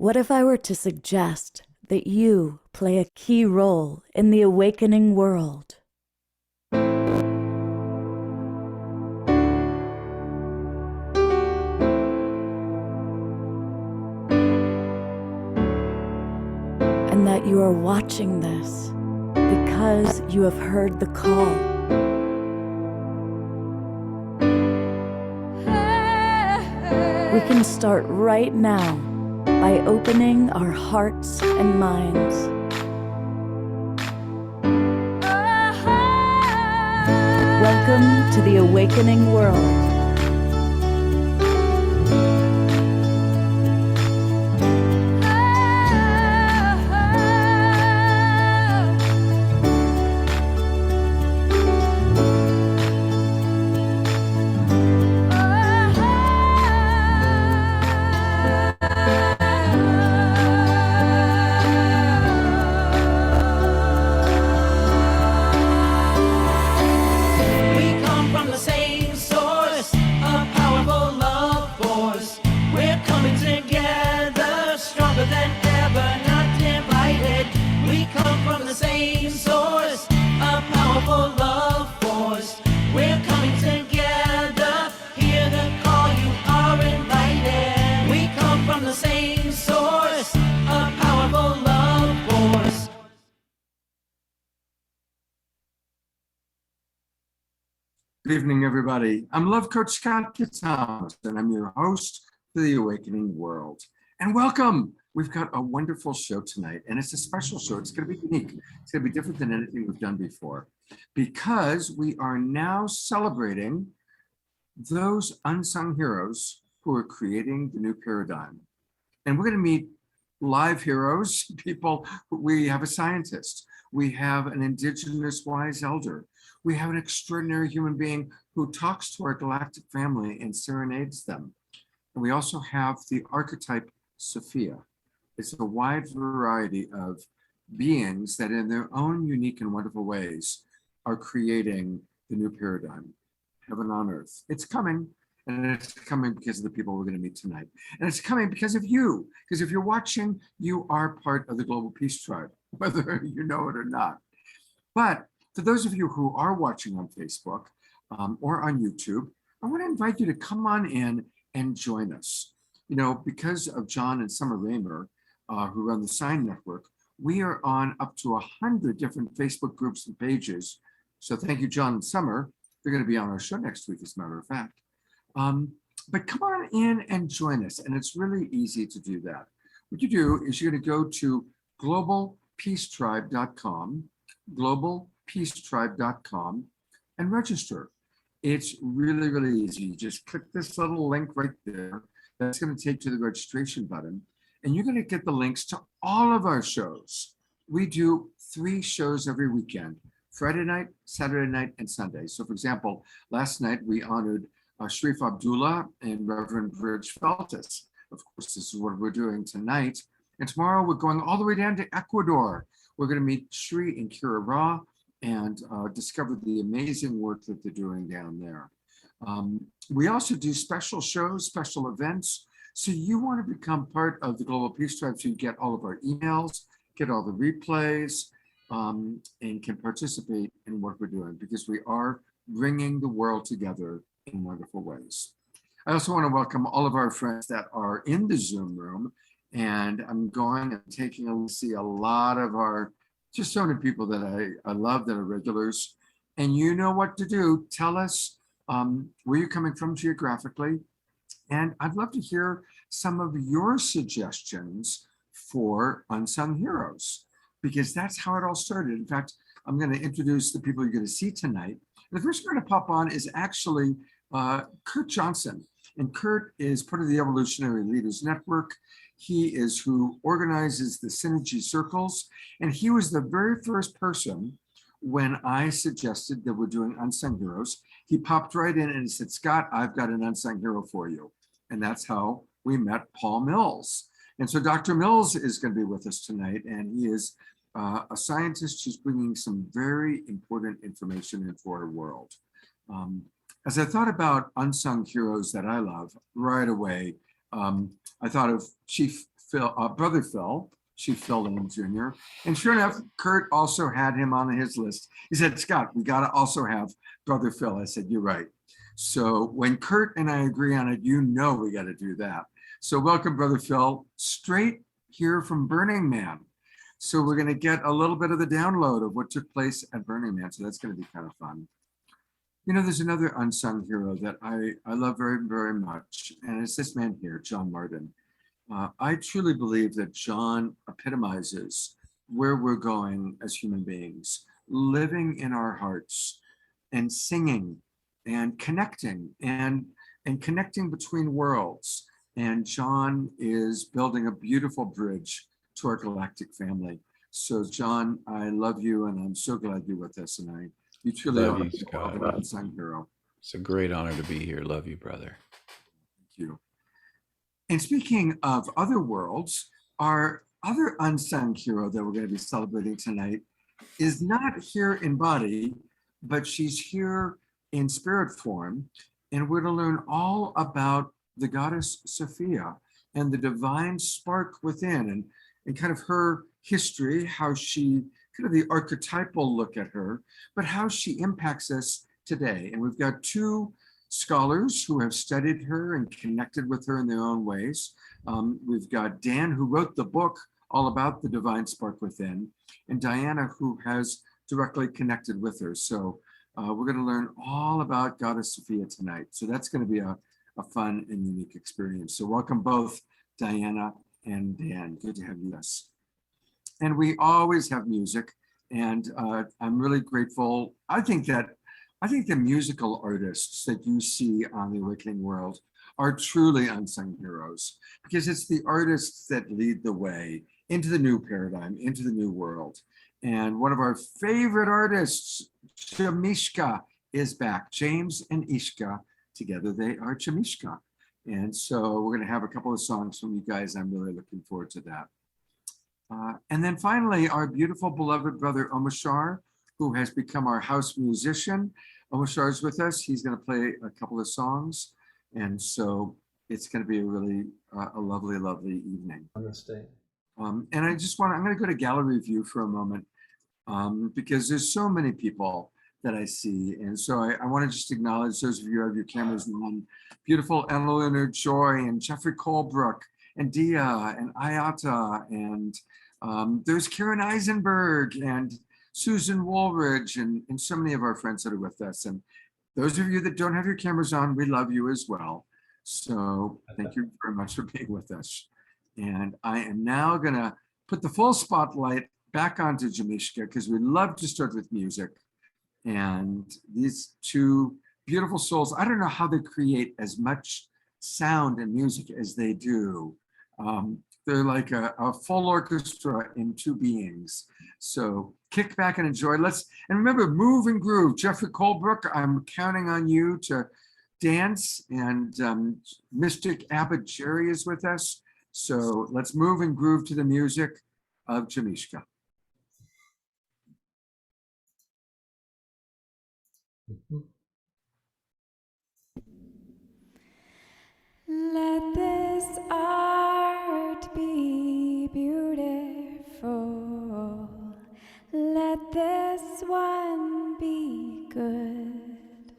What if I were to suggest that you play a key role in the awakening world? And that you are watching this because you have heard the call. We can start right now by opening our hearts and minds. Welcome to the awakening world. Good evening, everybody. I'm Love Coach Scott Catamas, and I'm your host for the Awakening World. And welcome. We've got a wonderful show tonight, and it's a special show. It's going to be unique. It's going to be different than anything we've done before, because we are now celebrating those unsung heroes who are creating the new paradigm. And we're going to meet live heroes, people. We have a scientist. We have an indigenous wise elder. We have an extraordinary human being who talks to our galactic family and serenades them. And we also have the archetype Sophia. It's a wide variety of beings that in their own unique and wonderful ways are creating the new paradigm, heaven on earth. It's coming, and it's coming because of the people we're going to meet tonight. And it's coming because of you, because if you're watching, you are part of the Global Peace Tribe, whether you know it or not. But for those of you who are watching on Facebook or on YouTube, I want to invite you to come on in and join us. You know, because of John and Summer Raymer, who run the Sign Network, we are on up to 100 different Facebook groups and pages. So thank you, John and Summer. They're going to be on our show next week, as a matter of fact. But come on in and join us, and it's really easy to do that. What you do is you're going to go to globalpeacetribe.com, globalpeacetribe.com, and register. It's really, really easy. You just click this little link right there. That's going to take you to the registration button, and you're going to get the links to all of our shows. We do 3 shows every weekend: Friday night, Saturday night, and Sunday. So for example, last night we honored Sharif Abdullah and Reverend Bridge Feltus. Of course, this is what we're doing tonight. And tomorrow we're going all the way down to Ecuador. We're going to meet Sri and Kira Ra and discover the amazing work that they're doing down there. We also do special shows, special events. So you want to become part of the Global Peace Tribe, so you get all of our emails, get all the replays, and can participate in what we're doing, because we are bringing the world together in wonderful ways. I also want to welcome all of our friends that are in the Zoom room, and I'm going and taking a see a lot of our, just so many people that I love that are regulars. And you know what to do. Tell us where you're coming from geographically. And I'd love to hear some of your suggestions for unsung heroes, because that's how it all started. In fact, I'm going to introduce the people you're going to see tonight. The first we're going to pop on is actually Kurt Johnson. And Kurt is part of the Evolutionary Leaders Network. He is who organizes the Synergy Circles. And he was the very first person when I suggested that we're doing unsung heroes. He popped right in and he said, Scott, I've got an unsung hero for you. And that's how we met Paul Mills. And so Dr. Mills is going to be with us tonight. And he is a scientist who's bringing some very important information into our world. As I thought about unsung heroes that I love right away, I thought of Chief Brother Phil. She filled in Jr. And sure enough, Kurt also had him on his list. He said, Scott, we got to also have Brother Phil. I said, you're right. So when Kurt and I agree on it, you know we got to do that. So welcome, Brother Phil, straight here from Burning Man. So we're going to get a little bit of the download of what took place at Burning Man. So that's going to be kind of fun. You know, there's another unsung hero that I love very, very much. And it's this man here, John Martin. I truly believe that John epitomizes where we're going as human beings, living in our hearts and singing and connecting and connecting between worlds. And John is building a beautiful bridge to our galactic family. So John, I love you and I'm so glad you're with us tonight. You truly Love are you, Scott. an unsung hero. It's a great honor to be here. Love you, brother. Thank you. And speaking of other worlds, our other unsung hero that we're going to be celebrating tonight is not here in body, but she's here in spirit form. And we're going to learn all about the Goddess Sophia and the divine spark within and kind of her history, how she, kind of the archetypal look at her, but how she impacts us today. And we've got two scholars who have studied her and connected with her in their own ways. We've got Dan, who wrote the book all about the divine spark within, and Diana, who has directly connected with her. So we're going to learn all about Goddess Sophia tonight. So that's going to be a fun and unique experience. So welcome both Diana and Dan. Good to have you with us. And we always have music, and I'm really grateful. I think the musical artists that you see on the Awakening World are truly unsung heroes, because it's the artists that lead the way into the new paradigm, into the new world. And one of our favorite artists, Jameeshka, is back. James and Ishka, together they are Jameeshka. And so we're going to have a couple of songs from you guys. I'm really looking forward to that. And then finally, our beautiful beloved brother Omashar, who has become our house musician. Omashar is with us. He's going to play a couple of songs. And so it's going to be a really a lovely, lovely evening. And I'm going to go to gallery view for a moment because there's so many people that I see. And so I want to just acknowledge those of you who have your cameras on. Beautiful Eleanor Joy and Jeffrey Colebrook and Dia and Ayata, and there's Karen Eisenberg and Susan Woolridge and so many of our friends that are with us. And those of you that don't have your cameras on, we love you as well. So thank you very much for being with us. And I am now going to put the full spotlight back onto Jameeshka, because we love to start with music. And these two beautiful souls, I don't know how they create as much sound and music as they do. They're like a full orchestra in two beings. So kick back and enjoy. And remember, move and groove. Jeffrey Colebrook, I'm counting on you to dance, and Mystic Abbot Jerry is with us. So let's move and groove to the music of Jameeshka. Let this art be beautiful. Let this one be good.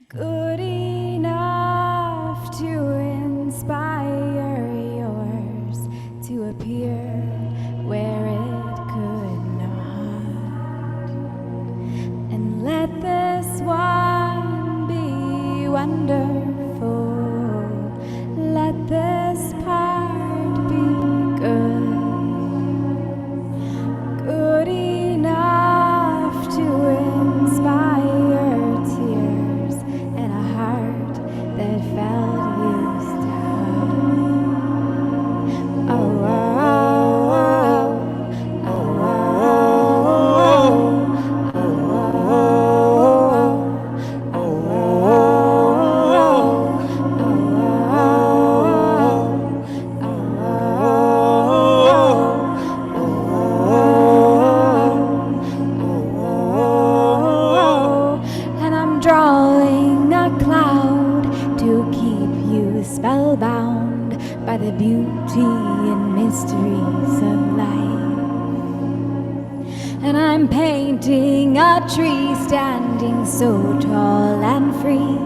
Good enough to inspire yours to appear where it could not. And let this one be wonderful. Let this part be good. Good enough to inspire tears and a heart that felt used to. Oh, oh, oh, oh, oh, oh, oh, oh, oh, oh. by the beauty and mysteries of life. And I'm painting a tree standing so tall and free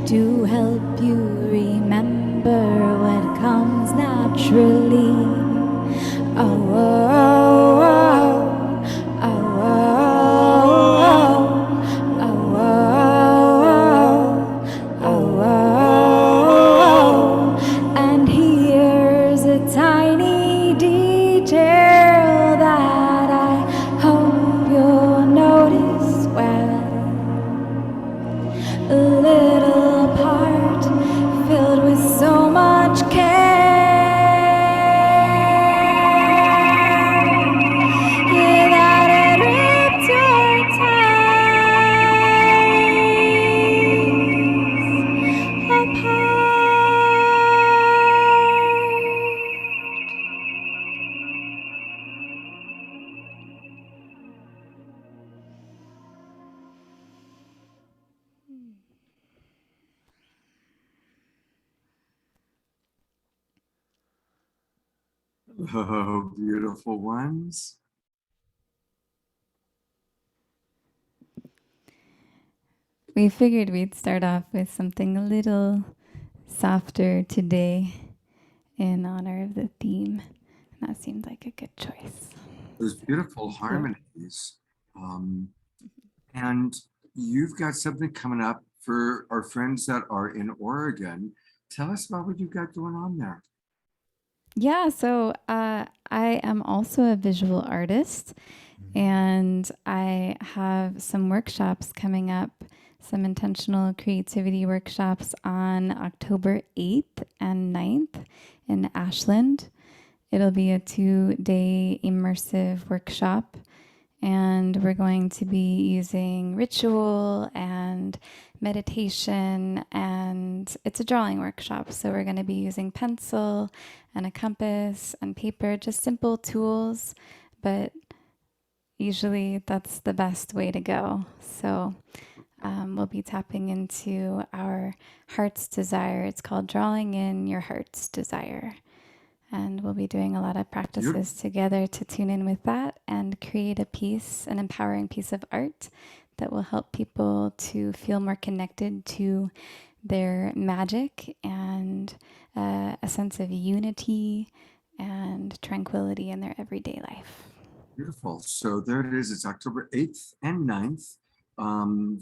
to help you remember what comes naturally. Oh, oh, oh, oh, oh, oh, oh, oh, and here's a tiny detail that I hope you'll notice well. A little part filled with so much care that it ripped your ties Oh, beautiful ones. We figured we'd start off with something a little softer today in honor of the theme. And that seemed like a good choice. Those beautiful harmonies. And you've got something coming up for our friends that are in Oregon. Tell us about what you've got going on there. Yeah, so I am also a visual artist, and I have some workshops coming up, some intentional creativity workshops on October 8th and 9th in Ashland. It'll be a 2-day immersive workshop, and we're going to be using ritual and meditation, and it's a drawing workshop. So we're going to be using pencil and a compass and paper, just simple tools, but usually that's the best way to go. So we'll be tapping into our heart's desire. It's called Drawing in Your Heart's Desire. And we'll be doing a lot of practices together to tune in with that and create a piece, an empowering piece of art that will help people to feel more connected to their magic and a sense of unity and tranquility in their everyday life. Beautiful. So there it is. It's October 8th and 9th.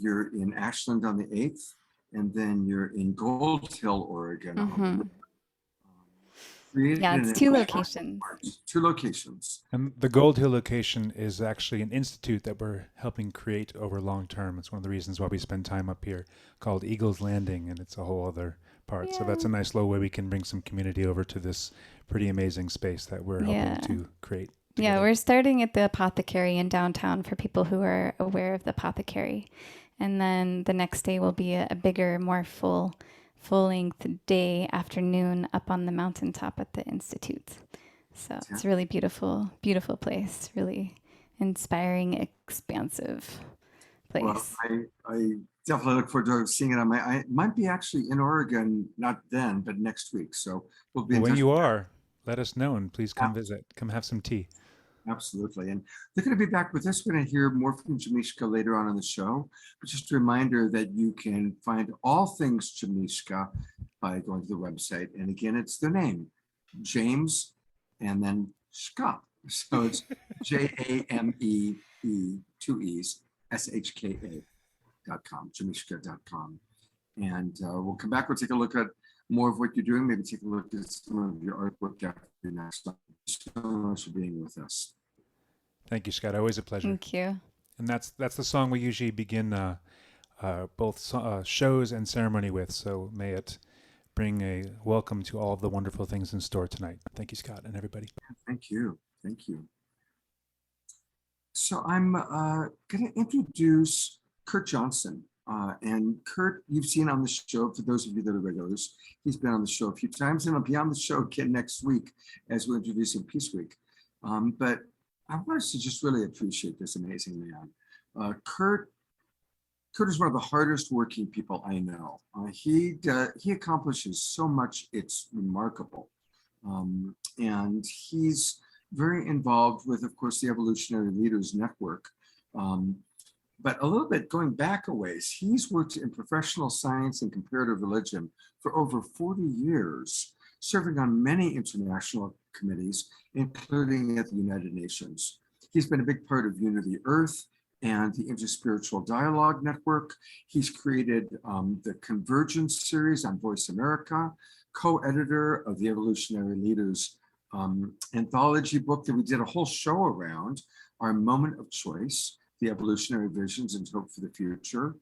You're in Ashland on the 8th, and then you're in Gold Hill, Oregon. Yeah, it's 2 locations. 2 locations. And the Gold Hill location is actually an institute that we're helping create over long term. It's one of the reasons why we spend time up here, called Eagle's Landing, and it's a whole other part. Yeah. So that's a nice little way we can bring some community over to this pretty amazing space that we're helping to create together. Yeah, we're starting at the Apothecary in downtown for people who are aware of the Apothecary. And then the next day will be a bigger, more full-length day, afternoon, up on the mountaintop at the Institute. So it's a really beautiful, beautiful place, really inspiring, expansive place. Well, I definitely look forward to seeing it on I might be actually in Oregon, not then, but next week. So we'll be in touch. When you are, let us know, and please come visit. Come have some tea. Absolutely. And they're going to be back with us. We're going to hear more from Jameeshka later on in the show. But just a reminder that you can find all things Jameeshka by going to the website. And again, it's their name, James, and then Shka. So it's JAMEE, 2 E's, SHKA.com, Jameeshka.com. And we'll come back. We'll take a look at more of what you're doing. Maybe take a look at some of your artwork after your next time. So much for being with us. Thank you, Scott. Always a pleasure. Thank you. And that's the song we usually begin both shows and ceremony with. So may it bring a welcome to all of the wonderful things in store tonight. Thank you, Scott, and everybody. Thank you. Thank you. So I'm going to introduce Kurt Johnson. And Kurt, you've seen on the show, for those of you that are regulars, he's been on the show a few times, and he'll be on the show again next week as we're introducing Peace Week. But I want us to just really appreciate this amazing man. Kurt is one of the hardest working people I know. He accomplishes so much, it's remarkable. And he's very involved with, of course, the Evolutionary Leaders Network. But a little bit going back a ways, he's worked in professional science and comparative religion for over 40 years, serving on many international committees, including at the United Nations. He's been a big part of Unity Earth and the Interspiritual Dialogue Network. He's created the Convergence series on Voice America, co-editor of the Evolutionary Leaders anthology book that we did a whole show around, Our Moment of Choice, the Evolutionary Visions and Hope for the Future.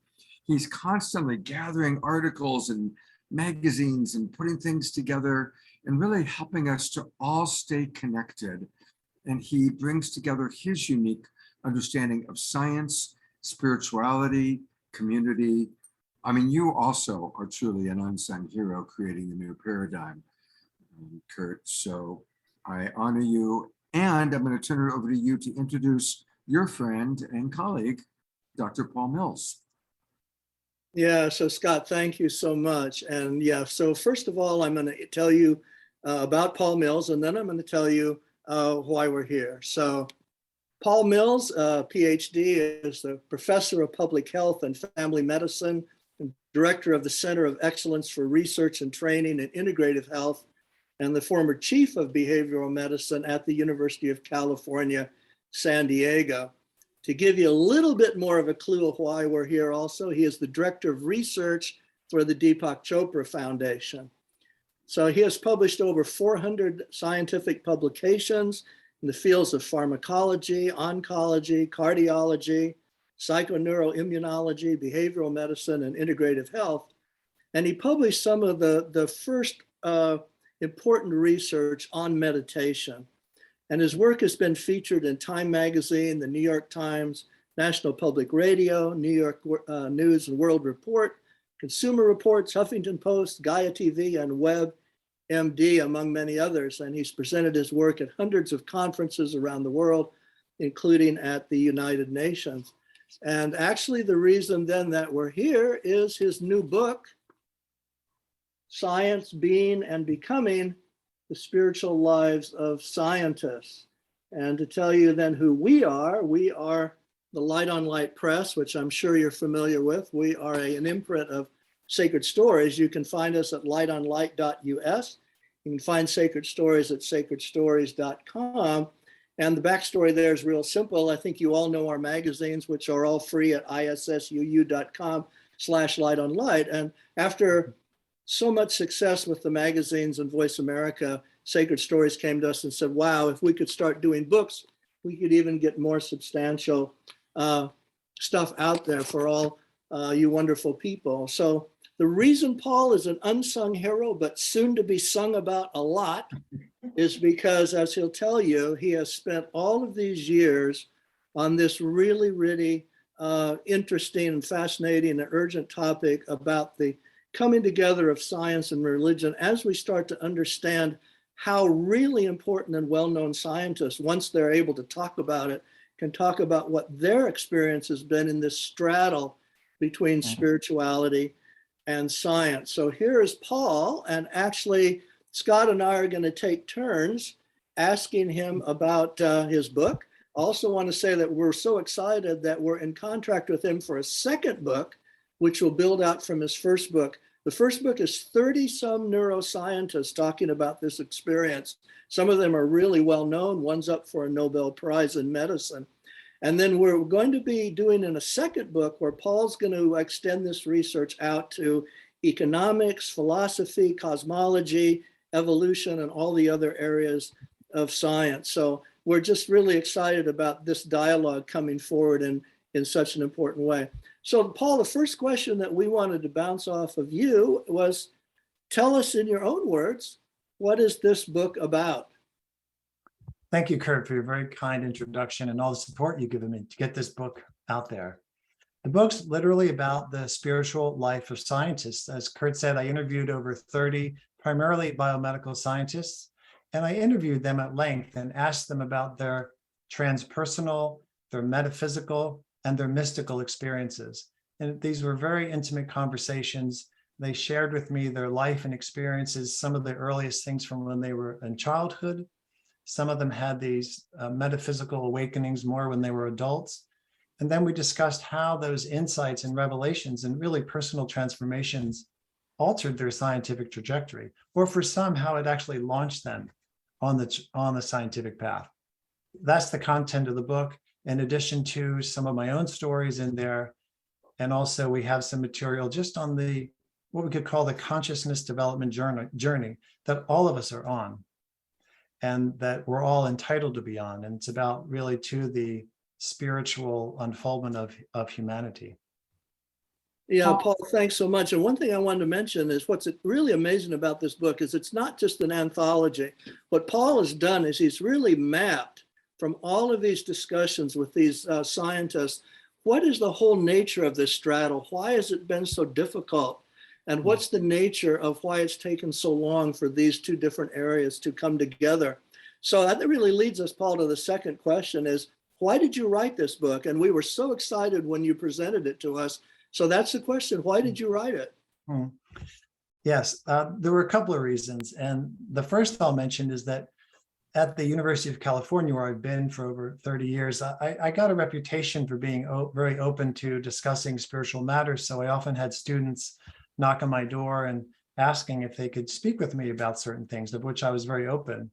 He's constantly gathering articles and magazines and putting things together and really helping us to all stay connected. And he brings together his unique understanding of science, spirituality, community. I mean, you also are truly an unsung hero creating the new paradigm, Kurt. So I honor you. And I'm going to turn it over to you to introduce your friend and colleague, Dr. Paul Mills. Yeah, so Scott, thank you so much. And yeah, so first of all, I'm going to tell you about Paul Mills, and then I'm going to tell you why we're here. So Paul Mills, Ph.D., is the professor of public health and family medicine and director of the Center of Excellence for Research and Training in Integrative Health, and the former chief of behavioral medicine at the University of California, San Diego. To give you a little bit more of a clue of why we're here also, he is the director of research for the Deepak Chopra Foundation. So he has published over 400 scientific publications in the fields of pharmacology, oncology, cardiology, psychoneuroimmunology, behavioral medicine, and integrative health. And he published some of the first important research on meditation. And his work has been featured in Time Magazine, the New York Times, National Public Radio, New York News and World Report, Consumer Reports, Huffington Post, Gaia TV, and WebM.D, among many others. And he's presented his work at hundreds of conferences around the world, including at the United Nations. And actually the reason then that we're here is his new book, Science, Being, and Becoming: The Spiritual Lives of Scientists. And to tell you then who we are the Light on Light Press, which I'm sure you're familiar with. We are an imprint of Sacred Stories. You can find us at lightonlight.us. You can find Sacred Stories at sacredstories.com. And the backstory there is real simple. I think you all know our magazines, which are all free at issuu.com/lightonlight. And after so much success with the magazines and Voice America, Sacred Stories came to us and said, wow, if we could start doing books, we could even get more substantial stuff out there for all you wonderful people. So the reason Paul is an unsung hero, but soon to be sung about a lot, is because, as he'll tell you, he has spent all of these years on this really, really interesting and fascinating and urgent topic about the coming together of science and religion as we start to understand how really important and well-known scientists, once they're able to talk about it, can talk about what their experience has been in this straddle between spirituality and science. So here is Paul, and actually Scott and I are going to take turns asking him about his book. Also want to say that we're so excited that we're in contract with him for a second book, which will build out from his first book. The first book is 30-some neuroscientists talking about this experience. Some of them are really well known. One's up for a Nobel Prize in medicine. And then we're going to be doing in a second book where Paul's going to extend this research out to economics, philosophy, cosmology, evolution, and all the other areas of science. So we're just really excited about this dialogue coming forward in such an important way. So Paul, the first question that we wanted to bounce off of you was, tell us in your own words, what is this book about? Thank you, Kurt, for your very kind introduction and all the support you've given me to get this book out there. The book's literally about the spiritual life of scientists. As Kurt said, I interviewed over 30 primarily biomedical scientists, and I interviewed them at length and asked them about their transpersonal, their metaphysical, and their mystical experiences. And these were very intimate conversations, They shared with me their life and experiences, some of the earliest things from when they were in childhood. Some of them had these metaphysical awakenings more when they were adults. And then we discussed how those insights and revelations and really personal transformations altered their scientific trajectory, or for some, how it actually launched them on the scientific path. That's the content of the book, in addition to some of my own stories in there. And also we have some material just on the, what we could call the consciousness development journey that all of us are on, and that we're all entitled to be on. And it's about really to the spiritual unfoldment of humanity. Yeah, Paul, thanks so much. And one thing I wanted to mention is what's really amazing about this book is it's not just an anthology. What Paul has done is he's really mapped from all of these discussions with these scientists, what is the whole nature of this straddle? Why has it been so difficult? And what's the nature of why it's taken so long for these two different areas to come together? So that really leads us, Paul, to the second question is, why did you write this book? And we were so excited when you presented it to us. So that's the question. Why did you write it? Yes, there were a couple of reasons. And the first I'll mention is that at the University of California, where I've been for over 30 years, I got a reputation for being very open to discussing spiritual matters. So I often had students knock on my door and asking if they could speak with me about certain things, of which I was very open.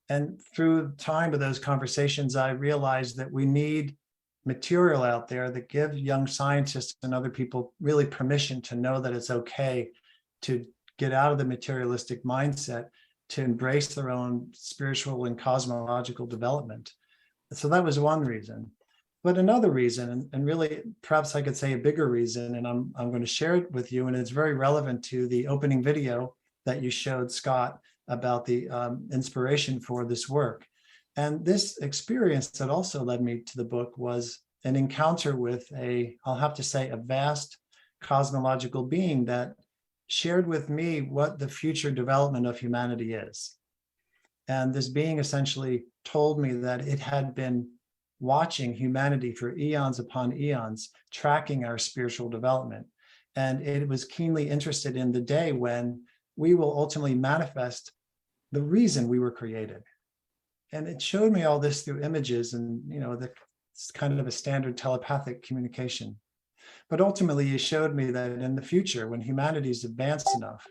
And through time of those conversations, I realized that we need material out there that give young scientists and other people really permission to know that it's okay to get out of the materialistic mindset, to embrace their own spiritual and cosmological development. So that was one reason. But another reason, and really perhaps I could say a bigger reason, and I'm going to share it with you, and it's very relevant to the opening video that you showed, Scott, about the inspiration for this work. And this experience that also led me to the book was an encounter with I'll have to say, a vast cosmological being that shared with me what the future development of humanity is. And this being essentially told me that it had been watching humanity for eons upon eons, tracking our spiritual development. And it was keenly interested in the day when we will ultimately manifest the reason we were created. And it showed me all this through images and, it's kind of a standard telepathic communication. But ultimately, it showed me that in the future, when humanity is advanced enough,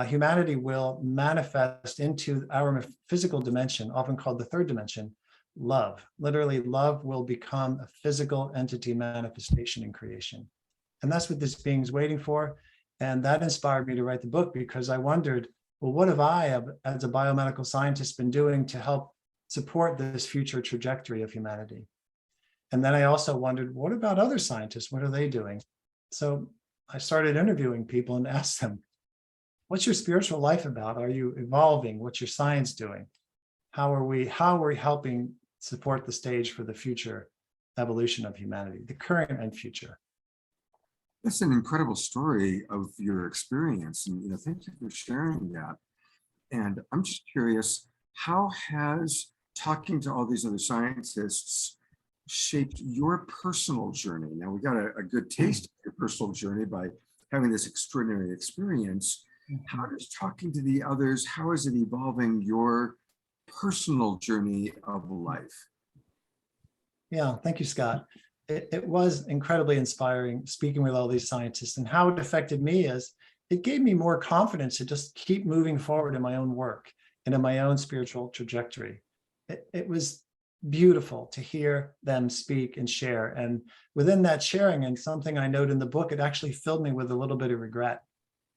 humanity will manifest into our physical dimension, often called the third dimension, love. Literally, love will become a physical entity manifestation in creation. And that's what this being's waiting for. And that inspired me to write the book, because I wondered, well, what have I, as a biomedical scientist, been doing to help support this future trajectory of humanity? And then I also wondered, what about other scientists? What are they doing? So I started interviewing people and asked them, what's your spiritual life about? Are you evolving? What's your science doing? How are we helping support the stage for the future evolution of humanity, the current and future? That's an incredible story of your experience. And thank you for sharing that. And I'm just curious, how has talking to all these other scientists shaped your personal journey? Now, we got a good taste of your personal journey by having this extraordinary experience. How does talking to the others, how is it evolving your personal journey of life? Yeah, thank you, Scott. It was incredibly inspiring speaking with all these scientists, and how it affected me is it gave me more confidence to just keep moving forward in my own work and in my own spiritual trajectory. It was beautiful to hear them speak and share. And within that sharing, and something I note in the book, it actually filled me with a little bit of regret,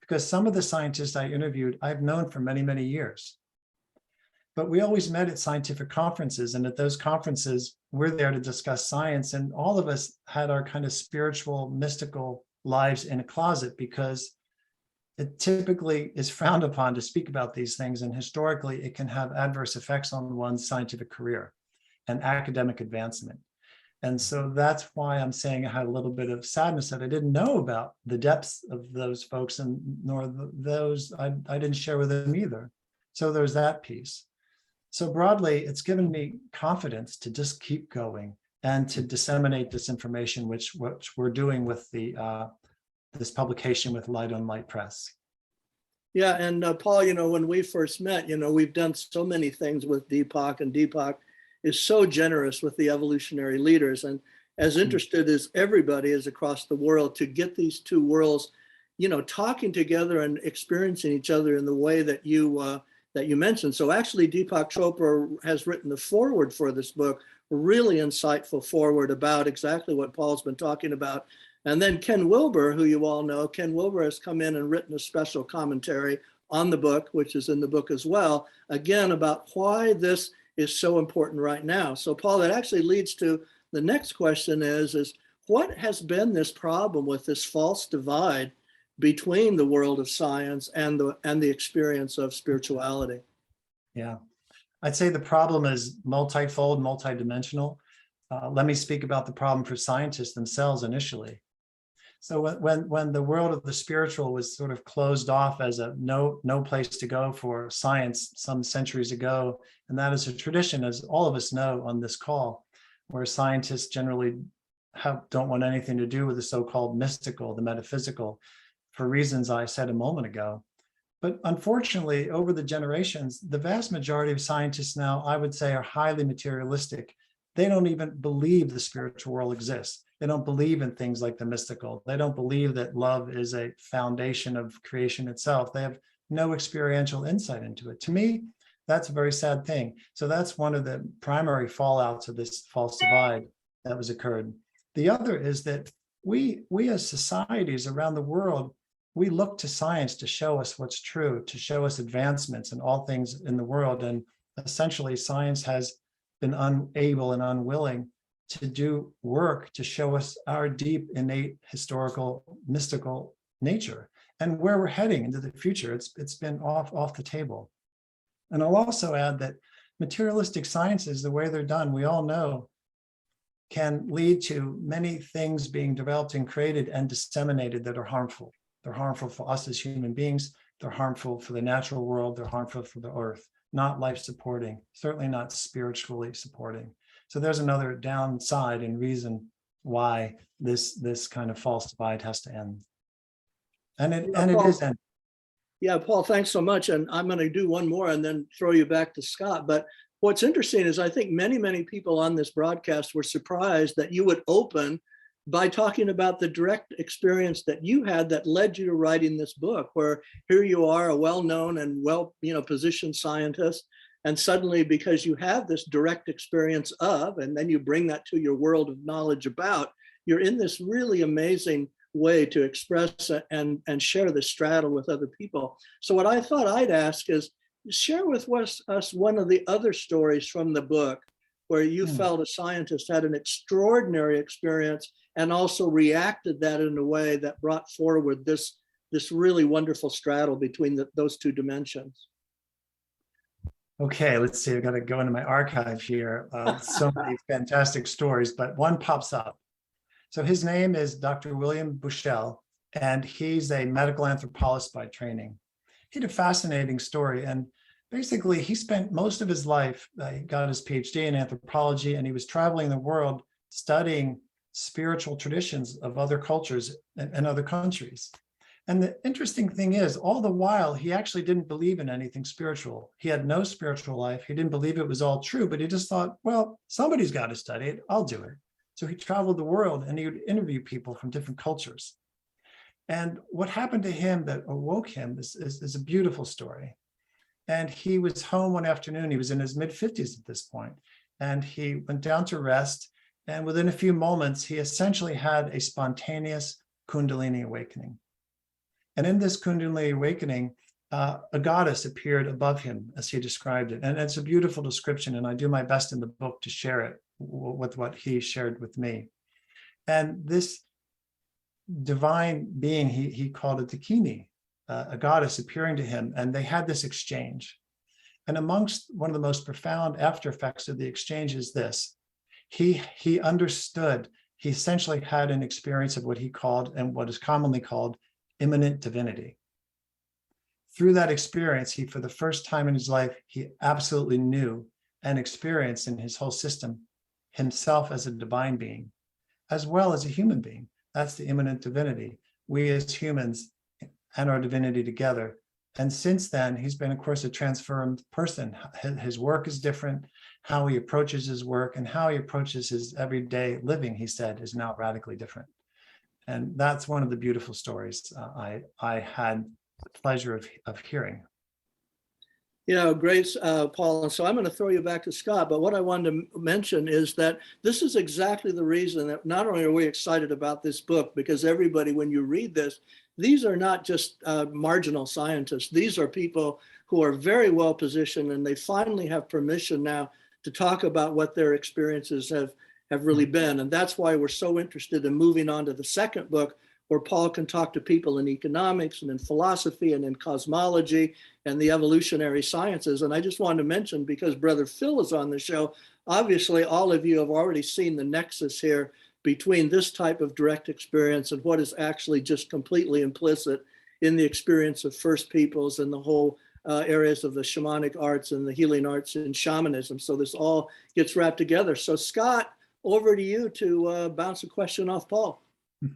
because some of the scientists I interviewed, I've known for many, many years. But we always met at scientific conferences, and at those conferences, we're there to discuss science, and all of us had our kind of spiritual, mystical lives in a closet, because it typically is frowned upon to speak about these things, and historically, it can have adverse effects on one's scientific career and academic advancement. And so that's why I'm saying I had a little bit of sadness that I didn't know about the depths of those folks, and nor those I didn't share with them either. So there's that piece. So broadly, it's given me confidence to just keep going and to disseminate this information, which we're doing with the this publication with Light on Light Press. Yeah, and Paul, when we first met, we've done so many things with Deepak, and Deepak is so generous with the evolutionary leaders, and as interested as everybody is across the world to get these two worlds, talking together and experiencing each other in the way that you mentioned. So actually, Deepak Chopra has written the foreword for this book, really insightful foreword about exactly what Paul's been talking about. And then Ken Wilber, who you all know, Ken Wilber has come in and written a special commentary on the book, which is in the book as well, again, about why this is so important right now. So Paul, that actually leads to the next question is what has been this problem with this false divide between the world of science and the experience of spirituality? Yeah, I'd say the problem is multifold, multidimensional. Let me speak about the problem for scientists themselves initially. So when the world of the spiritual was sort of closed off as a no place to go for science some centuries ago, and that is a tradition, as all of us know on this call, where scientists generally don't want anything to do with the so-called mystical, the metaphysical, for reasons I said a moment ago. But unfortunately, over the generations, the vast majority of scientists now, I would say, are highly materialistic. They don't even believe the spiritual world exists. They don't believe in things like the mystical. They don't believe that love is a foundation of creation itself. They have no experiential insight into it. To me, that's a very sad thing. So that's one of the primary fallouts of this false divide that was occurred. The other is that we as societies around the world, we look to science to show us what's true, to show us advancements in all things in the world. And essentially, science has been unable and unwilling to do work to show us our deep, innate, historical, mystical nature and where we're heading into the future. It's been off the table. And I'll also add that materialistic sciences, the way they're done, we all know, can lead to many things being developed and created and disseminated that are harmful. They're harmful for us as human beings. They're harmful for the natural world. They're harmful for the earth. Not life supporting, certainly not spiritually supporting. So there's another downside and reason why this kind of false divide has to end. And it is ending. Yeah, Paul, thanks so much. And I'm going to do one more and then throw you back to Scott. But what's interesting is I think many people on this broadcast were surprised that you would open by talking about the direct experience that you had that led you to writing this book, where here you are, a well-known and positioned scientist, and suddenly, because you have this direct experience of, and then you bring that to your world of knowledge about, you're in this really amazing way to express and share the straddle with other people. So what I thought I'd ask is, share with us one of the other stories from the book where you felt a scientist had an extraordinary experience and also reacted that in a way that brought forward this really wonderful straddle between those two dimensions. Okay, let's see. I've got to go into my archive here. So many fantastic stories, but one pops up. So his name is Dr. William Bushell, and he's a medical anthropologist by training. He had a fascinating story, and basically he spent most of his life, he got his Ph.D. in anthropology, and he was traveling the world studying spiritual traditions of other cultures and other countries. And the interesting thing is, all the while, he actually didn't believe in anything spiritual. He had no spiritual life. He didn't believe it was all true, but he just thought, well, somebody's got to study it. I'll do it. So he traveled the world and he would interview people from different cultures. And what happened to him that awoke him is a beautiful story. And he was home one afternoon. He was in his mid-50s at this point, and he went down to rest. And within a few moments, he essentially had a spontaneous Kundalini awakening. And in this Kundalini awakening, a goddess appeared above him, as he described it. And it's a beautiful description, and I do my best in the book to share it with what he shared with me. And this divine being, he called it Dakini, a goddess appearing to him, and they had this exchange. And amongst one of the most profound after effects of the exchange is this. He understood, he essentially had an experience of what he called, and what is commonly called, immanent divinity. Through that experience, he, for the first time in his life, he absolutely knew and experienced in his whole system himself as a divine being, as well as a human being. That's the immanent divinity. we as humans and our divinity together. And since then, he's been, of course, a transformed person. His work is different. How he approaches his work and how he approaches his everyday living, he said, is now radically different. And that's one of the beautiful stories I had the pleasure of hearing. Great, Paul. And so I'm going to throw you back to Scott. But what I wanted to mention is that this is exactly the reason that not only are we excited about this book, because everybody, when you read this, these are not just marginal scientists. These are people who are very well positioned, and they finally have permission now to talk about what their experiences have really been. And that's why we're so interested in moving on to the second book, where Paul can talk to people in economics and in philosophy and in cosmology and the evolutionary sciences. And I just wanted to mention, because Brother Phil is on the show, obviously all of you have already seen the nexus here between this type of direct experience and what is actually just completely implicit in the experience of First Peoples and the whole areas of the shamanic arts and the healing arts and shamanism. So this all gets wrapped together. So Scott, over to you to bounce a question off Paul.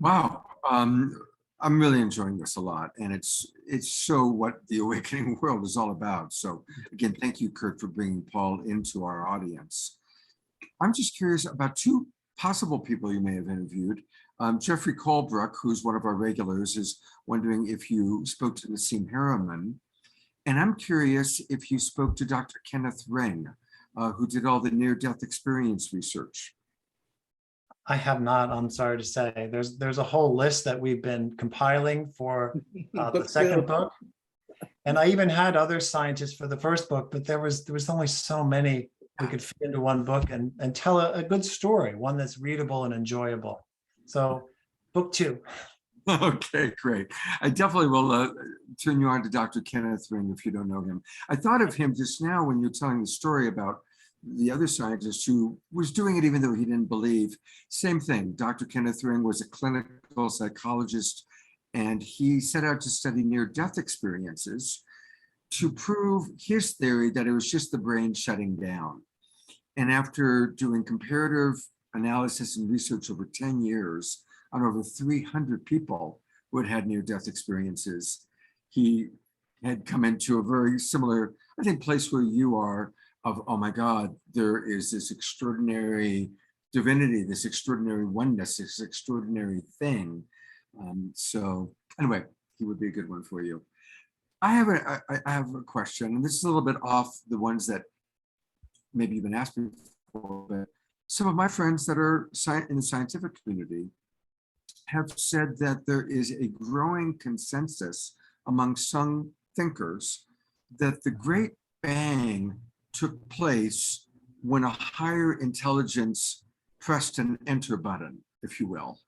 Wow. I'm really enjoying this a lot, and it's so what the awakening world is all about. So again, thank you, Kurt, for bringing Paul into our audience. I'm just curious about two possible people you may have interviewed. Jeffrey Colebrook, who's one of our regulars, is wondering if you spoke to Nassim Harriman. And I'm curious if you spoke to Dr. Kenneth Ring, who did all the near-death experience research. I have not, I'm sorry to say. There's a whole list that we've been compiling for the second book. And I even had other scientists for the first book, but there was only so many we could fit into one book and tell a good story, one that's readable and enjoyable. So book 2. Okay, great. I definitely will turn you on to Dr. Kenneth Ring if you don't know him. I thought of him just now when you're telling the story about the other scientist who was doing it even though he didn't believe. Same thing. Dr. Kenneth Ring was a clinical psychologist, and he set out to study near-death experiences to prove his theory that it was just the brain shutting down. And after doing comparative analysis and research over 10 years on over 300 people who had near-death experiences, he had come into a very similar, I think, place where you are of, oh my God, there is this extraordinary divinity, this extraordinary oneness, this extraordinary thing. So anyway, he would be a good one for you. I have a question, and this is a little bit off the ones that maybe you've been asked before, but some of my friends that are in the scientific community have said that there is a growing consensus among some thinkers that the Great Bang took place when a higher intelligence pressed an enter button, if you will.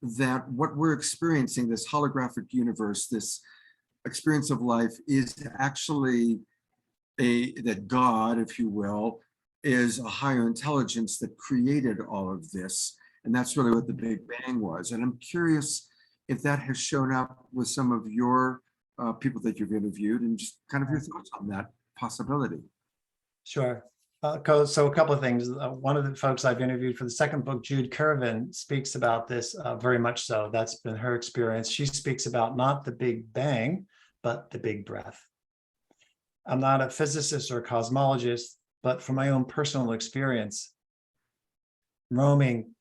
That what we're experiencing, this holographic universe, this experience of life, is actually that God, if you will, is a higher intelligence that created all of this. And that's really what the Big Bang was. And I'm curious if that has shown up with some of your people that you've interviewed, and just kind of your thoughts on that possibility. Sure. So a couple of things. One of the folks I've interviewed for the second book, Jude Curvin, speaks about this very much so. That's been her experience. She speaks about not the Big Bang, but the Big Breath. I'm not a physicist or a cosmologist, but from my own personal experience, roaming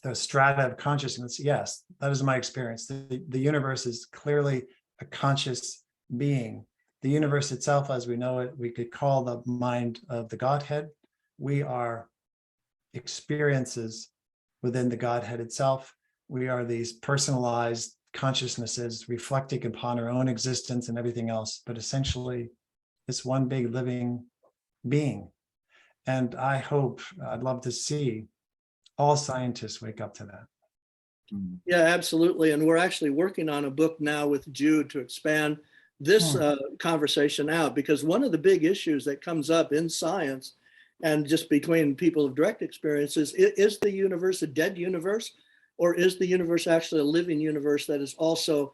the strata of consciousness, yes, that is my experience. The universe is clearly a conscious being. The universe itself, as we know it, we could call the mind of the Godhead. We are experiences within the Godhead itself. We are these personalized consciousnesses reflecting upon our own existence and everything else, but essentially it's one big living being. And I'd love to see all scientists wake up to that. Yeah, absolutely. And we're actually working on a book now with Jude to expand this conversation out, because one of the big issues that comes up in science and just between people of direct experiences, is the universe a dead universe, or is the universe actually a living universe that is also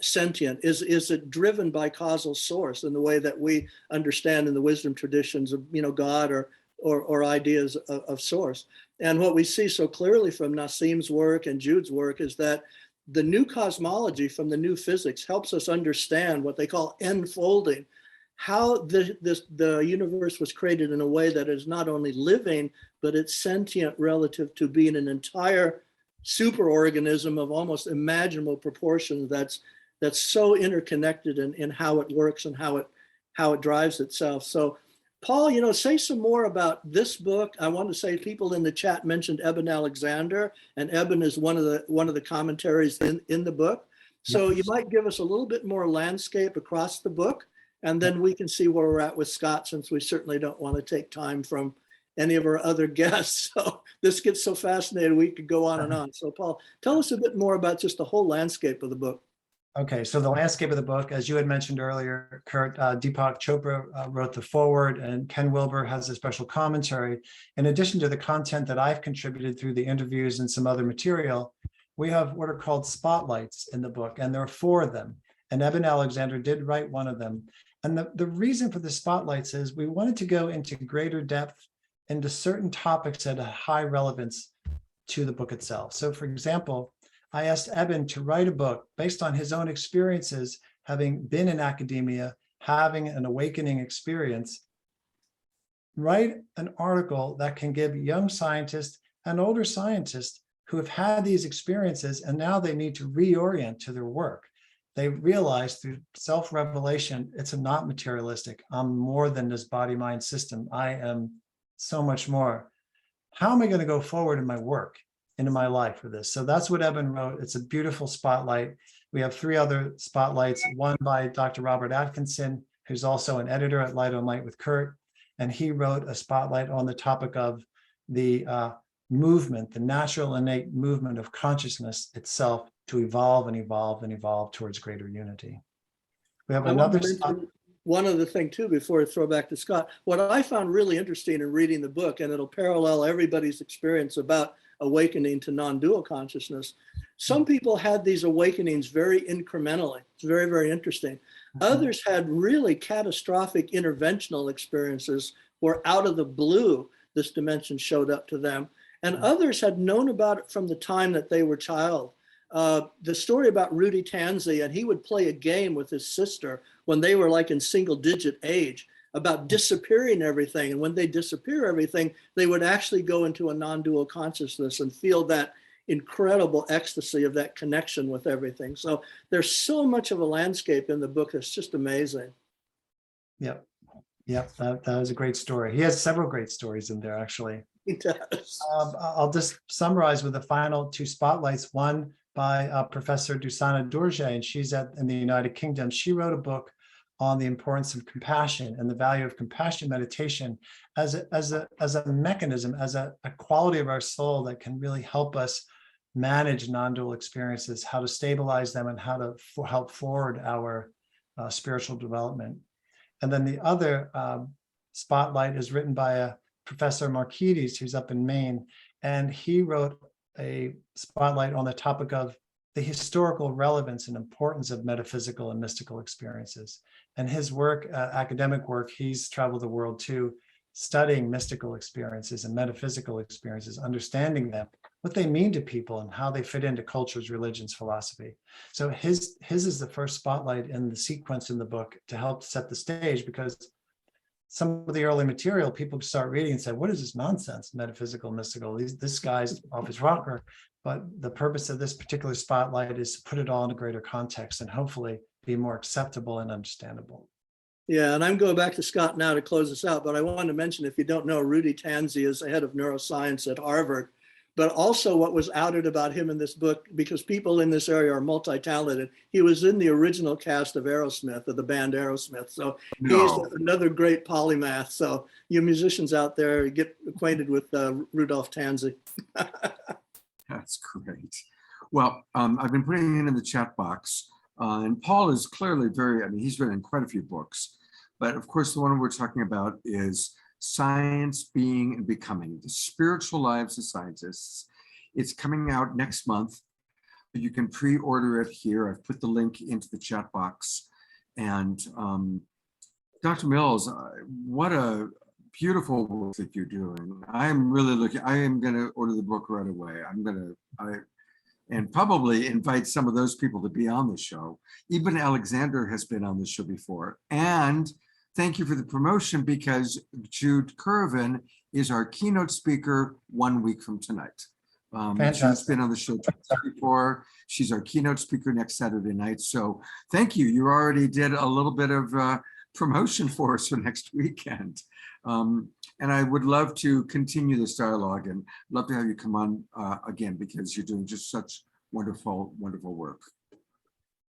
sentient? Is it driven by causal source in the way that we understand in the wisdom traditions of God or ideas of source? And what we see so clearly from Nassim's work and Jude's work is that the new cosmology from the new physics helps us understand what they call enfolding, how the universe was created in a way that is not only living, but it's sentient relative to being an entire superorganism of almost imaginable proportions that's so interconnected in how it works and how it drives itself. So Paul, say some more about this book. I want to say people in the chat mentioned Eben Alexander, and Eben is one of the commentaries in the book. So you might give us a little bit more landscape across the book, and then we can see where we're at with Scott, since we certainly don't want to take time from any of our other guests. So this gets so fascinating, we could go on and on. So Paul, tell us a bit more about just the whole landscape of the book. Okay, so the landscape of the book, as you had mentioned earlier, Kurt, Deepak Chopra wrote the foreword, and Ken Wilber has a special commentary. In addition to the content that I've contributed through the interviews and some other material, we have what are called spotlights in the book, and there are 4 of them. And Eben Alexander did write one of them. And the reason for the spotlights is we wanted to go into greater depth into certain topics that have high relevance to the book itself. So for example, I asked Eben to write a book based on his own experiences, having been in academia, having an awakening experience. Write an article that can give young scientists and older scientists who have had these experiences and now they need to reorient to their work. They realize through self-revelation, it's not materialistic. I'm more than this body-mind system. I am so much more. How am I going to go forward in my work? Into my life for this. So that's what Eben wrote. It's a beautiful spotlight. We have 3 other spotlights, one by Dr. Robert Atkinson, who's also an editor at Light on Light with Kurt. And he wrote a spotlight on the topic of the movement, the natural innate movement of consciousness itself to evolve and evolve and evolve towards greater unity. We have another one other thing too, before I throw back to Scott. What I found really interesting in reading the book, and it'll parallel everybody's experience about awakening to non-dual consciousness. Some people had these awakenings very incrementally. It's very, very interesting. Others had really catastrophic interventional experiences where out of the blue, this dimension showed up to them. And others had known about it from the time that they were child. The story about Rudy Tanzi, and he would play a game with his sister when they were like in single digit age about disappearing everything. And when they disappear everything, they would actually go into a non-dual consciousness and feel that incredible ecstasy of that connection with everything. So there's so much of a landscape in the book that's just amazing. Yep. That was a great story. He has several great stories in there, actually. He does. I'll just summarize with the final 2 spotlights. One by Professor Dusanna Dorje, and she's in the United Kingdom. She wrote a book on the importance of compassion and the value of compassion meditation as a mechanism, as a quality of our soul that can really help us manage non-dual experiences, how to stabilize them, and how to help forward our spiritual development. And then the other spotlight is written by Professor Markides, who's up in Maine, and he wrote a spotlight on the topic of the historical relevance and importance of metaphysical and mystical experiences. And his work, academic work, he's traveled the world too, studying mystical experiences and metaphysical experiences, understanding them, what they mean to people and how they fit into cultures, religions, philosophy. So his is the first spotlight in the sequence in the book to help set the stage, because some of the early material, people start reading and say, what is this nonsense, metaphysical, mystical? This guy's off his rocker. But the purpose of this particular spotlight is to put it all in a greater context and hopefully be more acceptable and understandable. Yeah, and I'm going back to Scott now to close this out, but I want to mention, if you don't know, Rudy Tanzi is the head of neuroscience at Harvard. But also what was outed about him in this book, because people in this area are multi-talented, he was in the original cast of Aerosmith, of the band Aerosmith. So he's another great polymath. So you musicians out there, get acquainted with Rudolph Tanzi. That's great. Well, I've been putting it in the chat box. And Paul is clearly he's written quite a few books. But of course, the one we're talking about is Science, Being, and Becoming, the Spiritual Lives of Scientists. It's coming out next month. You can pre-order it here. I've put the link into the chat box. And Dr. Mills, what a beautiful work that you're doing. I'm really looking, I am going to order the book right away. and probably invite some of those people to be on the show. Eben Alexander has been on the show before. And thank you for the promotion, because Jude Curvin is our keynote speaker 1 week from tonight. Jude's Fantastic. been on the show twice before. She's our keynote speaker next Saturday night. So thank you. You already did a little bit of promotion for us for next weekend. And I would love to continue this dialogue and love to have you come on again, because you're doing just such wonderful, wonderful work.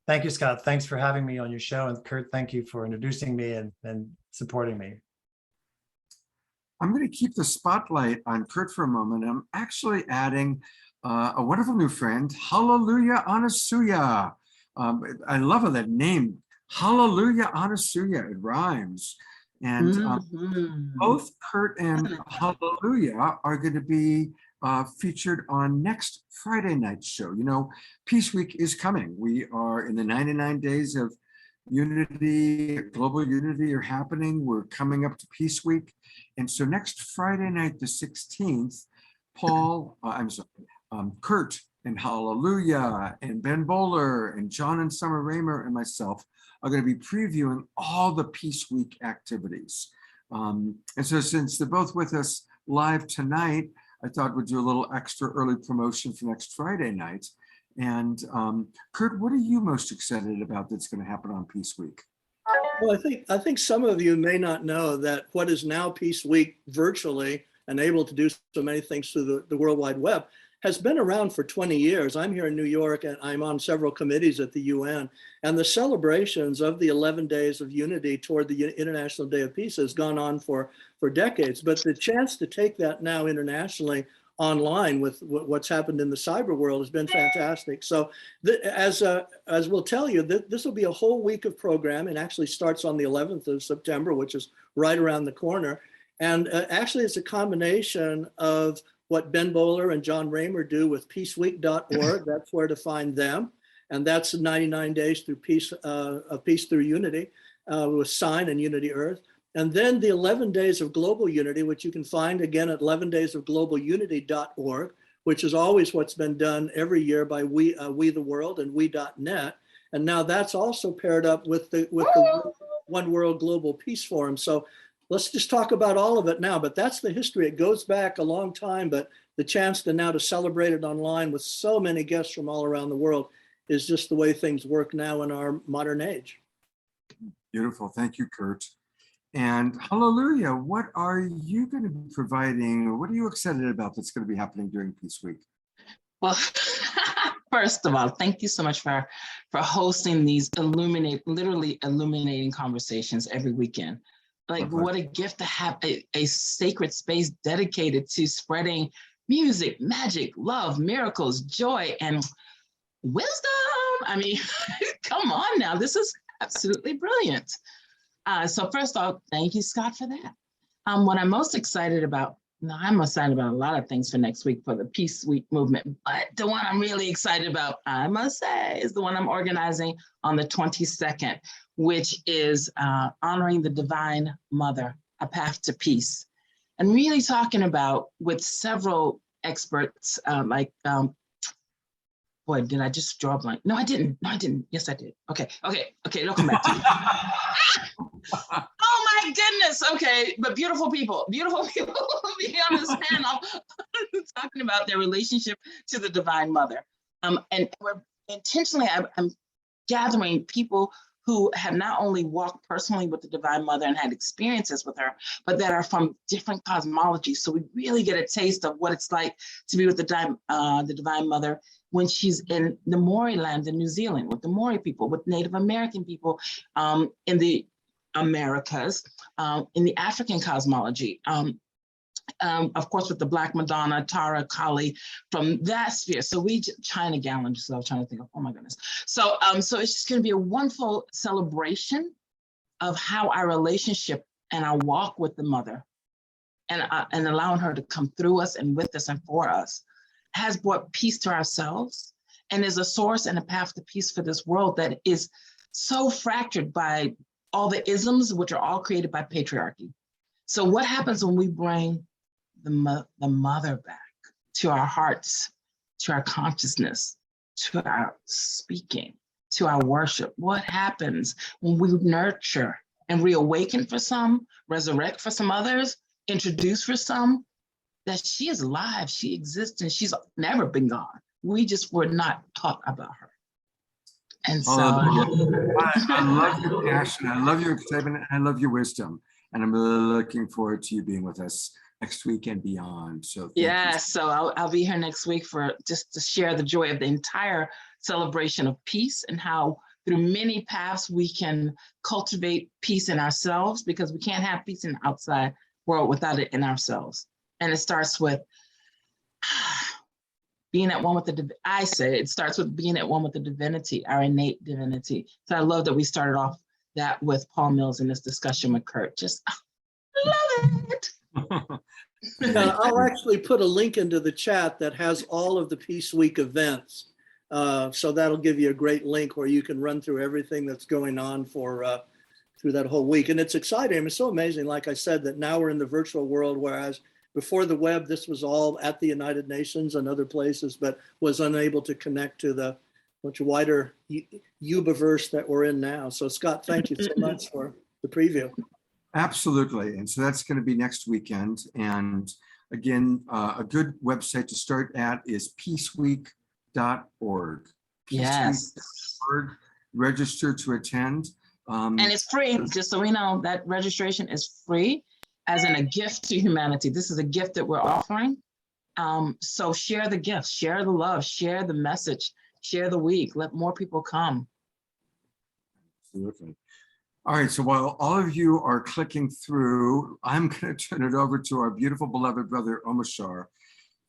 Thank you, Scott. Thanks for having me on your show. And Kurt, thank you for introducing me and supporting me. I'm going to keep the spotlight on Kurt for a moment. I'm actually adding a wonderful new friend, Hallelujah Anasuya. I love that name, Hallelujah Anasuya. It rhymes. And both Kurt and Hallelujah are going to be featured on next Friday night's show. You know, Peace Week is coming. We are in the 99 days of unity, global unity are happening. We're coming up to Peace Week. And so next Friday night, the 16th, Kurt and Hallelujah and Ben Bowler and John and Summer Raymer and myself are going to be previewing all the Peace Week activities. And so since they're both with us live tonight, I thought we'd do a little extra early promotion for next Friday night. And Kurt, what are you most excited about that's going to happen on Peace Week? Well, I think some of you may not know that what is now Peace Week virtually and able to do so many things through the World Wide Web has been around for 20 years. I'm here in New York and I'm on several committees at the UN, and the celebrations of the 11 days of unity toward the International Day of Peace has gone on for decades. But the chance to take that now internationally online with what's happened in the cyber world has been fantastic. So as we'll tell you, this will be a whole week of program, and actually starts on the 11th of September, which is right around the corner. And actually it's a combination of what Ben Bowler and John Raymer do with peaceweek.org. That's where to find them. And that's 99 days through peace, of peace through unity with Sign and Unity Earth. And then the 11 days of global unity, which you can find again at 11daysofglobalunity.org, which is always what's been done every year by We the World and we.net. And now that's also paired up with the One World Global Peace Forum. So let's just talk about all of it now, but that's the history. It goes back a long time, but the chance to now to celebrate it online with so many guests from all around the world is just the way things work now in our modern age. Beautiful. Thank you, Kurt. And Hallelujah, what are you going to be providing? What are you excited about that's going to be happening during Peace Week? Well, first of all, thank you so much for hosting these literally illuminating conversations every weekend. Like, what a gift to have a sacred space dedicated to spreading music, magic, love, miracles, joy, and wisdom. I mean, come on now, this is absolutely brilliant. So first off, thank you, Scott, for that. What I'm most excited about, I'm excited about a lot of things for next week for the Peace Week movement, but the one I'm really excited about, I must say, is the one I'm organizing on the 22nd, which is honoring the Divine Mother, a path to peace. And really talking about with several experts, boy, did I just draw a blank? No, I didn't. Yes, I did. Okay, it'll come back to you. Oh my goodness. Okay, but beautiful people will be on this panel talking about their relationship to the Divine Mother. And we're intentionally, I'm gathering people who have not only walked personally with the Divine Mother and had experiences with her, but that are from different cosmologies. So we really get a taste of what it's like to be with the Divine Mother when she's in the Maori land in New Zealand, with the Maori people, with Native American people in the Americas, in the African cosmology. Of course, with the Black Madonna, Tara, Kali, from that sphere. So China Gallon, so I was trying to think of, oh my goodness. So it's just gonna be a wonderful celebration of how our relationship and our walk with the Mother and allowing her to come through us and with us and for us has brought peace to ourselves and is a source and a path to peace for this world that is so fractured by all the isms, which are all created by patriarchy. So what happens when we bring the mother back to our hearts, to our consciousness, to our speaking, to our worship? What happens when we nurture and reawaken for some, resurrect for some others, introduce for some, that she is alive, she exists, and she's never been gone. We just were not taught about her. And so I love your passion, I love your excitement, I love your wisdom. And I'm really looking forward to you being with us next week and beyond. So yes, so I'll be here next week for just to share the joy of the entire celebration of peace and how through many paths we can cultivate peace in ourselves, because we can't have peace in the outside world without it in ourselves. And it starts with being at one with I say it starts with being at one with the divinity, our innate divinity. So I love that we started off that with Paul Mills in this discussion with Kurt. Just love it. Yeah, I'll actually put a link into the chat that has all of the Peace Week events. So that'll give you a great link where you can run through everything that's going on for through that whole week. And it's exciting. It's so amazing, like I said, that now we're in the virtual world, whereas before the web, this was all at the United Nations and other places, but was unable to connect to the much wider Ubiverse that we're in now. So Scott, thank you so much for the preview. Absolutely. And so that's going to be next weekend. And again, a good website to start at is peaceweek.org. Yes. Peaceweek.org. Register to attend. And it's free, just so we know, that registration is free as in a gift to humanity. This is a gift that we're offering. So share the gift, share the love, share the message, share the week, let more people come. Absolutely. All right, so while all of you are clicking through, I'm going to turn it over to our beautiful beloved brother Omashar,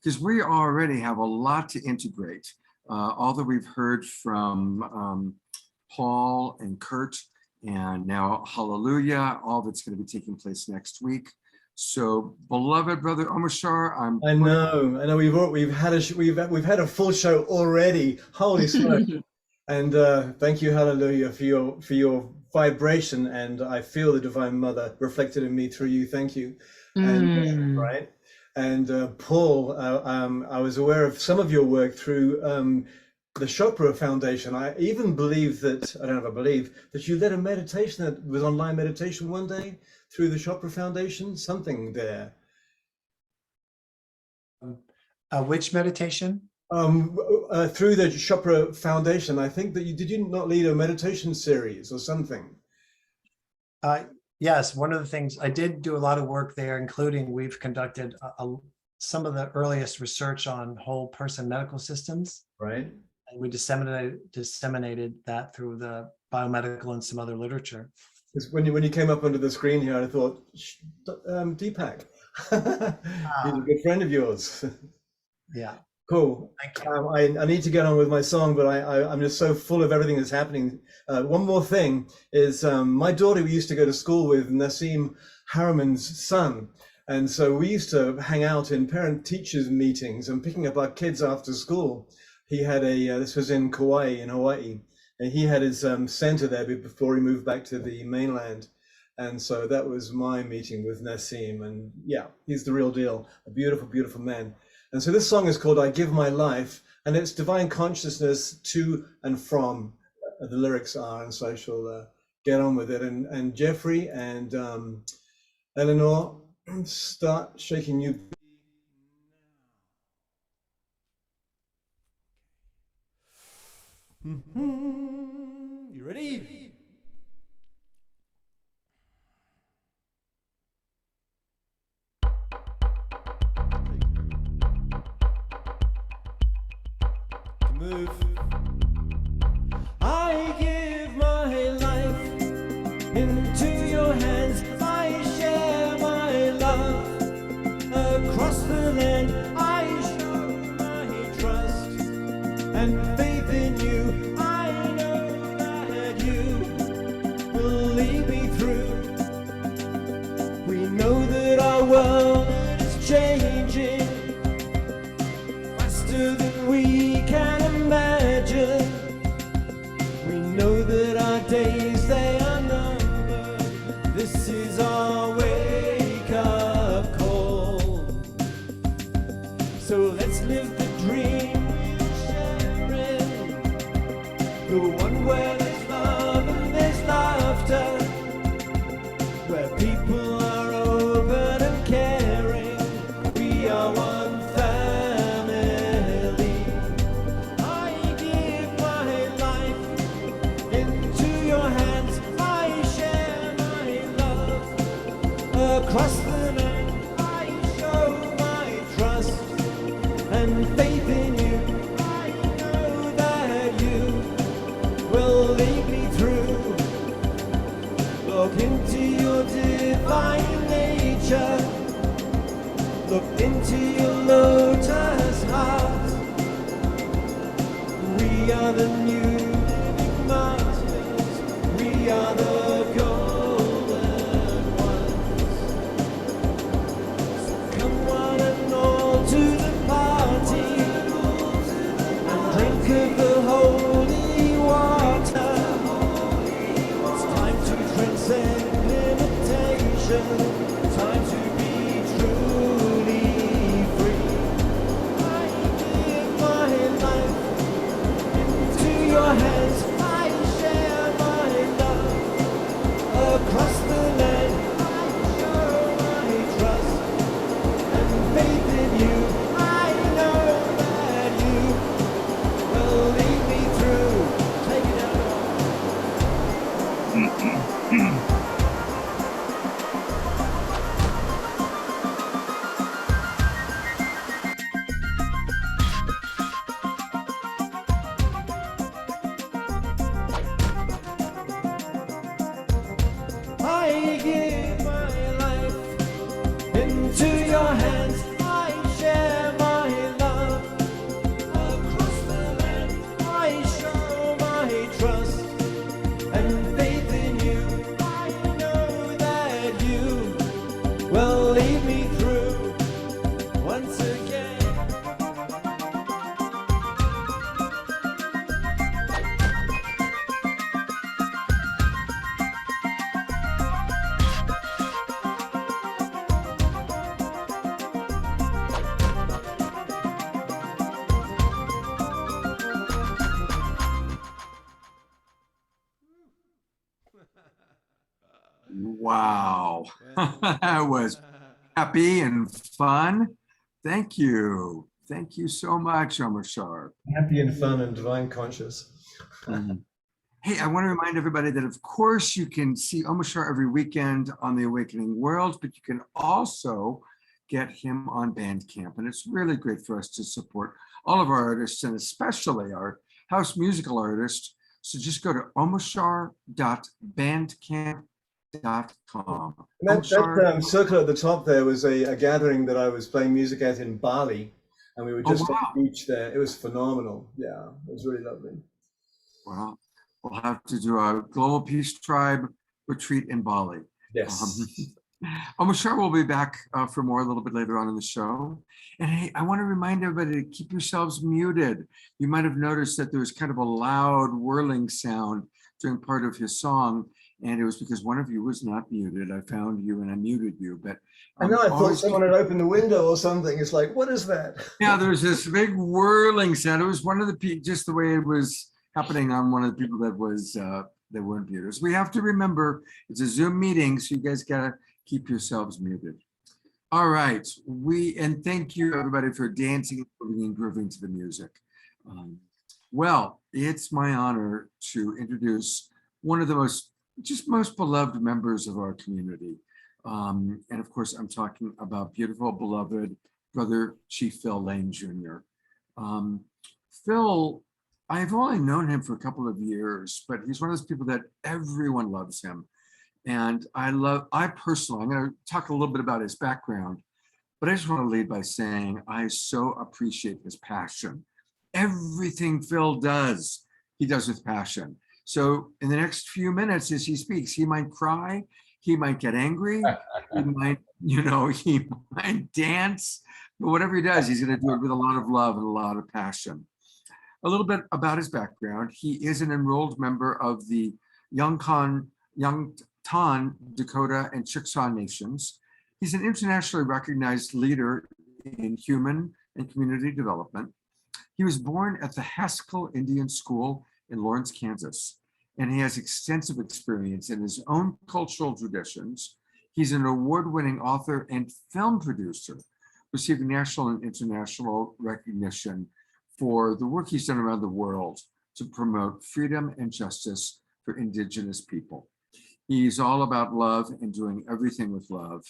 because we already have a lot to integrate. All that we've heard from Paul and Kurt, and now Hallelujah, all that's going to be taking place next week. So, beloved brother Omashar, I know. We've had a full show already. Holy smoke! And thank you, Hallelujah, for your vibration, and I feel the Divine Mother reflected in me through you. Thank you. And right. And Paul, I was aware of some of your work through the Chopra Foundation. I even believe that, I don't know if I believe, that you led a meditation that was online meditation one day through the Chopra Foundation, something there. Which meditation? Through the Chopra Foundation. I think that did you not lead a meditation series or something? Yes, one of the things, I did do a lot of work there, including we've conducted some of the earliest research on whole person medical systems. Right. And we disseminated that through the biomedical and some other literature. When you came up onto the screen here, I thought, Deepak, he's a good friend of yours. Yeah. Cool. Thank you. I need to get on with my song, but I'm just so full of everything that's happening. One more thing is my daughter, we used to go to school with Nassim Harriman's son. And so we used to hang out in parent-teachers meetings and picking up our kids after school. He had this was in Kauai, in Hawaii, and he had his center there before he moved back to the mainland. And so that was my meeting with Nassim. And yeah, he's the real deal, a beautiful, beautiful man. And so this song is called I Give My Life, and it's divine consciousness to and from, the lyrics are, and so I shall get on with it. And Jeffrey and Eleanor, start shaking you. You ready? Move. I give my life into your hands. I share my love across the land. I show my trust and faith in you. I know that you will lead me through. We know that our world is changing faster than we can imagine. We know that our days, they are numbered. Across the land I show my trust and faith in you. I know that you will lead me through. Look into your divine nature. Look into your lotus heart. We are the new living masters. We are the golden ones. So come one and all to the party and drink of the holy water. It's time to transcend limitation. Time to be truly free. I give my life into your hands. I share my love across the land. I show my trust and faith in you. I know that you will lead me through. Take it out. I give my life into your hands. I share my love across the land. I show my trust and faith in you. I know that you will lead me through once again. Wow. That was happy and fun. Thank you. Thank you so much, Omashar. Happy and fun and divine conscious. Hey, I want to remind everybody that, of course, you can see Omashar every weekend on The Awakening World, but you can also get him on Bandcamp. And it's really great for us to support all of our artists, and especially our house musical artists. So just go to omashar.bandcamp.com. And that circle at the top there was a gathering that I was playing music at in Bali, and we were just on the beach there. It was phenomenal. Yeah, it was really lovely. Wow. We'll have to do a Global Peace Tribe retreat in Bali. Yes. Omashar will be back for more a little bit later on in the show. And hey, I want to remind everybody to keep yourselves muted. You might have noticed that there was kind of a loud whirling sound during part of his song, and it was because one of you was not muted. I found you and I muted you, but I know, I thought someone had opened the window or something. It's like, what is that? Yeah, there was this big whirling sound. It was one of the just the way it was happening on one of the people that was that weren't muted. So we have to remember it's a Zoom meeting, so you guys gotta keep yourselves muted. All right, and thank you everybody for dancing and grooving to the music. Well, it's my honor to introduce one of the most beloved members of our community. And of course, I'm talking about beautiful, beloved brother Chief Phil Lane Jr. Phil, I've only known him for a couple of years, but he's one of those people that everyone loves him. And I personally, I'm going to talk a little bit about his background, but I just want to lead by saying I so appreciate his passion. Everything Phil does, he does with passion. So in the next few minutes as he speaks, he might cry, he might get angry, he might, he might dance, but whatever he does, he's going to do it with a lot of love and a lot of passion. A little bit about his background. He is an enrolled member of the Yungtan, Dakota, and Chickasaw nations. He's an internationally recognized leader in human and community development. He was born at the Haskell Indian School in Lawrence, Kansas, and he has extensive experience in his own cultural traditions. He's an award-winning author and film producer, receiving national and international recognition for the work he's done around the world to promote freedom and justice for Indigenous people. He's all about love and doing everything with love,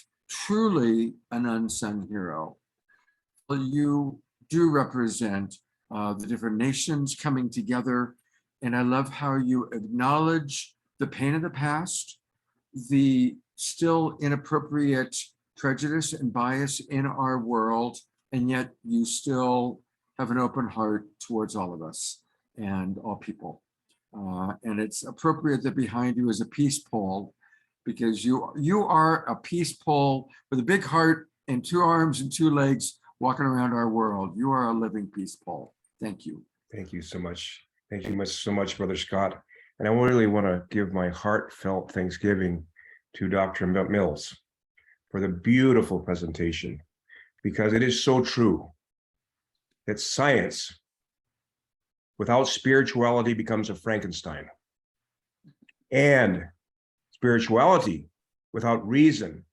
truly an unsung hero. Well, you do represent the different nations coming together. And I love how you acknowledge the pain of the past, the still inappropriate prejudice and bias in our world, and yet you still have an open heart towards all of us and all people. And it's appropriate that behind you is a peace pole, because you are a peace pole with a big heart and 2 arms and 2 legs walking around our world. You are a living peace pole. Thank you. Thank you so much. Thank you so much, Brother Scott. And I really want to give my heartfelt thanksgiving to Dr. Mills for the beautiful presentation, because it is so true that science without spirituality becomes a Frankenstein, and spirituality without reason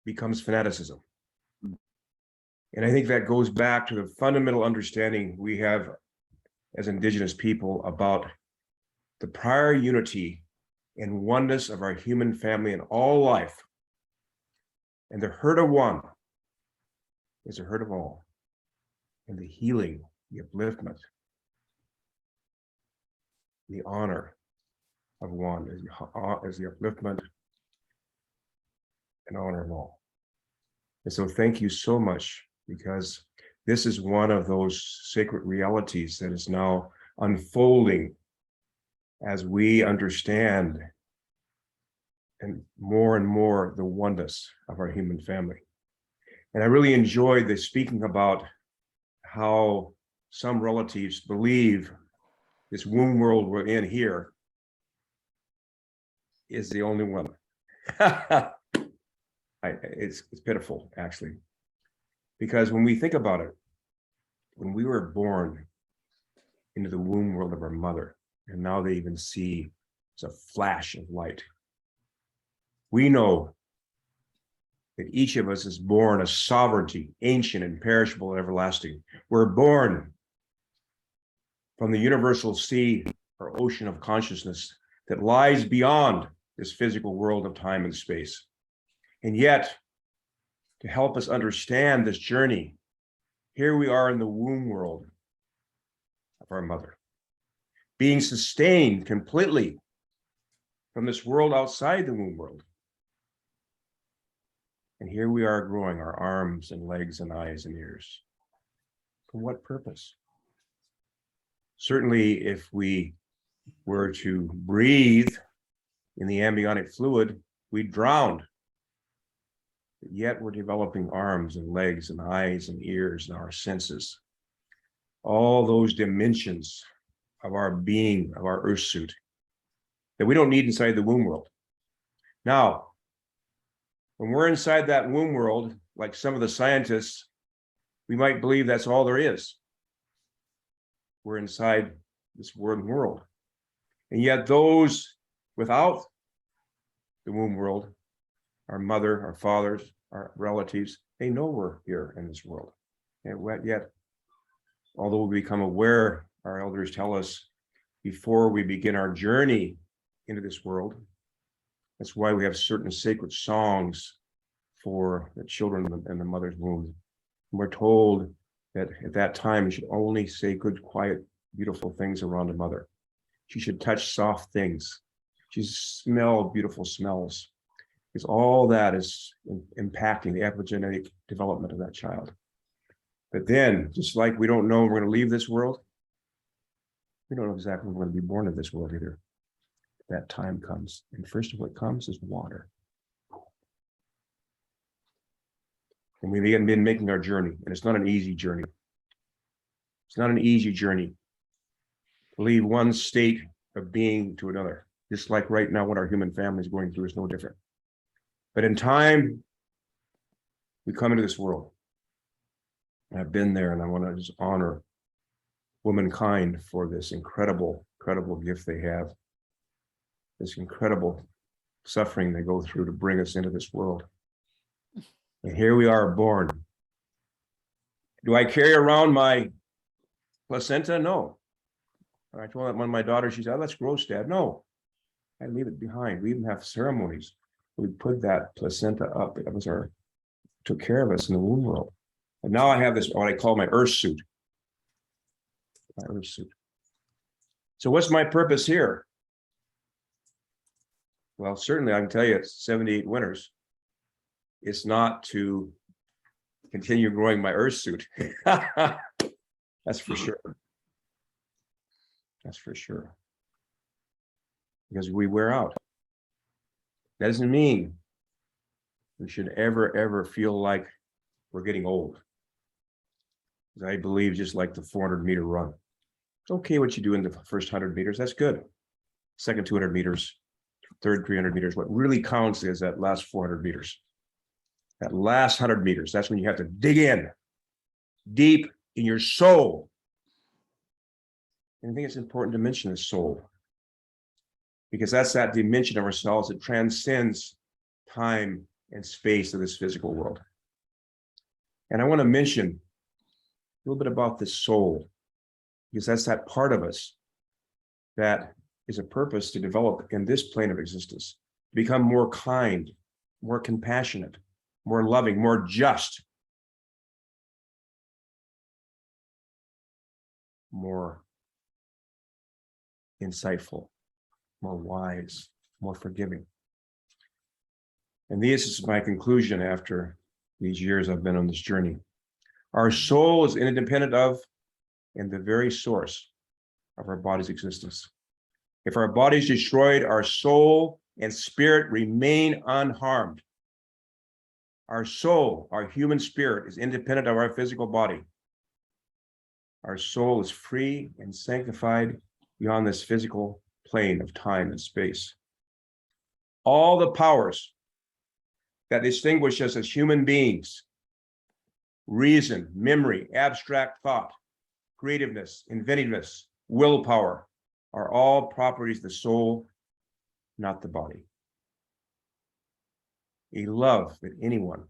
becomes fanaticism. And I think that goes back to the fundamental understanding we have as Indigenous people about the prior unity and oneness of our human family in all life. And the hurt of one is the hurt of all. And the healing, the upliftment, the honor of one is the upliftment and honor of all. And so thank you so much, because this is one of those sacred realities that is now unfolding as we understand and more the oneness of our human family. And I really enjoyed the speaking about how some relatives believe this womb world we're in here is the only one. It's pitiful, actually, because when we think about it, when we were born into the womb world of our mother, and now they even see it's a flash of light, we know that each of us is born a sovereignty, ancient, imperishable, and everlasting. We're born from the universal sea or ocean of consciousness that lies beyond this physical world of time and space. And yet, to help us understand this journey, here we are in the womb world of our mother, being sustained completely from this world outside the womb world. And here we are growing our arms and legs and eyes and ears. For what purpose? Certainly, if we were to breathe in the amniotic fluid, we'd drown. But yet we're developing arms and legs and eyes and ears and our senses. All those dimensions of our being, of our earth suit, that we don't need inside the womb world. Now, when we're inside that womb world, like some of the scientists, we might believe that's all there is. We're inside this world. And yet those without the womb world, our mother, our fathers, our relatives, they know we're here in this world. And yet, although we become aware, our elders tell us, before we begin our journey into this world, that's why we have certain sacred songs for the children in the mother's womb. We're told that at that time, you should only say good, quiet, beautiful things around a mother. She should touch soft things. She should smell beautiful smells, because all that is impacting the epigenetic development of that child. But then, just like we don't know we're going to leave this world, we don't know exactly when we're going to be born in this world either. That time comes, and first of what comes is water. And we begin making our journey, and it's not an easy journey. It's not an easy journey to leave one state of being to another. Just like right now, what our human family is going through is no different. But in time, we come into this world. I've been there, and I want to just honor womankind for this incredible gift they have. This incredible suffering they go through to bring us into this world. And here we are born. Do I carry around my placenta? No. I told one of my daughters, she said, oh, that's gross, Dad. No, I leave it behind. We even have ceremonies We put that placenta up. It was took care of us in the womb world. And now I have this, what I call my earth suit. My earth suit. So what's my purpose here? Well, certainly I can tell you it's 78 winters. It's not to continue growing my earth suit. That's for sure. That's for sure. Because we wear out. That doesn't mean we should ever feel like we're getting old. I believe just like the 400-meter run. It's okay what you do in the first 100 meters. That's good. Second 200 meters, third 300 meters. What really counts is that last 400 meters. That last 100 meters, that's when you have to dig in deep in your soul. And I think it's important to mention the soul, because that's that dimension of ourselves that transcends time and space of this physical world. And I want to mention a little bit about the soul, because that's that part of us that is a purpose to develop in this plane of existence, to become more kind, more compassionate, more loving, more just, more insightful, more wise, more forgiving. And this is my conclusion after these years I've been on this journey. Our soul is independent of and the very source of our body's existence. If our body is destroyed, our soul and spirit remain unharmed. Our soul, our human spirit, is independent of our physical body. Our soul is free and sanctified beyond this physical plane of time and space. All the powers that distinguish us as human beings, reason, memory, abstract thought, creativeness, inventiveness, willpower, are all properties of the soul, not the body. A love that anyone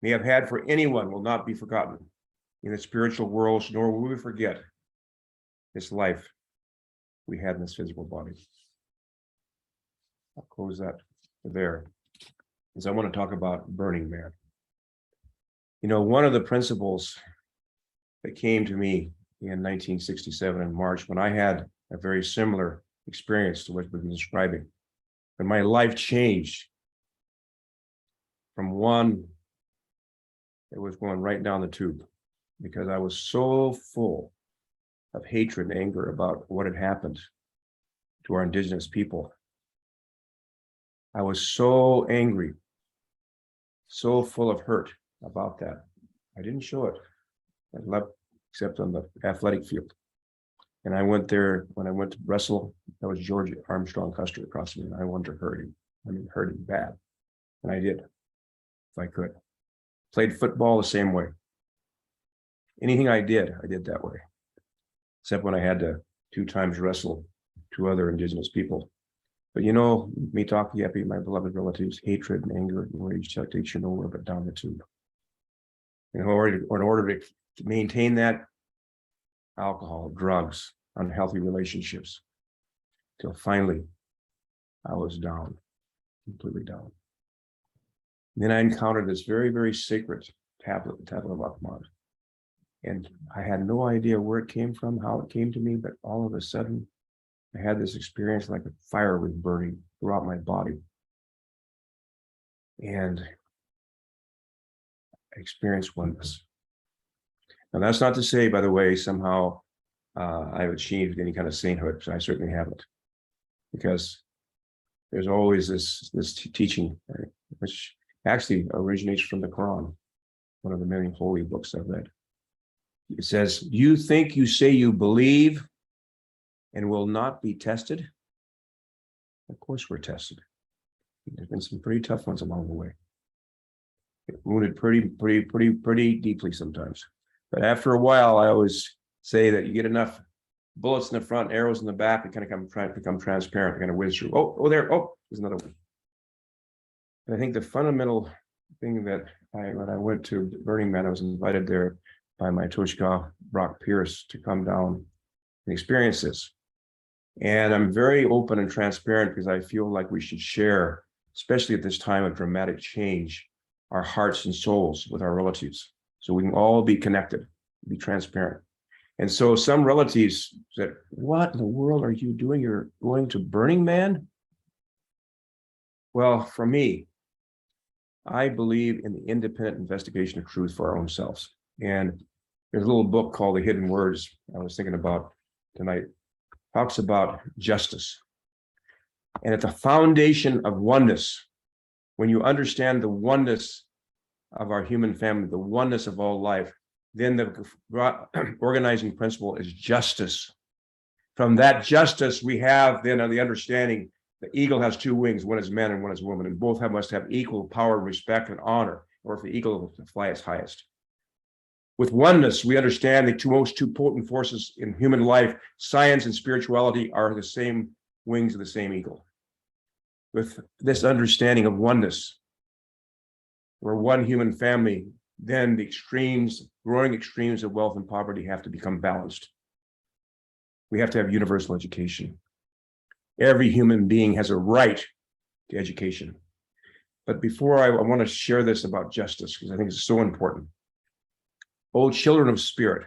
may have had for anyone will not be forgotten in the spiritual world, nor will we forget this life we had in this physical body. I'll close that there, because I want to talk about Burning Man. You know, one of the principles that came to me in 1967 in March, when I had a very similar experience to what we've been describing, and my life changed from one that was going right down the tube, because I was so full of hatred and anger about what had happened to our indigenous people. I was so angry, so full of hurt about that. I didn't show it. I left, except on the athletic field. And I went there, when I went to wrestle, that was George Armstrong Custer across me, and I wanted to hurt him. I mean, hurt him bad. And I did, if I could. Played football the same way. Anything I did that way. Except when I had to 2 times wrestle 2 other indigenous people. But you know, me talking Yepi, my beloved relatives, hatred and anger and rage takes you nowhere but down the tube. In order to maintain that, alcohol, drugs, unhealthy relationships, till finally I was down, completely down. And then I encountered this very, very sacred tablet, the tablet of Akmat. And I had no idea where it came from, how it came to me, but all of a sudden, I had this experience like a fire was burning throughout my body. And I experienced oneness. Now, that's not to say, by the way, somehow I've achieved any kind of sainthood. I certainly haven't. Because there's always this teaching, right, which actually originates from the Quran, one of the many holy books I've read. It says, you think you say you believe and will not be tested? Of course we're tested. There's been some pretty tough ones along the way. It wounded pretty deeply sometimes. But after a while, I always say that you get enough bullets in the front, arrows in the back, it kind of become transparent, kind of whiz through. There's another one. And I think the fundamental thing that when I went to Burning Man, I was invited there by my Tushka, Brock Pierce, to come down and experience this. And I'm very open and transparent because I feel like we should share, especially at this time of dramatic change, our hearts and souls with our relatives. So we can all be connected, be transparent. And so some relatives said, what in the world are you doing? You're going to Burning Man? Well, for me, I believe in the independent investigation of truth for our own selves. And there's a little book called The Hidden Words I was thinking about tonight. Talks about justice. And at the foundation of oneness, when you understand the oneness of our human family, the oneness of all life, then the organizing principle is justice. From that justice, we have then the understanding the eagle has two wings, one is man and one is woman, and both must have equal power, respect, and honor, or if the eagle will fly its highest. With oneness, we understand the two potent forces in human life, science and spirituality, are the same wings of the same eagle. With this understanding of oneness, we're one human family, then the extremes, growing extremes of wealth and poverty have to become balanced. We have to have universal education. Every human being has a right to education. But before I want to share this about justice, because I think it's so important. O children of spirit,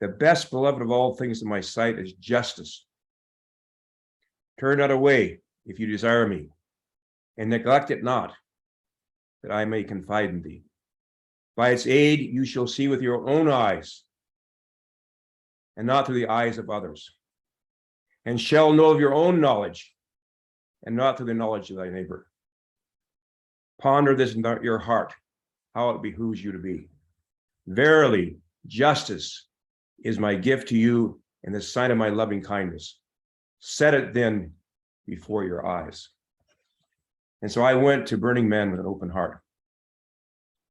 the best beloved of all things in my sight is justice. Turn not away if you desire me, and neglect it not, that I may confide in thee. By its aid you shall see with your own eyes, and not through the eyes of others, and shall know of your own knowledge, and not through the knowledge of thy neighbor. Ponder this in your heart, how it behooves you to be. Verily, justice is my gift to you and the sign of my loving kindness. Set it then before your eyes. And so I went to Burning Man with an open heart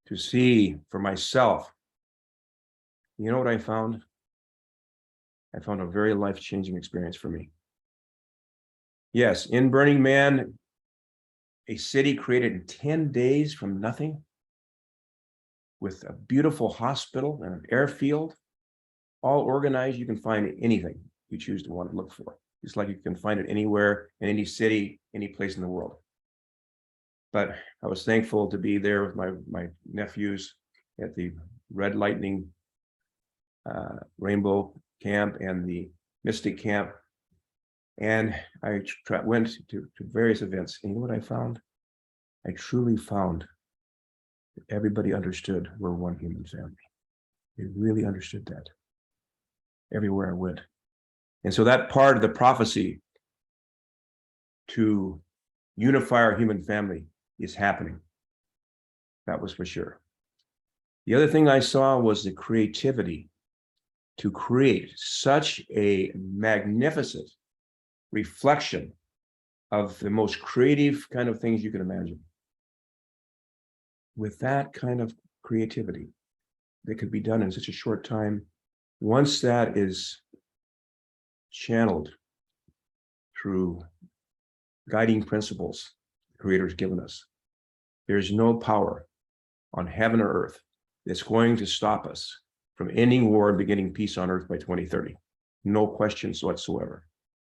to see for myself. You know what I found? I found a very life-changing experience for me. Yes, in Burning Man, a city created in 10 days from nothing, with a beautiful hospital and an airfield, all organized. You can find anything you choose to want to look for, just like you can find it anywhere, in any city, any place in the world. But I was thankful to be there with my nephews at the Red Lightning Rainbow Camp and the Mystic Camp. And I went to various events. And you know what I found? I truly found that everybody understood we're one human family. They really understood that everywhere I went. And so that part of the prophecy to unify our human family is happening. That was for sure. The other thing I saw was the creativity to create such a magnificent reflection of the most creative kind of things you can imagine. With that kind of creativity that could be done in such a short time, once that is channeled through guiding principles the Creator's given us, there's no power on heaven or earth that's going to stop us from ending war and beginning peace on earth by 2030. No questions whatsoever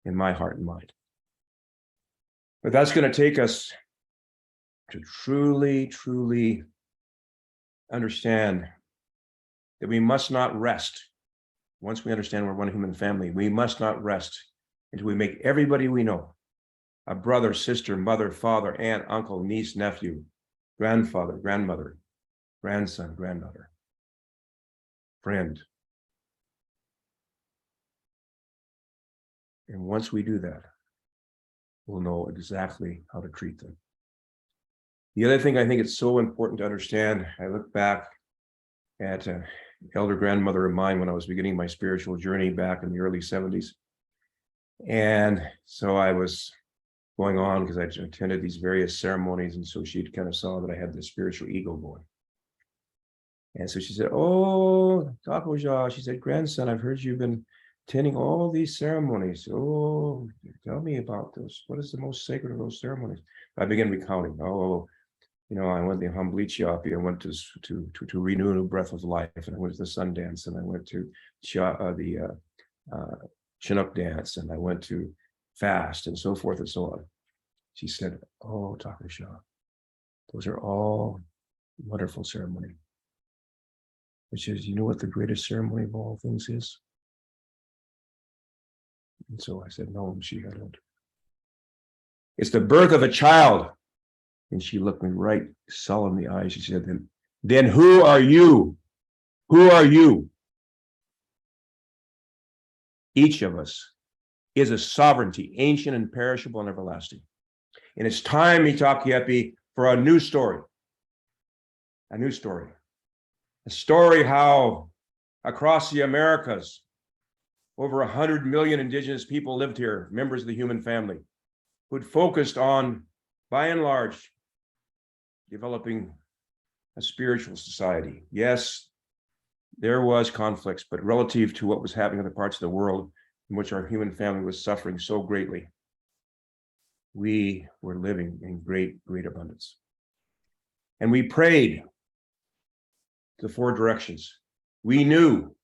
in my heart and mind. But that's going to take us to truly, truly understand that we must not rest. Once we understand we're one human family, we must not rest until we make everybody we know a brother, sister, mother, father, aunt, uncle, niece, nephew, grandfather, grandmother, grandson, granddaughter, friend. And once we do that, we'll know exactly how to treat them. The other thing I think it's so important to understand, I look back at an elder grandmother of mine when I was beginning my spiritual journey back in the early 70s. And so I was going on because I attended these various ceremonies, and so she kind of saw that I had this spiritual ego going. And so she said, "Oh, Takoja," she said, "grandson, I've heard you've been attending all these ceremonies. Oh, tell me about those. What is the most sacred of those ceremonies?" I began recounting. Oh, I went to Hamblichiapi, I went to renew a breath of life, and I went to the Sundance, and I went to the Chinook dance, and I went to fast and so forth and so on. She said, "Oh, Dr. Shah, those are all wonderful ceremony." But she says, "You know what the greatest ceremony of all things is?" And so I said, "No," she had it. "It's the birth of a child." And she looked me right solemn in the eyes. She said, then who are you? Who are you? Each of us is a sovereignty, ancient and perishable and everlasting. And it's time, Itakepi, for a new story. A new story. A story how across the Americas, over 100 million indigenous people lived here, members of the human family, who'd focused on, by and large, developing a spiritual society. Yes, there was conflicts, but relative to what was happening in other parts of the world in which our human family was suffering so greatly, we were living in great, great abundance. And we prayed the four directions. We knew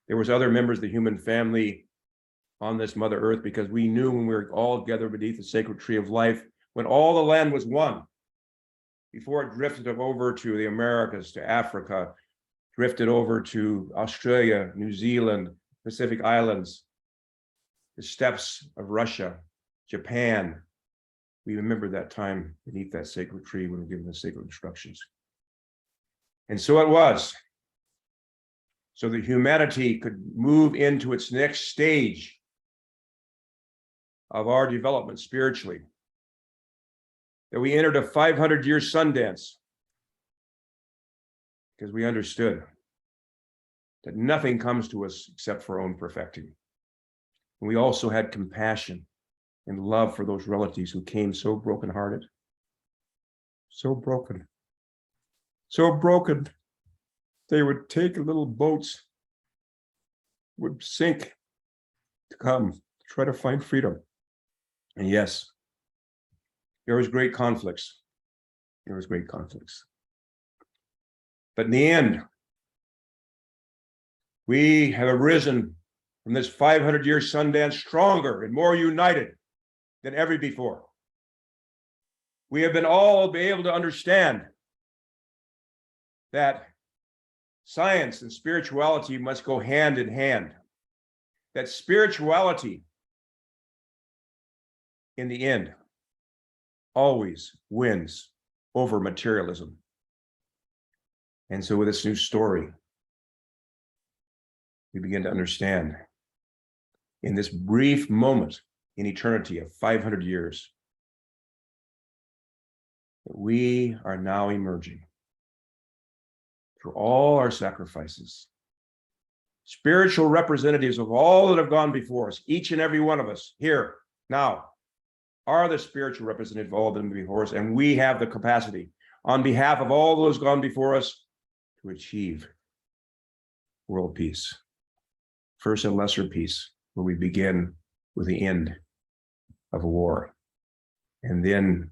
there was other members of the human family on this Mother Earth, because we knew when we were all together beneath the sacred tree of life, when all the land was one, before it drifted over to the Americas, to Africa, drifted over to Australia, New Zealand, Pacific Islands, the steppes of Russia, Japan. We remember that time beneath that sacred tree when we were given the sacred instructions. And so it was. So that humanity could move into its next stage of our development spiritually, that we entered a 500-year Sundance, because we understood that nothing comes to us except for our own perfecting. And we also had compassion and love for those relatives who came so brokenhearted, so broken, they would take little boats, would sink to come try to find freedom. And yes, there was great conflicts. There was great conflicts. But in the end, we have arisen from this 500-year Sundance stronger and more united than ever before. We have been all be able to understand that science and spirituality must go hand in hand. That spirituality, in the end, always wins over materialism. And so with this new story, we begin to understand in this brief moment in eternity of 500 years, that we are now emerging through all our sacrifices, spiritual representatives of all that have gone before us. Each and every one of us here now are the spiritual representative of all that have been before us, and we have the capacity on behalf of all those gone before us to achieve world peace. First and lesser peace, where we begin with the end of a war, and then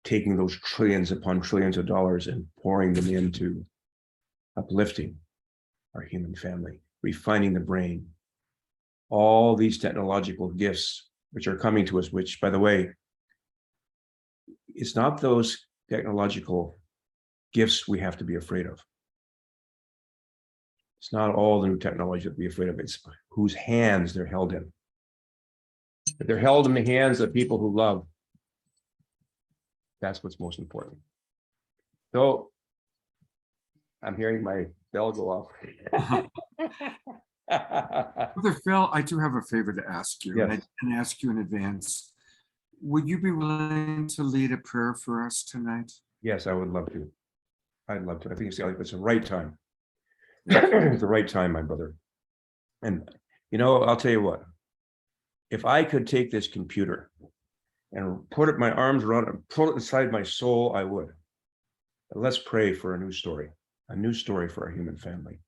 taking those trillions upon trillions of dollars and pouring them into uplifting our human family, refining the brain, all these technological gifts which are coming to us, which, by the way, it's not those technological gifts we have to be afraid of. It's not all the new technology to be afraid of, it's whose hands they're held in. If they're held in the hands of people who love, that's what's most important. So I'm hearing my bell go off. Brother Phil, I do have a favor to ask you, Yes. and I didn't ask you in advance. Would you be willing to lead a prayer for us tonight? Yes, I would love to. I'd love to. I think it's the right time. It's the right time, my brother. And, you know, I'll tell you what. If I could take this computer and put my arms around it and pull it inside my soul, I would. But let's pray for a new story for our human family.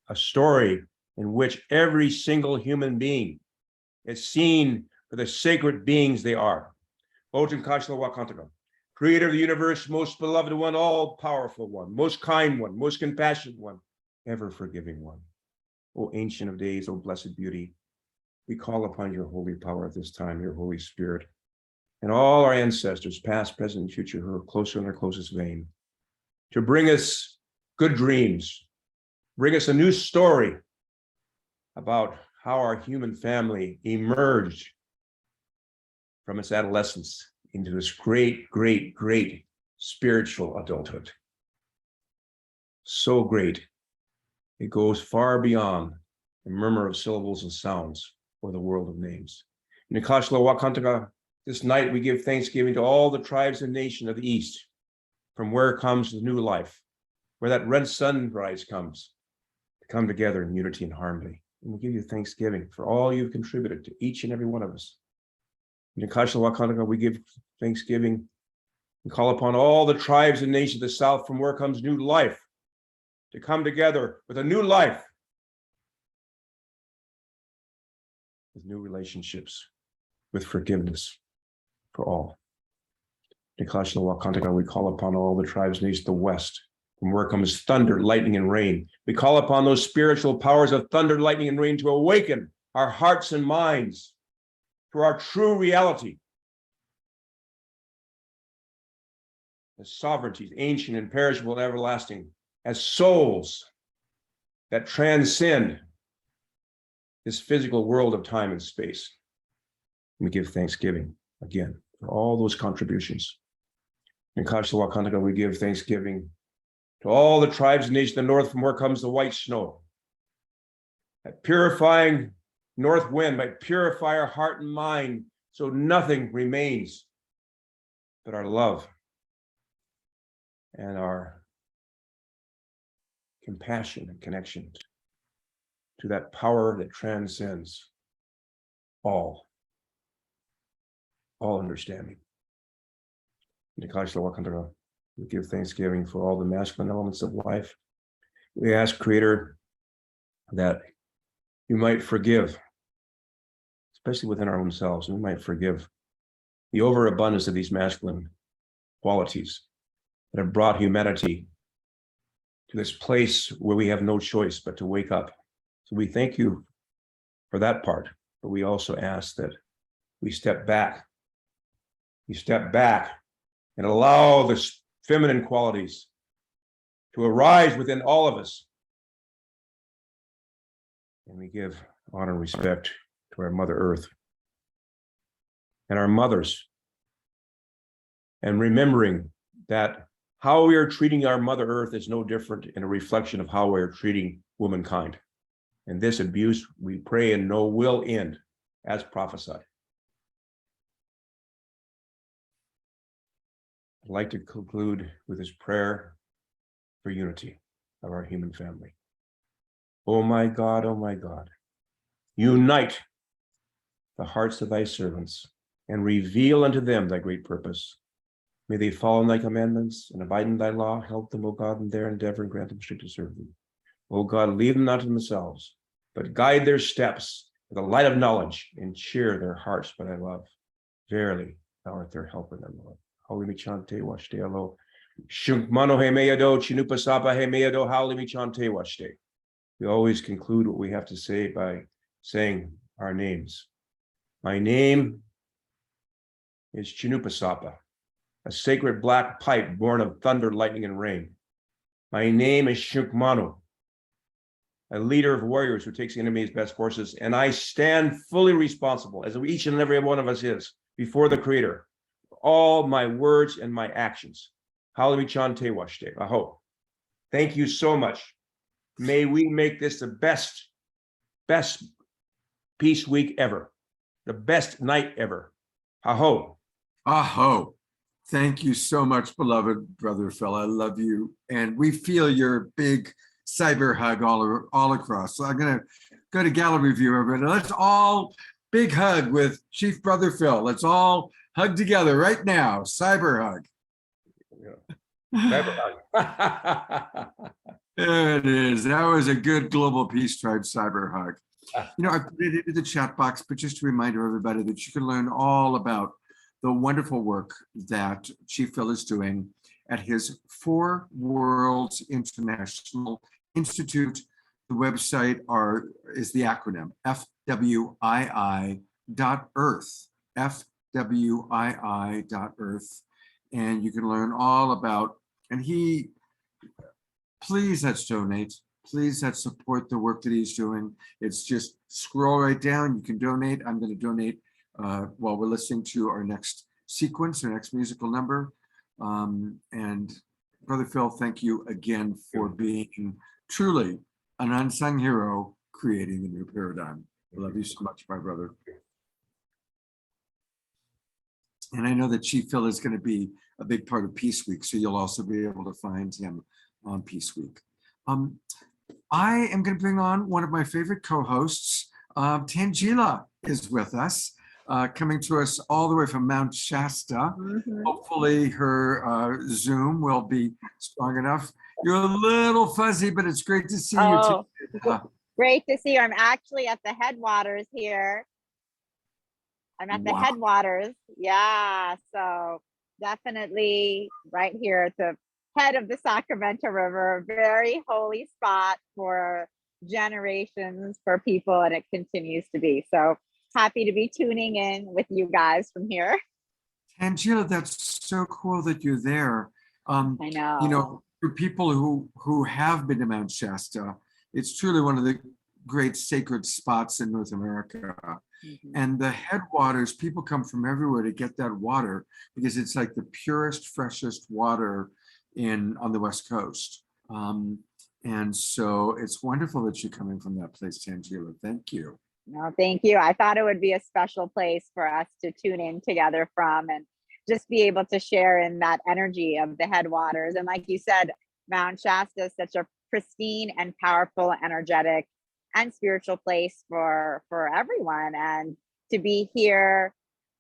A story in which every single human being is seen for the sacred beings they are. Oten Kashla Wakantaka, creator of the universe, most beloved one, all powerful one, most kind one, most compassionate one, ever forgiving one. O ancient of days, O blessed beauty, we call upon your holy power at this time, your Holy Spirit, and all our ancestors, past, present, and future, who are closer in our closest vein, to bring us good dreams, bring us a new story about how our human family emerged from its adolescence into this great, great, great spiritual adulthood. So great, it goes far beyond the murmur of syllables and sounds or the world of names. Nikashla Wakantaka, this night we give thanksgiving to all the tribes and nations of the East, from where comes the new life, where that red sunrise comes, to come together in unity and harmony. And we give you thanksgiving for all you've contributed to each and every one of us. Nikashla Wakantaka, we give thanksgiving and call upon all the tribes and nations of the South, from where comes new life, to come together with a new life, with new relationships, with forgiveness for all. Nikashla Wakantaka, we call upon all the tribes and nations of the West, from where comes thunder, lightning, and rain. We call upon those spiritual powers of thunder, lightning, and rain to awaken our hearts and minds to our true reality as sovereignties, ancient, imperishable, and everlasting, as souls that transcend this physical world of time and space. We give thanksgiving again for all those contributions. In Nikashla Wakantaka, we give thanksgiving to all the tribes and nations of the north, from where comes the white snow. That purifying north wind might purify our heart and mind, so nothing remains but our love and our compassion and connection to that power that transcends all understanding. Nikashla Wakantaka, we give thanksgiving for all the masculine elements of life. We ask, Creator, that you might forgive, especially within our own selves, and we might forgive the overabundance of these masculine qualities that have brought humanity to this place where we have no choice but to wake up. So we thank you for that part, but we also ask that we step back. You step back and allow the feminine qualities to arise within all of us. And we give honor and respect to our Mother Earth and our mothers, and remembering that how we are treating our Mother Earth is no different in a reflection of how we are treating womankind. And this abuse, we pray and know, will end as prophesied. I'd like to conclude with this prayer for unity of our human family. Oh my God, unite the hearts of thy servants and reveal unto them thy great purpose. May they follow in thy commandments and abide in thy law. Help them, O God, in their endeavor, and grant them strength to serve thee. O God, leave them not to themselves, but guide their steps with the light of knowledge, and cheer their hearts by thy love. Verily, thou art their helper and their Lord. Holy Michante Washte Alo. Shunkmano he meado, Chinupasapa he meado, Holy Michante Washte. We always conclude what we have to say by saying our names. My name is Chinupasapa, a sacred black pipe born of thunder, lightning, and rain. My name is Shunkmano, a leader of warriors who takes the enemy's best forces, and I stand fully responsible, as each and every one of us is, before the Creator, for all my words and my actions. Halimichante Washte. Aho. Thank you so much. May we make this the best peace week ever, the best night ever. Aho. Aho. Thank you so much, beloved brother Phil. I love you. And we feel your big cyber hug all across. So I'm going to go to gallery view, everybody. Let's all big hug with Chief Brother Phil. Let's all hug together right now. Cyber hug. Cyber hug. There it is. That was a good Global Peace Tribe cyber hug. You know, I put it into the chat box, but just a reminder, everybody, that you can learn all about the wonderful work that Chief Phil is doing at his 4 Worlds International Institute The website is the acronym FWII.earth, FWII.earth. And you can learn all about, and please let's donate. Please let's support the work that he's doing. It's just scroll right down. You can donate. I'm going to donate while we're listening to our next sequence, our next musical number. And Brother Phil, thank you again for being truly an unsung hero creating the new paradigm. I love you so much, my brother. And I know that Chief Phil is going to be a big part of Peace Week, so you'll also be able to find him on Peace Week. I am going to bring on one of my favorite co-hosts. Tangela is with us, coming to us all the way from Mount Shasta. Hopefully her Zoom will be strong enough. You're a little fuzzy, but it's great to see you. Great to see you. I'm actually at the headwaters here. I'm at the headwaters. Yeah, so definitely right here at the head of the Sacramento River, a very holy spot for generations for people, and it continues to be. So happy to be tuning in with you guys from here. Angela, that's so cool that you're there. I know. You know, for people who have been to Mount Shasta, it's truly one of the great sacred spots in North America. And the headwaters, people come from everywhere to get that water because it's like the purest, freshest water on the West Coast. And so it's wonderful that you're coming from that place, Tangela. Thank you. No, thank you. I thought it would be a special place for us to tune in together from and just be able to share in that energy of the headwaters. And like you said, Mount Shasta is such a pristine and powerful, energetic and spiritual place for everyone. And to be here,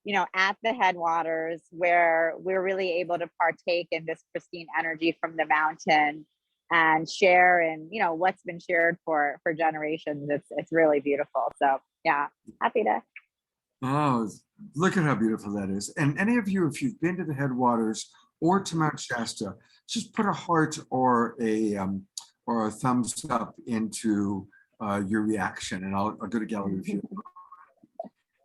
you know, at the headwaters where we're really able to partake in this pristine energy from the mountain and share in, you know, what's been shared for generations. It's really beautiful. So yeah, happy to. Oh, look at how beautiful that is. And any of you, if you've been to the headwaters or to Mount Shasta, just put a heart or a thumbs up into your reaction, and I'll go to gallery view.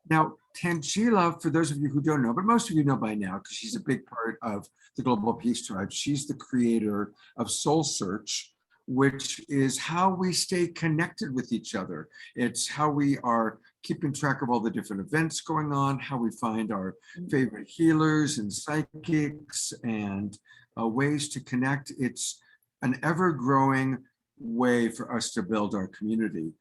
Now, Tangela, for those of you who don't know, but most of you know by now because she's a big part of the Global Peace Tribe. She's the creator of Soul Search, which is how we stay connected with each other. It's how we are keeping track of all the different events going on, how we find our favorite healers and psychics and ways to connect. It's an ever-growing way for us to build our community.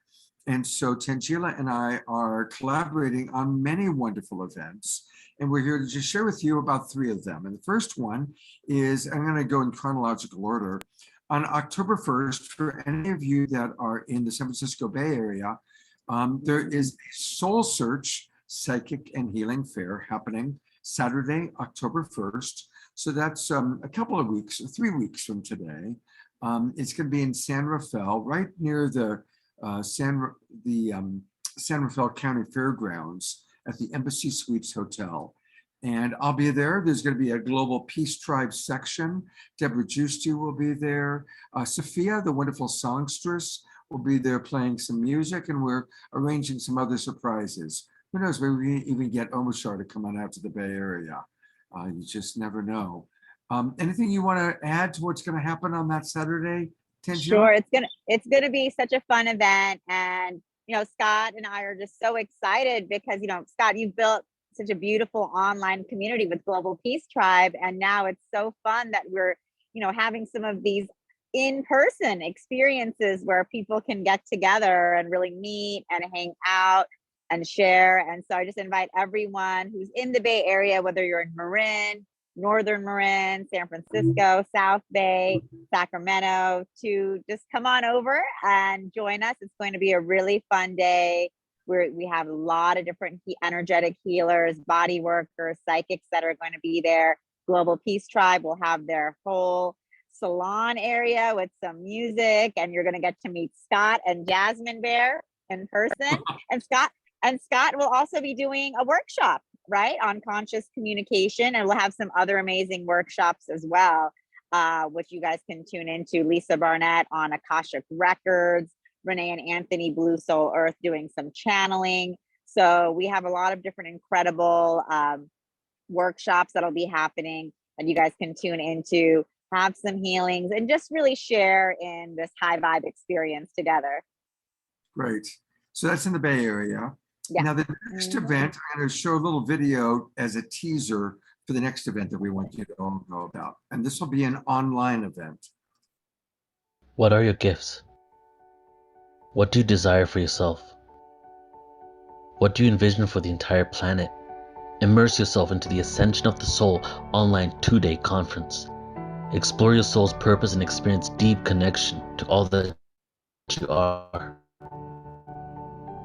And so Tangela and I are collaborating on many wonderful events, and we're here to just share with you about 3 of them. And the first one is, I'm going to go in chronological order. On October 1st, for any of you that are in the San Francisco Bay Area, there is a Soul Search Psychic and Healing Fair happening Saturday, October 1st. So that's a couple of weeks, 3 weeks from today. It's going to be in San Rafael, right near the San Rafael County Fairgrounds at the Embassy Suites Hotel. And I'll be there. There's going to be a Global Peace Tribe section. Deborah Giusti will be there. Sophia, the wonderful songstress, will be there playing some music, and we're arranging some other surprises. Who knows, maybe we even get Omashar to come on out to the Bay Area. You just never know. Anything you want to add to what's going to happen on that Saturday, Tangela? Sure, it's gonna be such a fun event, and you know, Scott and I are just so excited because, you know, Scott, you've built such a beautiful online community with Global Peace Tribe, and now it's so fun that we're, you know, having some of these in-person experiences where people can get together and really meet and hang out and share. And so I just invite everyone who's in the Bay Area, whether you're in Marin, Northern Marin, San Francisco, South Bay, Sacramento, to just come on over and join us. It's going to be a really fun day. We have a lot of different energetic healers, body workers, psychics that are going to be there. Global Peace Tribe will have their whole salon area with some music, and you're going to get to meet Scott and Jasmine Bear in person. And Scott will also be doing a workshop, right, on conscious communication, and we'll have some other amazing workshops as well, which you guys can tune into. Lisa Barnett on Akashic Records, Renee and Anthony, Blue Soul Earth, doing some channeling. So we have a lot of different incredible workshops that'll be happening that you guys can tune into, have some healings, and just really share in this high vibe experience together. Great. So that's in the Bay Area. Yeah. Now the next event, I'm going to show a little video as a teaser for the next event that we want you to all know about. And this will be an online event. What are your gifts? What do you desire for yourself? What do you envision for the entire planet? Immerse yourself into the Ascension of the Soul online 2-day conference. Explore your soul's purpose and experience deep connection to all that you are.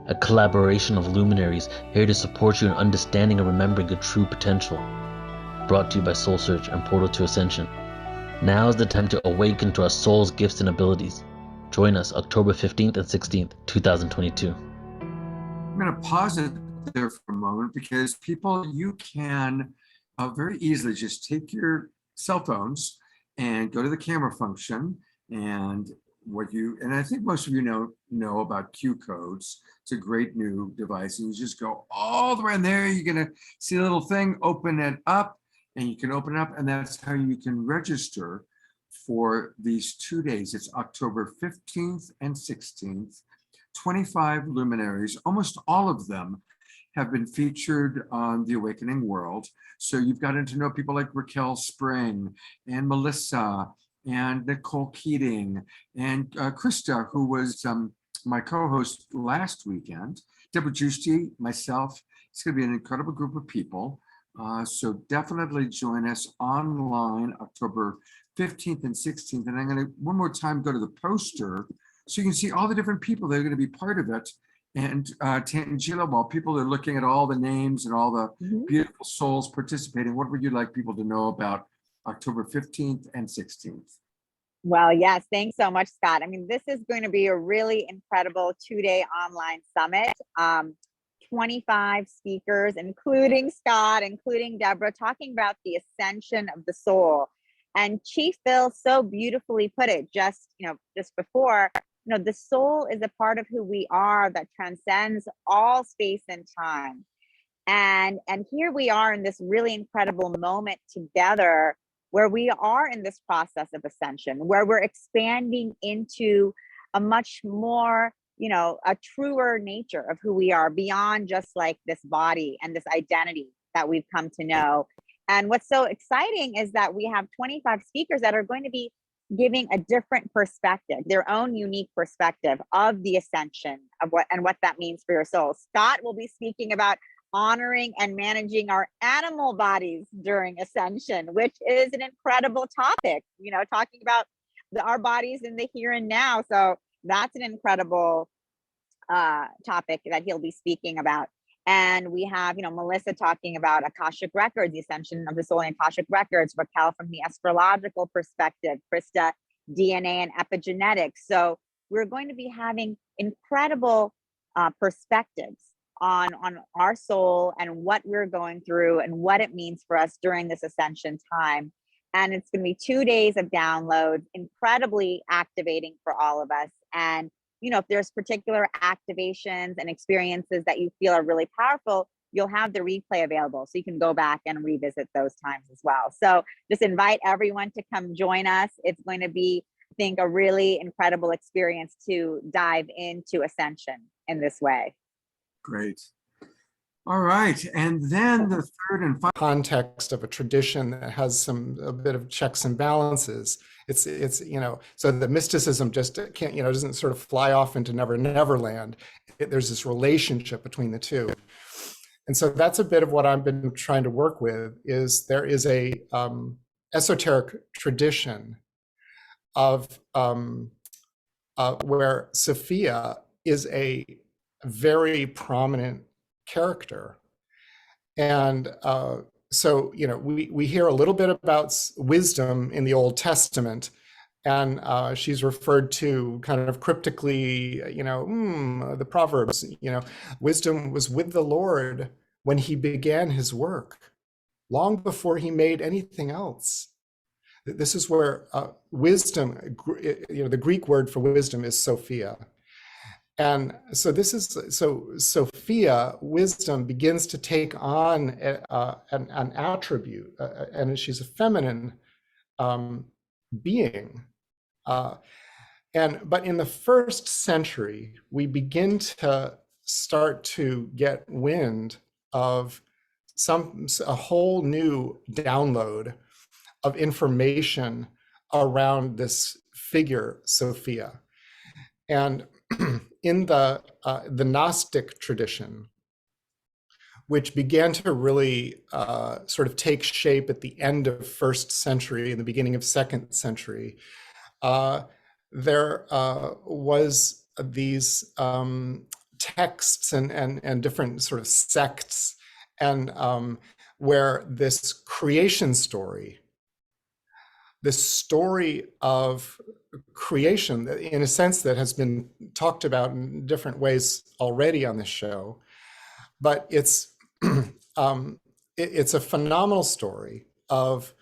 A collaboration of luminaries here to support you in understanding and remembering your true potential. Brought to you by Soul Search and Portal to Ascension. Now is the time to awaken to our soul's gifts and abilities. Join us October 15th and 16th, 2022. I'm going to pause it there for a moment because people, you can very easily just take your cell phones and go to the camera function, and I think most of you know about Q codes. It's a great new device, and you just go all the way in there. You're going to see a little thing, open it up, and you can open it up, and that's how you can register for these 2 days. It's October 15th and 16th. 25 luminaries, almost all of them have been featured on The Awakening World. So you've gotten to know people like Raquel Spring and Melissa and Nicole Keating and Krista, who was my co-host last weekend, Deborah Juicy, myself. It's going to be an incredible group of people. So definitely join us online October 15th and 16th. And I'm going to one more time go to the poster so you can see all the different people that are going to be part of it. And Tangela, while people are looking at all the names and all the beautiful souls participating, what would you like people to know about October 15th and 16th? Well, yes, thanks so much, Scott. I mean, this is going to be a really incredible 2-day online summit. 25 speakers, including Scott, including Deborah, talking about the ascension of the soul. And Chief Phil so beautifully put it just before, the soul is a part of who we are that transcends all space and time. And here we are in this really incredible moment together where we are in this process of ascension, where we're expanding into a much more, a truer nature of who we are beyond just like this body and this identity that we've come to know. And what's so exciting is that we have 25 speakers that are going to be giving a different perspective, their own unique perspective of the ascension of what that means for your soul. Scott will be speaking about honoring and managing our animal bodies during ascension, which is an incredible topic, talking about our bodies in the here and now. So that's an incredible topic that he'll be speaking about. And we have, Melissa talking about Akashic Records, the ascension of the soul in Akashic Records, Raquel from the astrological perspective, Krista, DNA and epigenetics. So we're going to be having incredible perspectives on our soul and what we're going through and what it means for us during this ascension time. And it's going to be 2 days of downloads, incredibly activating for all of us. And if there's particular activations and experiences that you feel are really powerful, you'll have the replay available. So you can go back and revisit those times as well. So just invite everyone to come join us. It's going to be, I think, a really incredible experience to dive into ascension in this way. Great. All right. And then the third and final context of a tradition that has a bit of checks and balances. It's so the mysticism just can't, doesn't sort of fly off into never land. There's this relationship between the two. And so that's a bit of what I've been trying to work with. Is there is a esoteric tradition of where Sophia is a very prominent character. And so, we hear a little bit about wisdom in the Old Testament, and she's referred to kind of cryptically, the Proverbs, wisdom was with the Lord when he began his work, long before he made anything else. This is where wisdom, the Greek word for wisdom is Sophia. And so this is, so Sophia, wisdom, begins to take on an attribute, and she's a feminine being. But in the first century, we begin to start to get wind of a whole new download of information around this figure, Sophia. And in the Gnostic tradition, which began to really sort of take shape at the end of first century and the beginning of second century, there was these texts and different sort of sects, and where this creation story, this story of creation, in a sense that has been talked about in different ways already on this show, but it's it's a phenomenal story of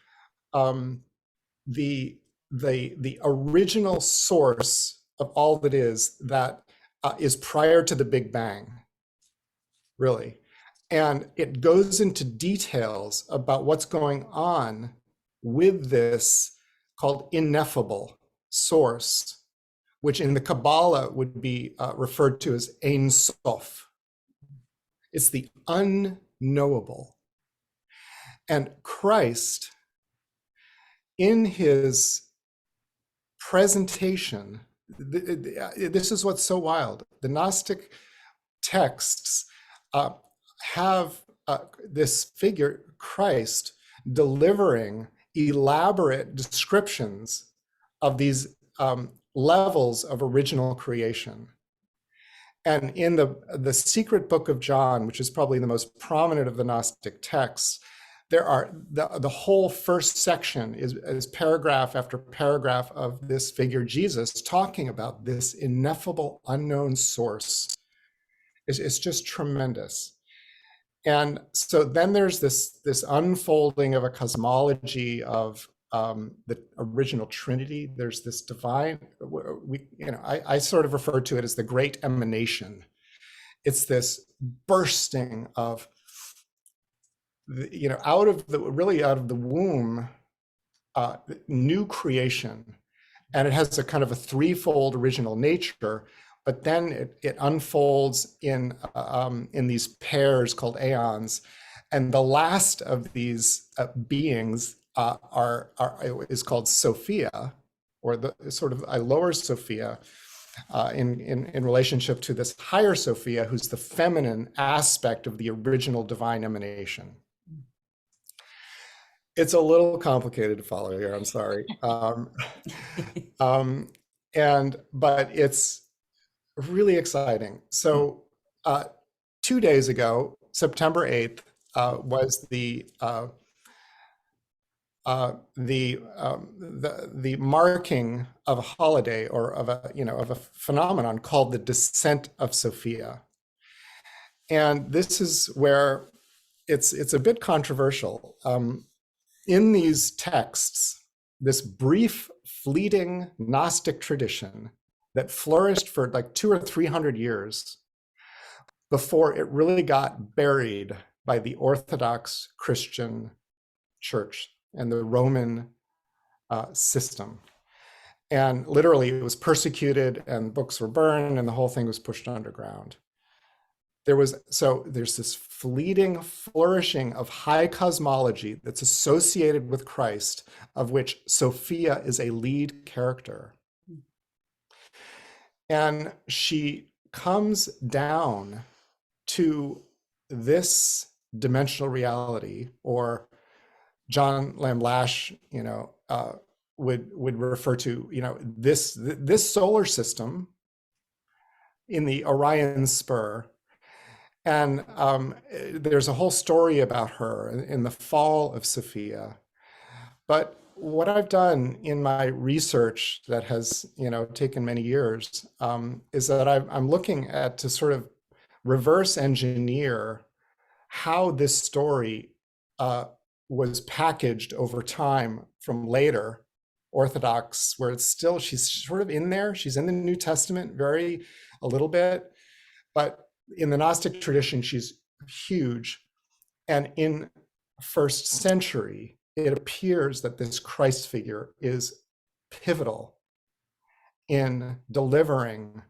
the original source of all that is prior to the Big Bang, really. And it goes into details about what's going on with this called ineffable source, which in the Kabbalah would be referred to as Ein Sof. It's the unknowable. And Christ, in his presentation, this is what's so wild. The Gnostic texts have this figure, Christ, delivering elaborate descriptions of these levels of original creation. And in the secret book of John, which is probably the most prominent of the Gnostic texts, there are the whole first section is paragraph after paragraph of this figure Jesus talking about this ineffable unknown source. It's just tremendous. And so then there's this unfolding of a cosmology of the original Trinity. There's this divine, I sort of refer to it as the great emanation. It's this bursting of, out of the womb, new creation. And it has a kind of a threefold original nature, but then it unfolds in these pairs called aeons. And the last of these beings is called Sophia, or the sort of a lower Sophia, in relationship to this higher Sophia, who's the feminine aspect of the original divine emanation. It's a little complicated to follow here, I'm sorry. But it's really exciting. So 2 days ago, September 8th, was the marking of a holiday, or of a phenomenon called the Descent of Sophia. And this is where it's a bit controversial. In these texts, this brief, fleeting Gnostic tradition that flourished for like 200 or 300 years before it really got buried by the Orthodox Christian Church and the Roman system. And literally it was persecuted and books were burned and the whole thing was pushed underground. There's this fleeting flourishing of high cosmology that's associated with Christ, of which Sophia is a lead character. And she comes down to this dimensional reality, or John Lamlash, would refer to, this solar system in the Orion Spur. And there's a whole story about her in the fall of Sophia. But what I've done in my research that has, taken many years, is that I'm looking at to sort of reverse engineer how this story was packaged over time from later Orthodox, where she's sort of in there. She's in the New Testament, very a little bit, but in the Gnostic tradition, she's huge. And in first century, it appears that this Christ figure is pivotal in delivering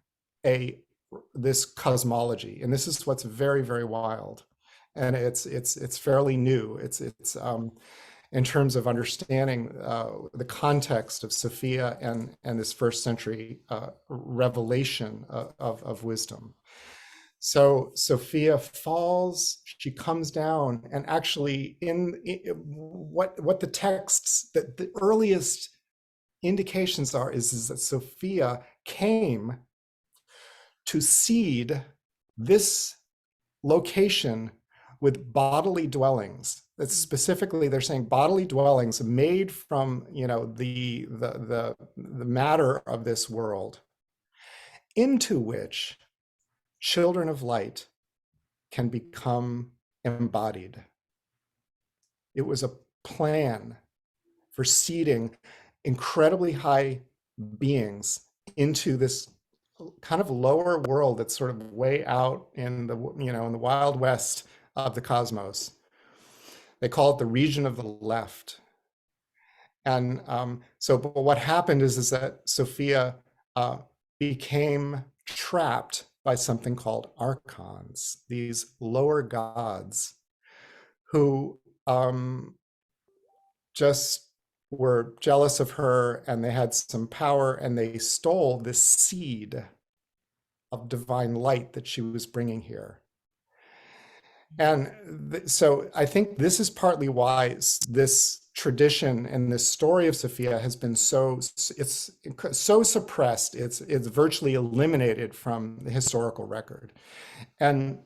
this cosmology. And this is what's very, very wild. And it's fairly new. It's in terms of understanding the context of Sophia and this first century revelation of wisdom. So Sophia falls, she comes down, and actually what the texts, the earliest indications are is that Sophia came to seed this location with bodily dwellings. That's specifically, they're saying bodily dwellings made from, the matter of this world, into which children of light can become embodied. It was a plan for seeding incredibly high beings into this kind of lower world that's sort of way out in the, in the wild west of the cosmos. They call it the region of the left. And but what happened is that Sophia became trapped by something called archons, these lower gods who just were jealous of her, and they had some power, and they stole this seed of divine light that she was bringing here. And so I think this is partly why this tradition and this story of Sophia has been so suppressed. It's virtually eliminated from the historical record. And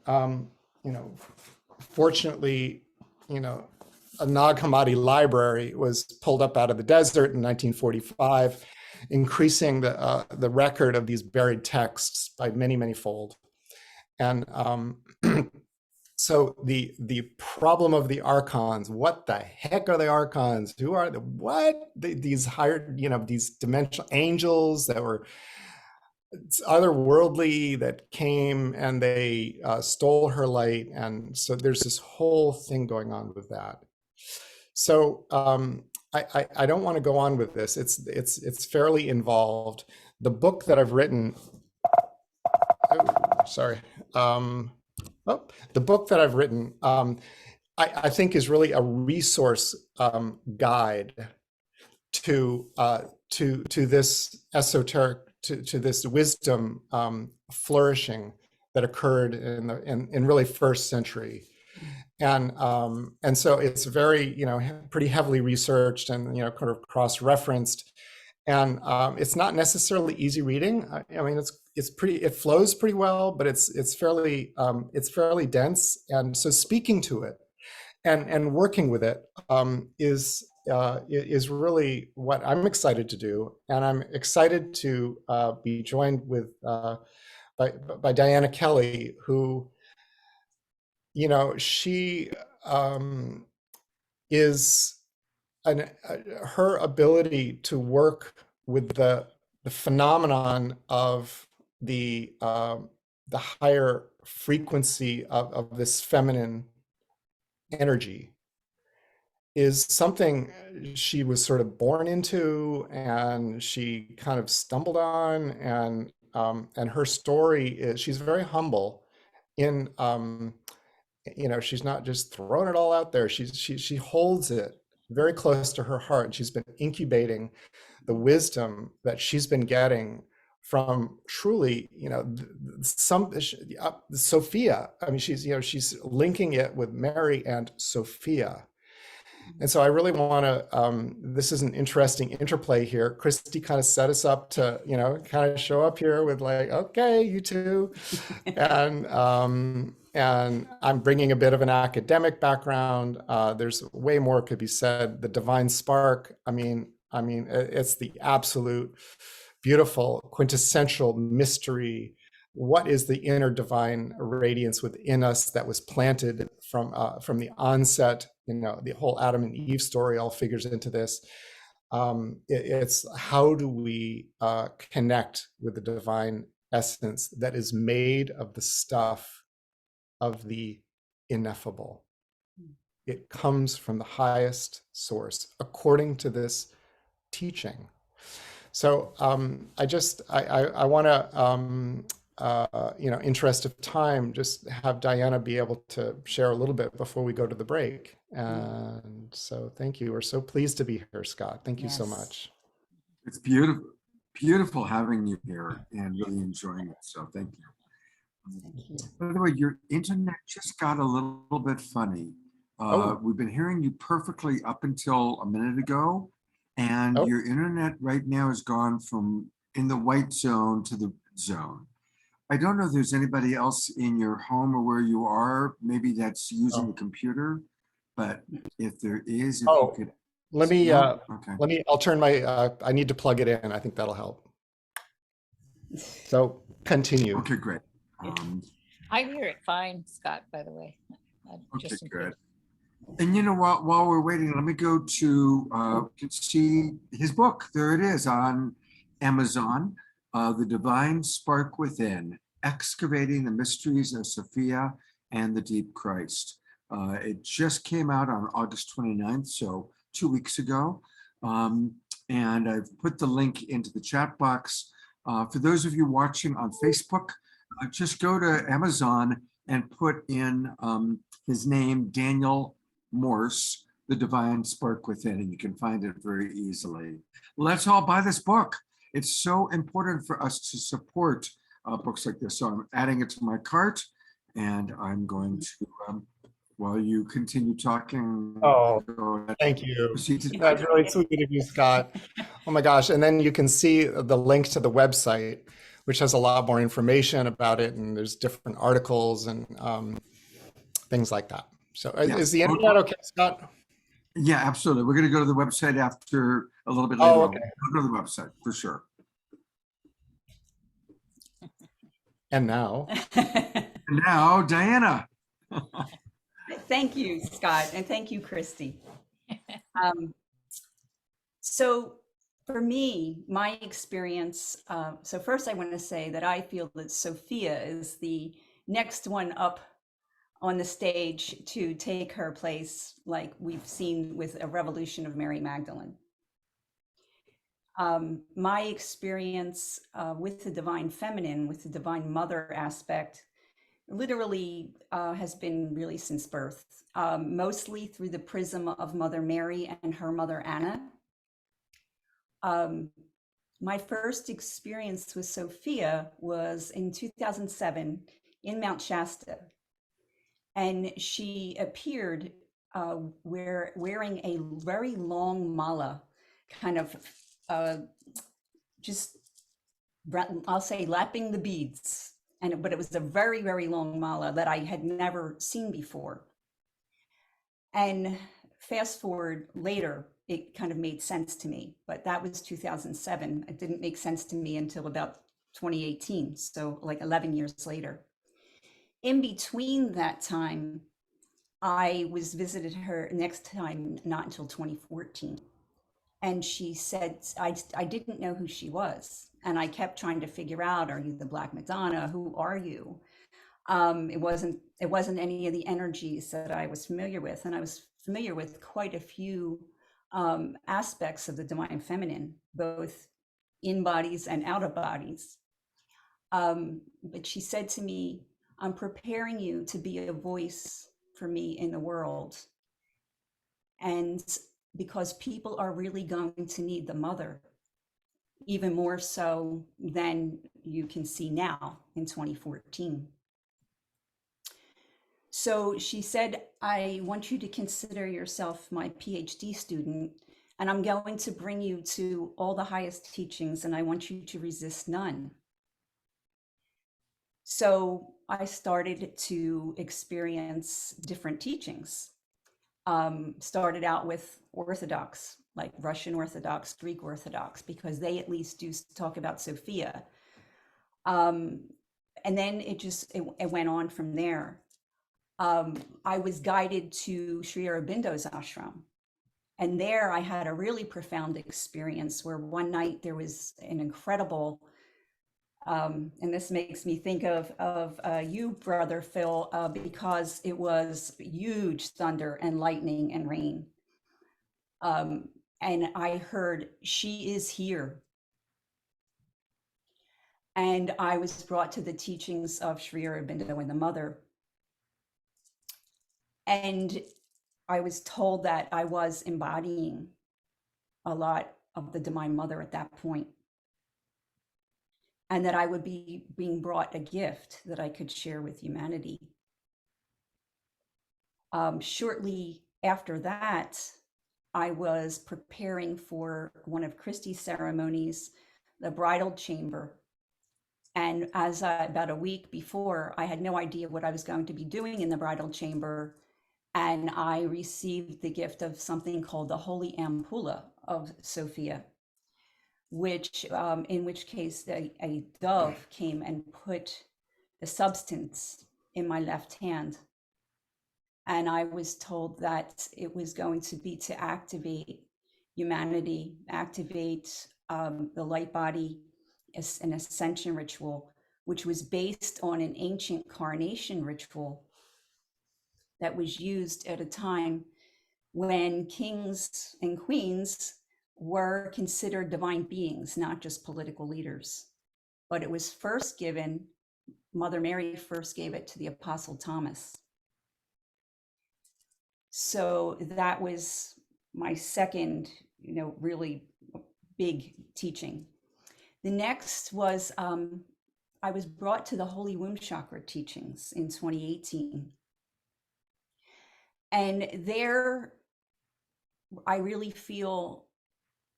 fortunately, a Nag Hammadi library was pulled up out of the desert in 1945, increasing the record of these buried texts by many, many fold. And so the problem of the archons, what the heck are the archons? Who are these higher, these dimensional angels that were otherworldly, that came and they stole her light. And so there's this whole thing going on with that. So I don't want to go on with this. It's fairly involved. The book that I've written, the book that I've written, I think is really a resource guide to this esoteric, to this wisdom flourishing that occurred in really first century. And so it's very, pretty heavily researched and, kind of cross-referenced. And it's not necessarily easy reading. I mean, it flows pretty well, but it's fairly dense. And so speaking to it and working with it is really what I'm excited to do. And I'm excited to be joined with by Diana Kelly, who, she is her ability to work with the phenomenon of the higher frequency of this feminine energy is something she was sort of born into, and she kind of stumbled on, and her story is, she's very humble in she's not just throwing it all out there. She holds it very close to her heart. She's been incubating the wisdom that she's been getting from truly, Sophia. I mean, she's linking it with Mary and Sophia. And so I really want to, this is an interesting interplay here. Christy kind of set us up to, kind of show up here with like, okay, you two. And I'm bringing a bit of an academic background. There's way more could be said. The divine spark. I mean, it's the absolute beautiful quintessential mystery. What is the inner divine radiance within us that was planted from the onset? The whole Adam and Eve story all figures into this. It's how do we connect with the divine essence that is made of the stuff of the ineffable. It comes from the highest source, according to this teaching. So I want to, interest of time, just have Diana be able to share a little bit before we go to the break. And so thank you. We're so pleased to be here, Scott. Thank you so much. It's beautiful, beautiful having you here and really enjoying it. So thank you. By the way, your internet just got a little bit funny. We've been hearing you perfectly up until a minute ago, and your internet right now has gone from in the white zone to the zone. I don't know if there's anybody else in your home or where you are, maybe that's using the computer, but if there is, if you could. Let me, I'll turn my, I need to plug it in. I think that'll help. So continue. Okay, great. I hear it fine, Scott, by the way. Okay, good. And you know what, while we're waiting, let me go to see his book. There it is on Amazon, The Divine Spark Within, Excavating the Mysteries of Sophia and the Deep Christ. It just came out on August 29th, so 2 weeks ago. And I've put the link into the chat box. For those of you watching on Facebook, just go to Amazon and put in his name, Daniel Morse, The Divine Spark Within, and you can find it very easily. Let's all buy this book. It's so important for us to support books like this. So I'm adding it to my cart, and I'm going to, while you continue talking. Thank you. That's really sweet of you, Scott. Oh my gosh. And then you can see the link to the website, which has a lot more information about it, and there's different articles and things like that. So is the internet okay, Scott? Yeah, absolutely. We're going to go to the website after a little bit later. Oh, okay. We'll go to the website for sure. And now? Now, Diana. Thank you, Scott, and thank you, Christy. So for me, my experience, so first I want to say that I feel that Sophia is the next one up on the stage to take her place, like we've seen with a revolution of Mary Magdalene. My experience with the divine feminine, with the divine mother aspect, literally has been really since birth, mostly through the prism of Mother Mary and her mother Anna. My first experience with Sophia was in 2007 in Mount Shasta. And she appeared wearing a very long mala, kind of just, I'll say, lapping the beads. But it was a very, very long mala that I had never seen before. And fast forward later, it kind of made sense to me, but that was 2007. It didn't make sense to me until about 2018, so like 11 years later. In between that time, I was visited her next time, not until 2014. And she said, I didn't know who she was. And I kept trying to figure out, are you the Black Madonna? Who are you? It wasn't any of the energies that I was familiar with. And I was familiar with quite a few aspects of the divine feminine, both in bodies and out of bodies. But she said to me, I'm preparing you to be a voice for me in the world. And because people are really going to need the mother, even more so than you can see now in 2014. So she said, I want you to consider yourself my PhD student, and I'm going to bring you to all the highest teachings, and I want you to resist none. So I started to experience different teachings. Started out with Orthodox, like Russian Orthodox, Greek Orthodox, because they at least do talk about Sophia. And then it went on from there. I was guided to Sri Aurobindo's ashram. And there I had a really profound experience where one night there was an incredible And this makes me think of you, Brother Phil, because it was huge thunder and lightning and rain. And I heard, she is here. And I was brought to the teachings of Sri Aurobindo and the Mother. And I was told that I was embodying a lot of the Divine Mother at that point. And that I would be being brought a gift that I could share with humanity. Shortly after that, I was preparing for one of Christie's ceremonies, the bridal chamber. And as about a week before, I had no idea what I was going to be doing in the bridal chamber. And I received the gift of something called the Holy Ampulla of Sophia, which, in which case a dove came and put the substance in my left hand. And I was told that it was going to be to activate humanity, activate the light body, as an ascension ritual, which was based on an ancient coronation ritual that was used at a time when kings and queens were considered divine beings, not just political leaders. But it was first given, Mother Mary first gave it to the Apostle Thomas. So that was my second, really big teaching. The next was, I was brought to the Holy Womb Chakra teachings in 2018. And there, I really feel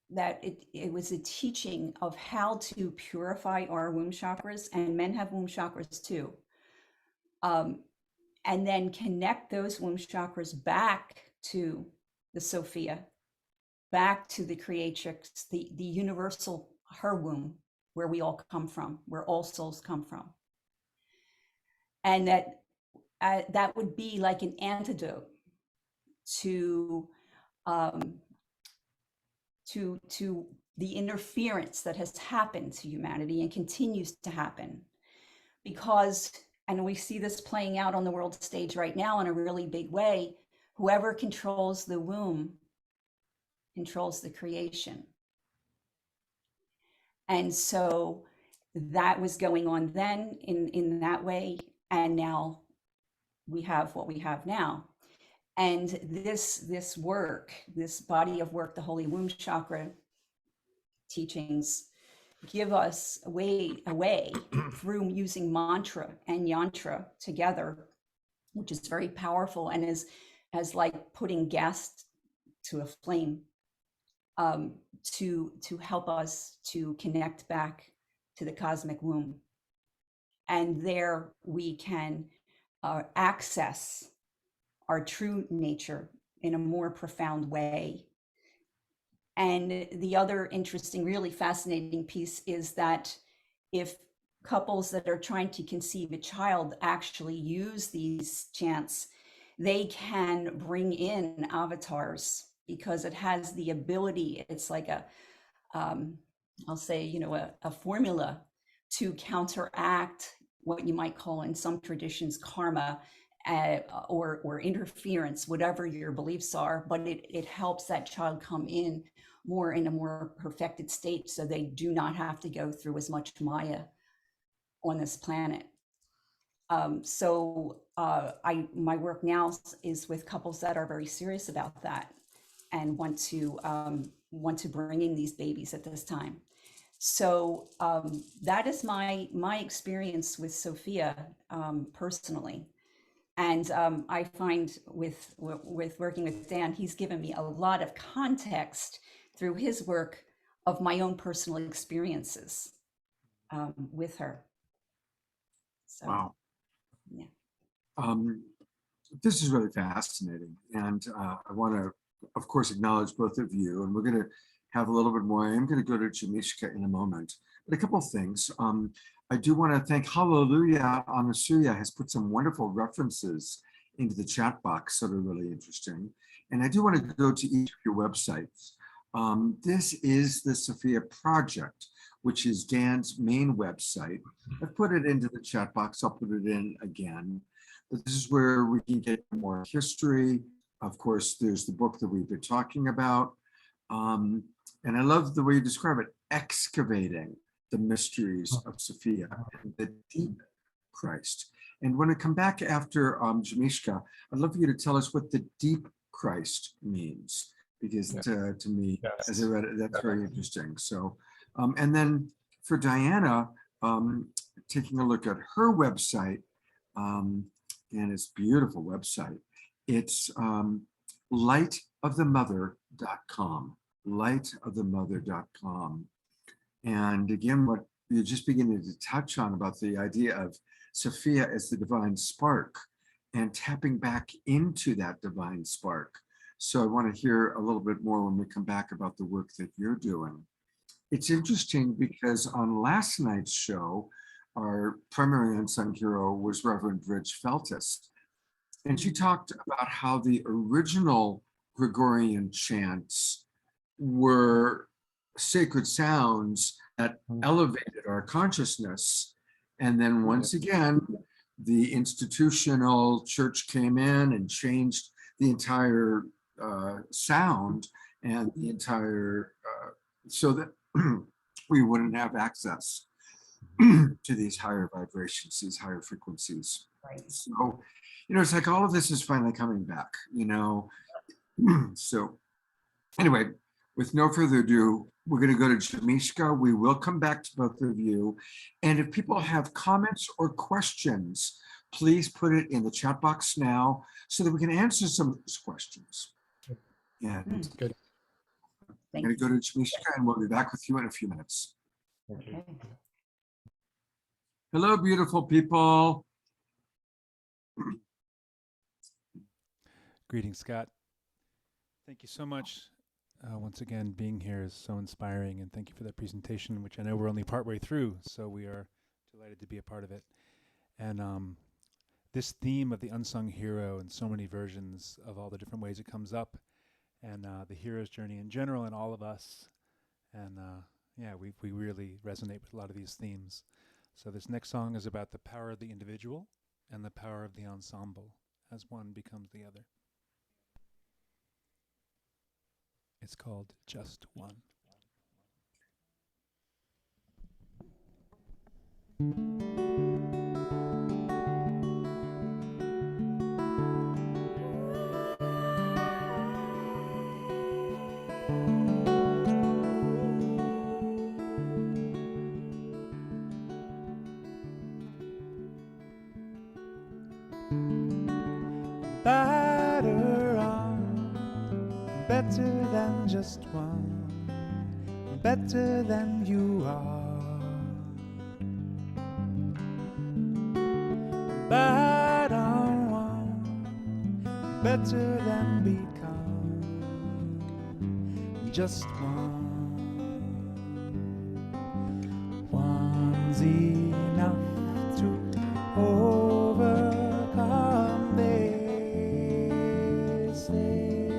that it was a teaching of how to purify our womb chakras, and men have womb chakras too. And then connect those womb chakras back to the Sophia, back to the creatrix, the universal, her womb, where we all come from, where all souls come from. And that would be like an antidote to the interference that has happened to humanity and continues to happen. Because, and we see this playing out on the world stage right now in a really big way, whoever controls the womb controls the creation. And so that was going on then in that way. And now we have what we have now. And this work, this body of work, the Holy Womb Chakra teachings, give us a way through using mantra and yantra together, which is very powerful and is as like putting gas to a flame, to help us to connect back to the cosmic womb. And there we can access our true nature in a more profound way. And the other interesting, really fascinating piece is that if couples that are trying to conceive a child actually use these chants, they can bring in avatars, because it has the ability, it's like I'll say, a formula to counteract what you might call in some traditions karma, or interference, whatever your beliefs are, but it helps that child come in a more perfected state, so they do not have to go through as much Maya on this planet. So my work now is with couples that are very serious about that and want to bring in these babies at this time. So that is my experience with Sophia personally. And I find with working with Dan, he's given me a lot of context through his work of my own personal experiences with her. So, wow. Yeah. This is really fascinating. And I want to, of course, acknowledge both of you. And we're going to have a little bit more. I am going to go to Jameeshka in a moment. But a couple of things. I do want to thank Hallelujah Anasuya has put some wonderful references into the chat box that are really interesting. And I do want to go to each of your websites. This is the Sophia Project, which is Dan's main website. I've put it into the chat box. I'll put it in again. But this is where we can get more history. Of course, there's the book that we've been talking about. And I love the way you describe it, excavating the mysteries of Sophia and the deep Christ. And when I come back after Jameeshka, I'd love for you to tell us what the deep Christ means, because to me, as I read it, that's very interesting. So, and then for Diana, taking a look at her website, and it's a beautiful website. It's lightofthemother.com, lightofthemother.com. And again, what you're just beginning to touch on about the idea of Sophia as the divine spark and tapping back into that divine spark. So I want to hear a little bit more when we come back about the work that you're doing. It's interesting because on last night's show, our primary unsung hero was Reverend Bridge Feltus. And she talked about how the original Gregorian chants were sacred sounds that elevated our consciousness. And then once again, the institutional church came in and changed the entire sound and the entire, so that we wouldn't have access to these higher vibrations, these higher frequencies. Right. So, you know, it's like all of this is finally coming back, you know. So anyway, with no further ado, we're going to go to Jameeshka. We will come back to both of you. And if people have comments or questions, please put it in the chat box now so that we can answer some of those questions. And Good. I'm going to go to Jameeshka and we'll be back with you in a few minutes. Okay. Hello, beautiful people. Greetings, Scott. Thank you so much. Once again, being here is so inspiring, and thank you for that presentation, which I know we're only partway through, so we are delighted to be a part of it. And this theme of the unsung hero and so many versions of all the different ways it comes up, and the hero's journey in general, and all of us. And yeah, we really resonate with a lot of these themes. So this next song is about the power of the individual and the power of the ensemble as one becomes the other. It's called Just One. Better on, better than just one, better than you are. Better on, better than become just one. One's enough to overcome, they say.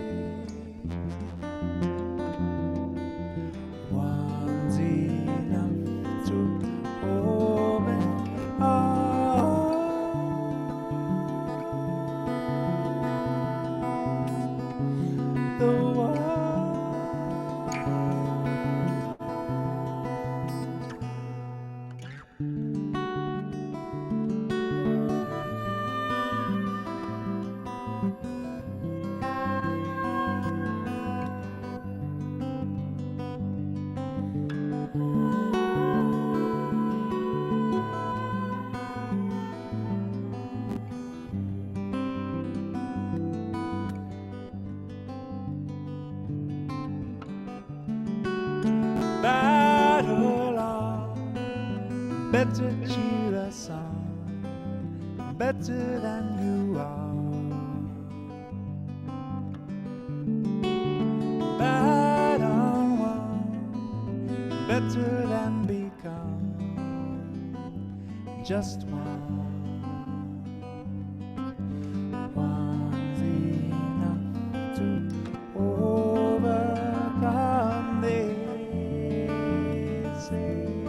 One's enough to overcome the world. Battle on, better cheer us on, better than you are. Bad on one, better than become just one. One's enough to overcome, they say.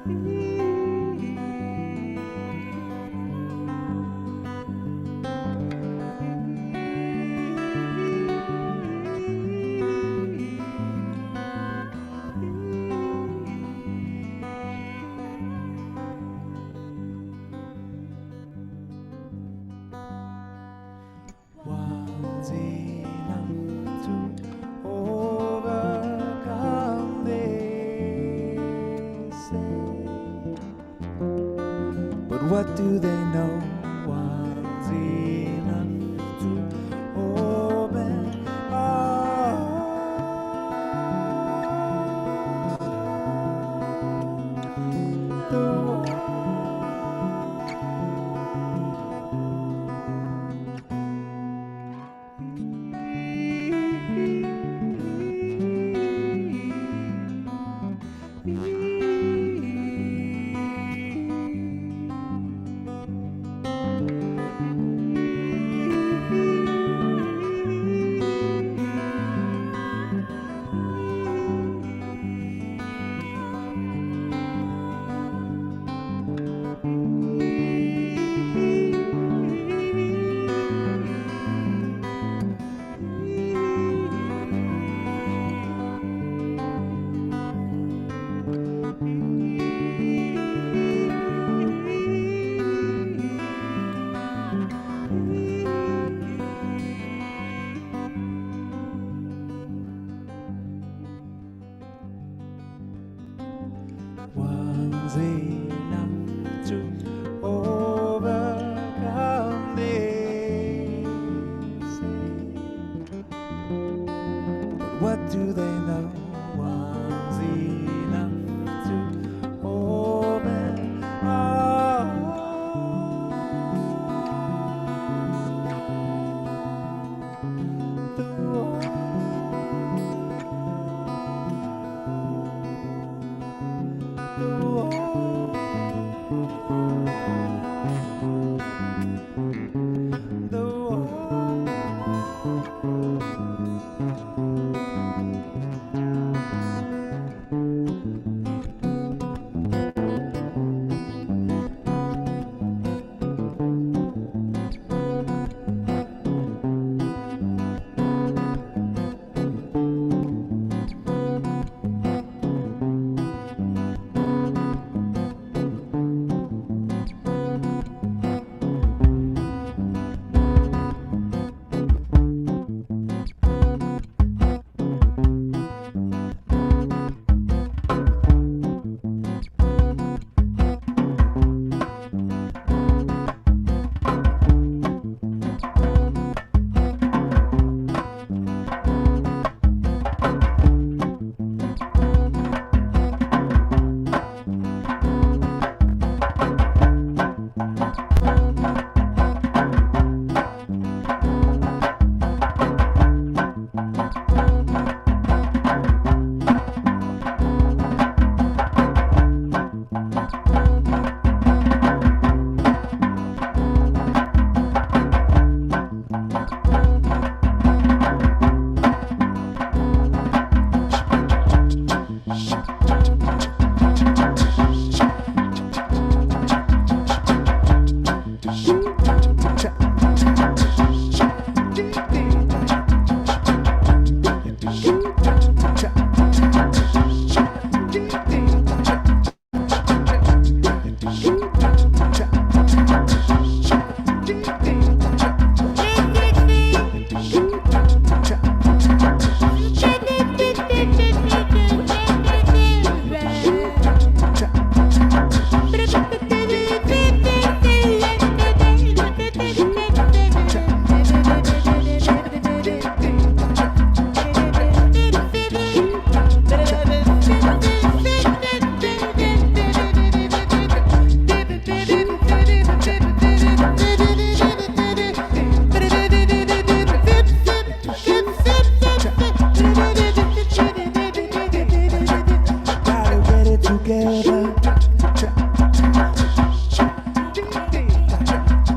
One's enough to overcome, they say. But what do they know? One's enough to open the one's enough to overcome, they say. But what do they know? One's enough to open the world.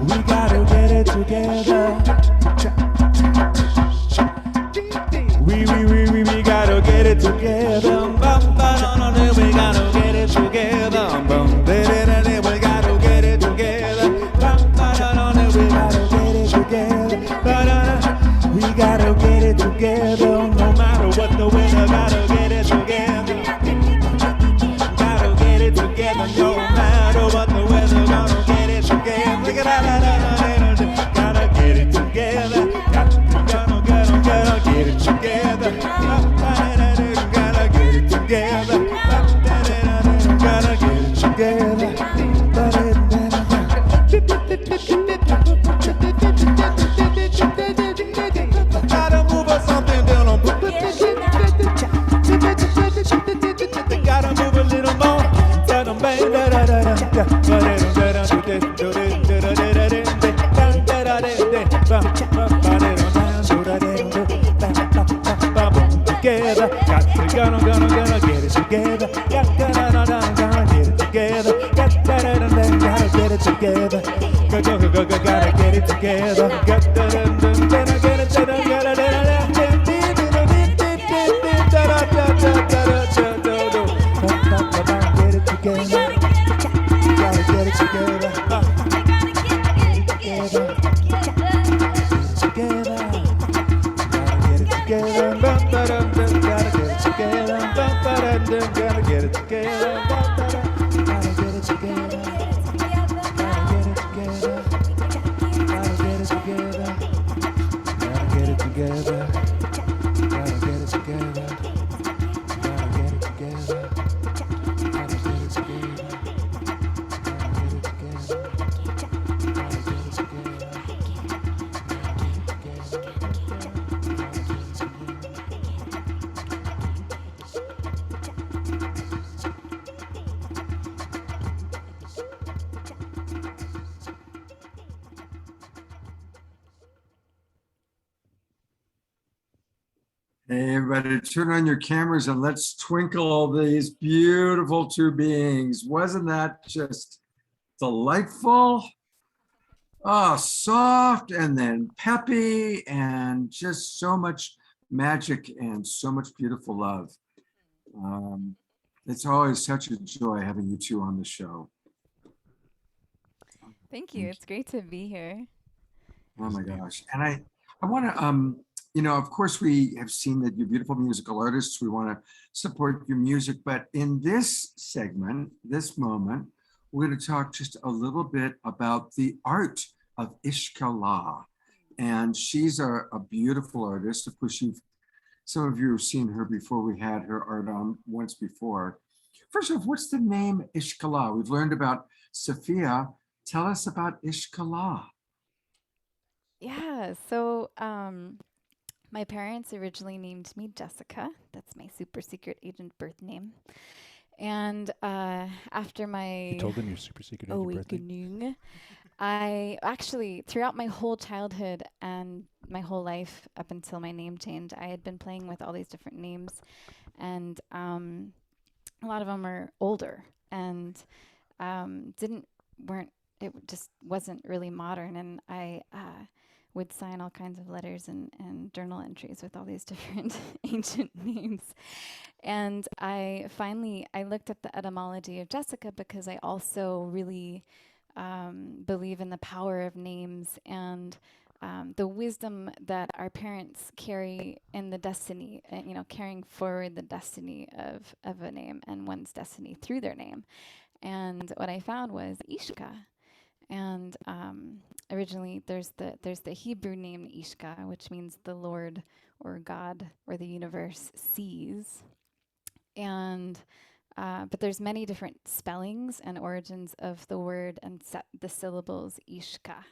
We gotta get it together. We gotta get it together. together. We gotta get it together. We gotta get it together. We gotta get it together. No matter what the weather, gotta get it together. Gotta get it together. No matter what the weather, gotta get it together. Gotta get it together. Gotta get it together. Gotta get it together. Gotta get it together. Gotta move or something down on. Gotta move a little more. Together, gonna get it together. Gonna get it together. Gotta get it together. Gotta get it together. Hey, everybody, turn on your cameras and let's twinkle these beautiful two beings. Wasn't that just delightful? Oh, soft and then peppy and just so much magic and so much beautiful love. It's always such a joy having you two on the show. Thank you. It's great to be here. Oh my gosh. And I want to, of course, we have seen that you're beautiful musical artists. We want to support your music. But in this segment, this moment, we're going to talk just a little bit about the art of Ishkala. And she's a beautiful artist. Of course, some of you have seen her before. We had her art on once before. First off, what's the name Ishkala? We've learned about Sophia. Tell us about Ishkala. Yeah, so my parents originally named me Jessica. That's my super secret agent birth name. And after my You told them your super secret agent birth name? awakening, I actually, throughout my whole childhood and my whole life up until my name change, I had been playing with all these different names. And a lot of them are older and it just wasn't really modern. And I would sign all kinds of letters and journal entries with all these different ancient names. And I looked at the etymology of Jessica because I also really believe in the power of names and the wisdom that our parents carry in the destiny, carrying forward the destiny of a name and one's destiny through their name. And what I found was Ishka. And originally there's the Hebrew name Ishka, which means the Lord or God or the universe sees. And but there's many different spellings and origins of the word and the syllables Ishka.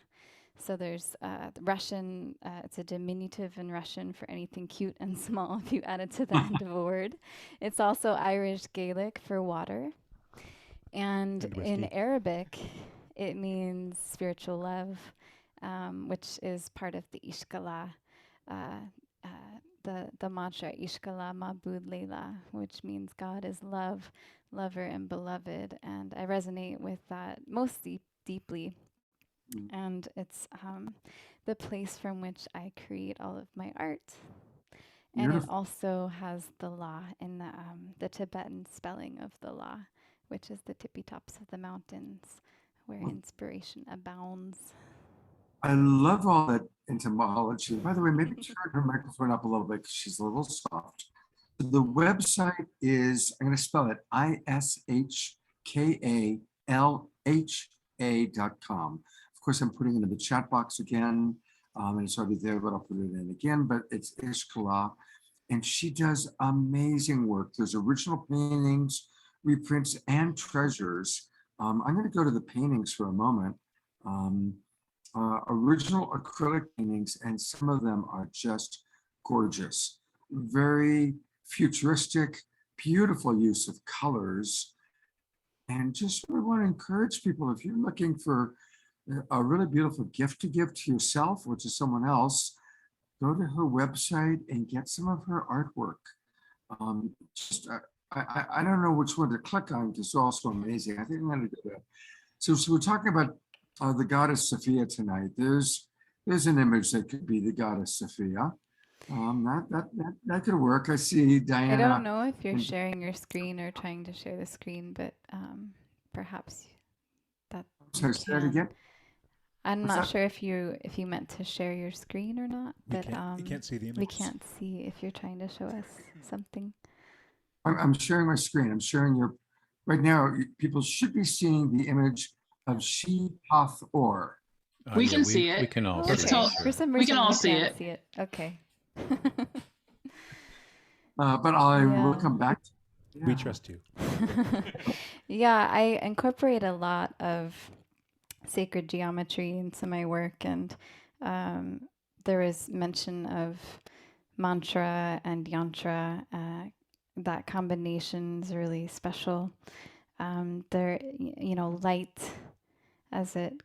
So there's the Russian, it's a diminutive in Russian for anything cute and small if you add it to the end of a word. It's also Irish Gaelic for water. And in Arabic, it means spiritual love, which is part of the Ishkala, the mantra Ishkala Mabud Leila, which means God is love, lover, and beloved. And I resonate with that most deeply. And it's the place from which I create all of my art. And it also has the La in the Tibetan spelling of the La. which is the tippy tops of the mountains where inspiration abounds. I love all that entomology. By the way, maybe turn her microphone up a little bit because she's a little soft. The website is, I'm going to spell it, ishkalha.com. Of course, I'm putting it in the chat box again, and it's already there, but I'll put it in again, but it's Ishkalha. And she does amazing work. There's original paintings, reprints, and treasures. I'm going to go to the paintings for a moment. Original acrylic paintings, and some of them are just gorgeous. Very futuristic, beautiful use of colors. And just really want to encourage people, if you're looking for a really beautiful gift to give to yourself or to someone else, go to her website and get some of her artwork. I don't know which one to click on because it's also amazing. I think I'm going to do that. So we're talking about the Goddess Sophia tonight. There's an image that could be the Goddess Sophia. That could work. I see Diana. I don't know if you're sharing your screen or trying to share the screen, but perhaps that. Sorry, say that again. I'm What's not that? sure if you meant to share your screen or not, but you can't see the we images. can't see if you're trying to show us something. I'm sharing my screen. I'm sharing your. Right now, people should be seeing the image of She Hath Or. We can see it. We can all It's see tall- it. For some we reason, can all we see can't it. see it. Okay. But I will Yeah. come back. We trust you. Yeah, I incorporate a lot of sacred geometry into my work, and there is mention of mantra and yantra. That combination is really special. Light, as it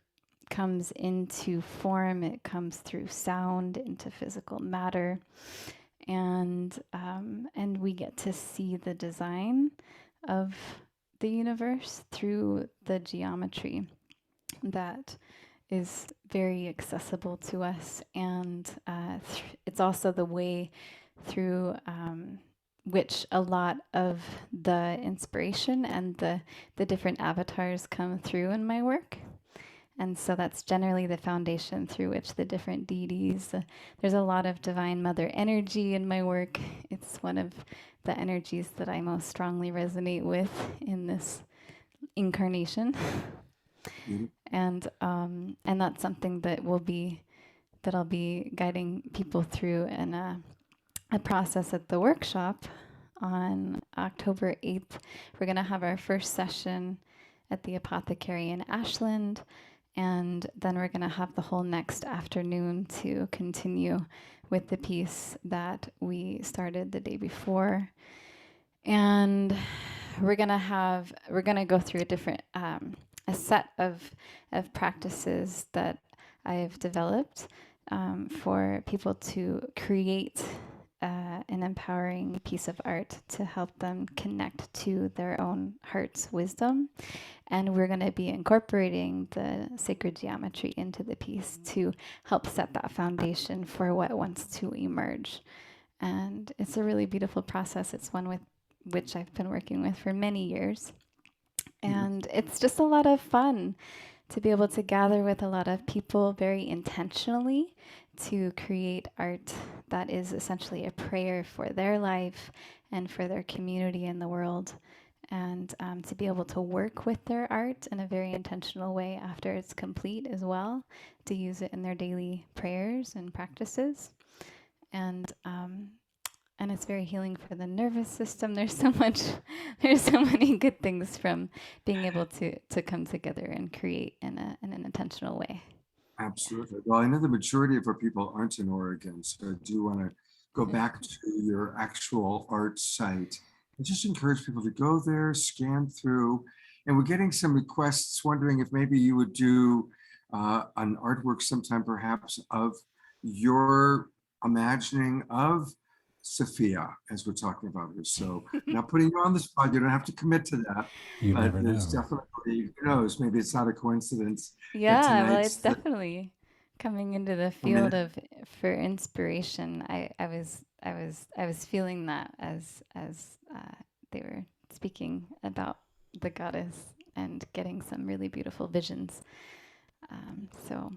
comes into form, it comes through sound into physical matter, and we get to see the design of the universe through the geometry that is very accessible to us, and it's also the way through which a lot of the inspiration and the different avatars come through in my work. And so that's generally the foundation through which the different deities, there's a lot of Divine Mother energy in my work. It's one of the energies that I most strongly resonate with in this incarnation. And that's something that I'll be guiding people through in a process at the workshop on October 8th. We're going to have our first session at the Apothecary in Ashland, and then we're going to have the whole next afternoon to continue with the piece that we started the day before. And we're going to go through a set of practices that I've developed for people to create an empowering piece of art to help them connect to their own heart's wisdom. And we're going to be incorporating the sacred geometry into the piece to help set that foundation for what wants to emerge. And it's a really beautiful process. It's one with which I've been working with for many years. And it's just a lot of fun to be able to gather with a lot of people very intentionally to create art that is essentially a prayer for their life and for their community in the world, and to be able to work with their art in a very intentional way after it's complete as well, to use it in their daily prayers and practices. And it's very healing for the nervous system. There's so many good things from being able to come together and create in an intentional way. Absolutely. Well, I know the majority of our people aren't in Oregon, so I do want to go back to your actual art site. I just encourage people to go there, scan through, and we're getting some requests wondering if maybe you would do an artwork sometime perhaps of your imagining of Sophia, as we're talking about her. So not putting you on the spot, you don't have to commit to that. You but never there's know. definitely, who knows, maybe it's not a coincidence. Yeah, well, it's definitely coming into the field for inspiration. I was feeling that as they were speaking about the goddess and getting some really beautiful visions. So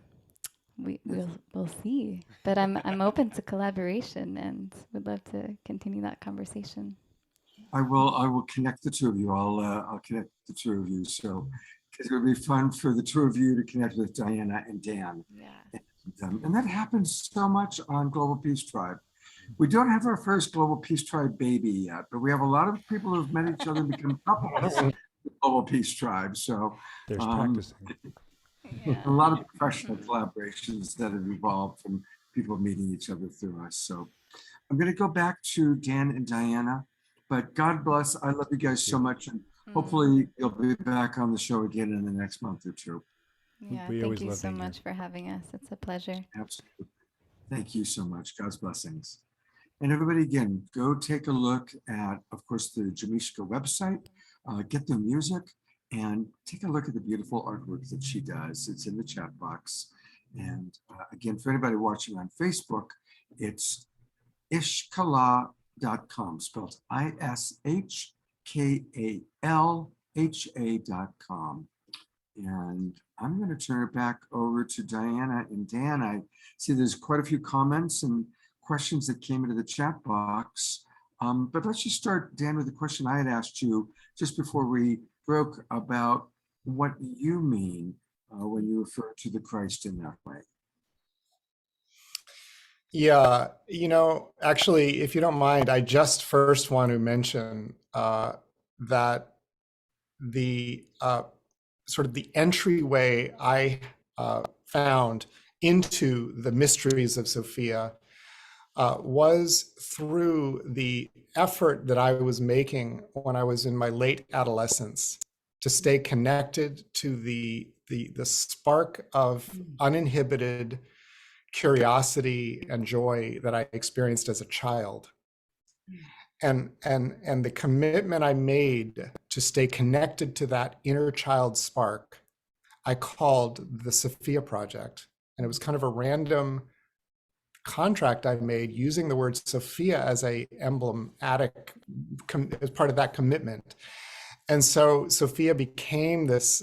we'll see. But I'm open to collaboration and would love to continue that conversation. I will connect the two of you. I'll connect the two of you. So, because it would be fun for the two of you to connect with Diana and Dan. Yeah. And that happens so much on Global Peace Tribe. We don't have our first Global Peace Tribe baby yet, but we have a lot of people who've met each other and become couples in Global Peace Tribe. So there's practicing. A lot of professional collaborations that have evolved from people meeting each other through us. So I'm going to go back to Dan and Diana, but God bless. I love you guys so much. And hopefully you'll be back on the show again in the next month or two. Yeah, thank you so much for having us. It's a pleasure. Absolutely. Thank you so much. God's blessings. And everybody, again, go take a look at, of course, the Jameeshka website, get the music, and take a look at the beautiful artwork that she does. It's in the chat box. And again, for anybody watching on Facebook, it's ishkala.com, spelled ISHKALHA.com. And I'm going to turn it back over to Diana and Dan. I see there's quite a few comments and questions that came into the chat box. But let's just start, Dan, with the question I had asked you just before we broke about what you mean when you refer to the Christ in that way. Yeah, actually, if you don't mind, I just first want to mention that the sort of the entryway I found into the mysteries of Sophia was through the effort that I was making when I was in my late adolescence to stay connected to the spark of uninhibited curiosity and joy that I experienced as a child. And the commitment I made to stay connected to that inner child spark, I called the Sophia Project. And it was kind of a random contract I made using the word Sophia as a emblematic, as part of that commitment. And so Sophia became this,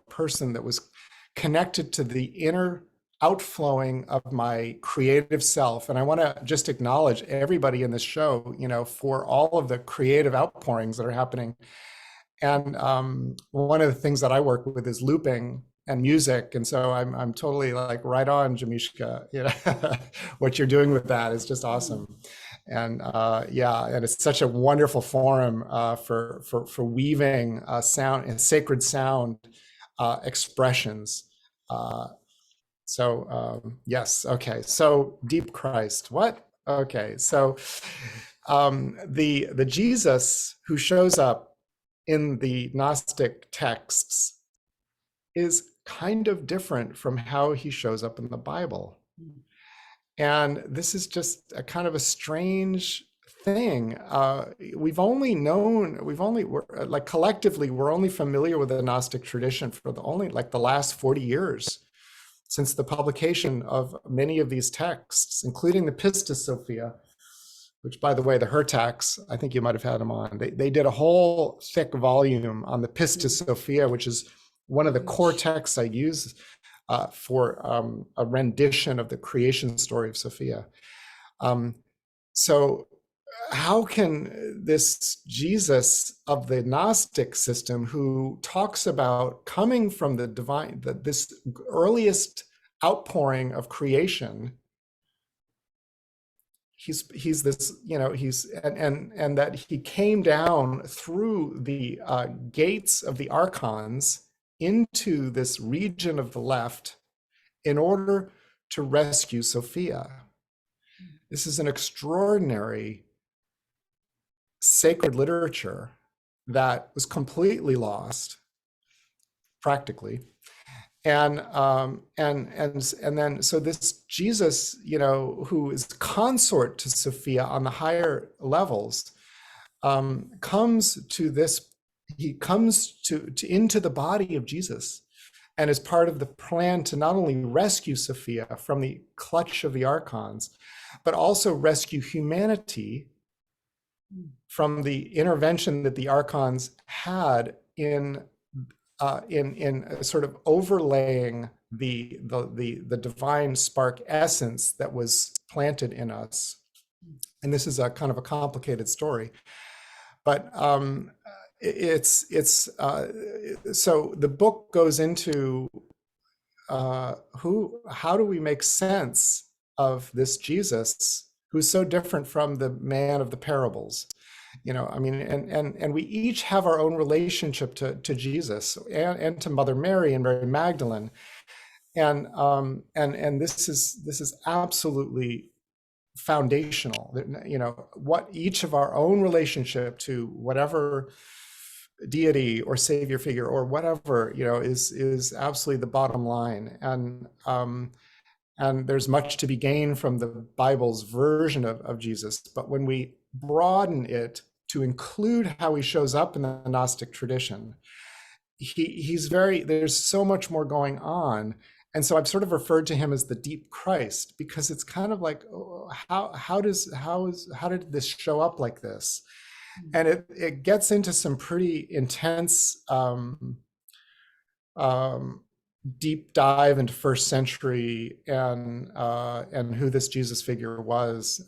person that was connected to the inner outflowing of my creative self. And I want to just acknowledge everybody in this show, for all of the creative outpourings that are happening. And one of the things that I work with is looping and music. And so I'm totally like right on, Jameeshka. What you're doing with that is just awesome. And and it's such a wonderful forum for weaving sound and sacred sound expressions. Yes, okay. So deep Christ, what? Okay, so the Jesus who shows up in the Gnostic texts is kind of different from how he shows up in the Bible. And this is just a kind of a strange thing. Collectively, we're only familiar with the Gnostic tradition for the last 40 years since the publication of many of these texts, including the Pistis Sophia, which, by the way, the Hertax, I think you might have had them on. They did a whole thick volume on the Pistis Sophia, which is one of the core texts I use for a rendition of the creation story of Sophia. So how can this Jesus of the Gnostic system, who talks about coming from the divine, this earliest outpouring of creation, he's this, and that he came down through the gates of the archons into this region of the left in order to rescue Sophia. This is an extraordinary sacred literature that was completely lost, practically. And then so this Jesus, who is consort to Sophia on the higher levels, comes into the body of Jesus, and is part of the plan to not only rescue Sophia from the clutch of the archons, but also rescue humanity from the intervention that the archons had in sort of overlaying the divine spark essence that was planted in us. And this is a kind of a complicated story, but so the book goes into how do we make sense of this Jesus who's so different from the man of the parables? You know, I mean, and we each have our own relationship to Jesus and to Mother Mary and Mary Magdalene, and this is absolutely foundational. You know, what each of our own relationship to whatever deity or savior figure or whatever, you know, is absolutely the bottom line. And there's much to be gained from the Bible's version of Jesus, but when we broaden it to include how he shows up in the Gnostic tradition, there's so much more going on. And so I've sort of referred to him as the deep Christ, because it's kind of like, oh, how did this show up like this? And it gets into some pretty intense deep dive into first century and who this Jesus figure was,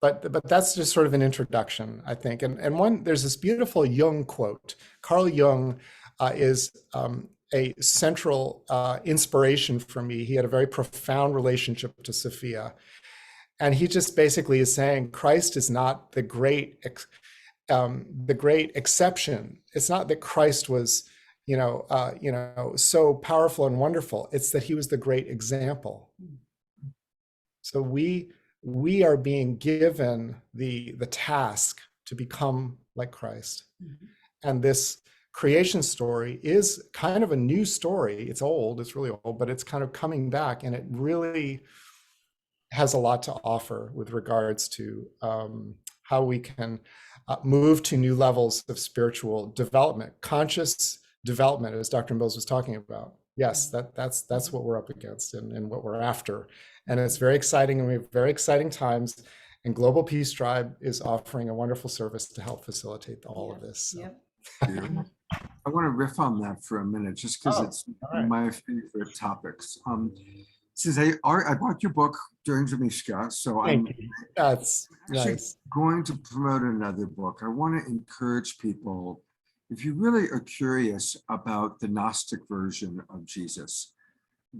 but that's just sort of an introduction, I think. And there's this beautiful Jung quote. Carl Jung is a central inspiration for me. He had a very profound relationship to Sophia, and he just basically is saying Christ is not the great exception. It's not that Christ was so powerful and wonderful. It's that he was the great example. So we are being given the task to become like Christ. And this creation story is kind of a new story. It's old, it's really old, but it's kind of coming back, and it really has a lot to offer with regards to how we can move to new levels of spiritual development, conscious development, as Dr. Mills was talking about. Yes, that's what we're up against and what we're after. And it's very exciting, and we have very exciting times. And Global Peace Tribe is offering a wonderful service to help facilitate all of this. So. Yep. I want to riff on that for a minute, just because it's my favorite topics. Since I bought your book during Jameeshka, so that's nice. Going to promote another book. I want to encourage people, if you really are curious about the Gnostic version of Jesus,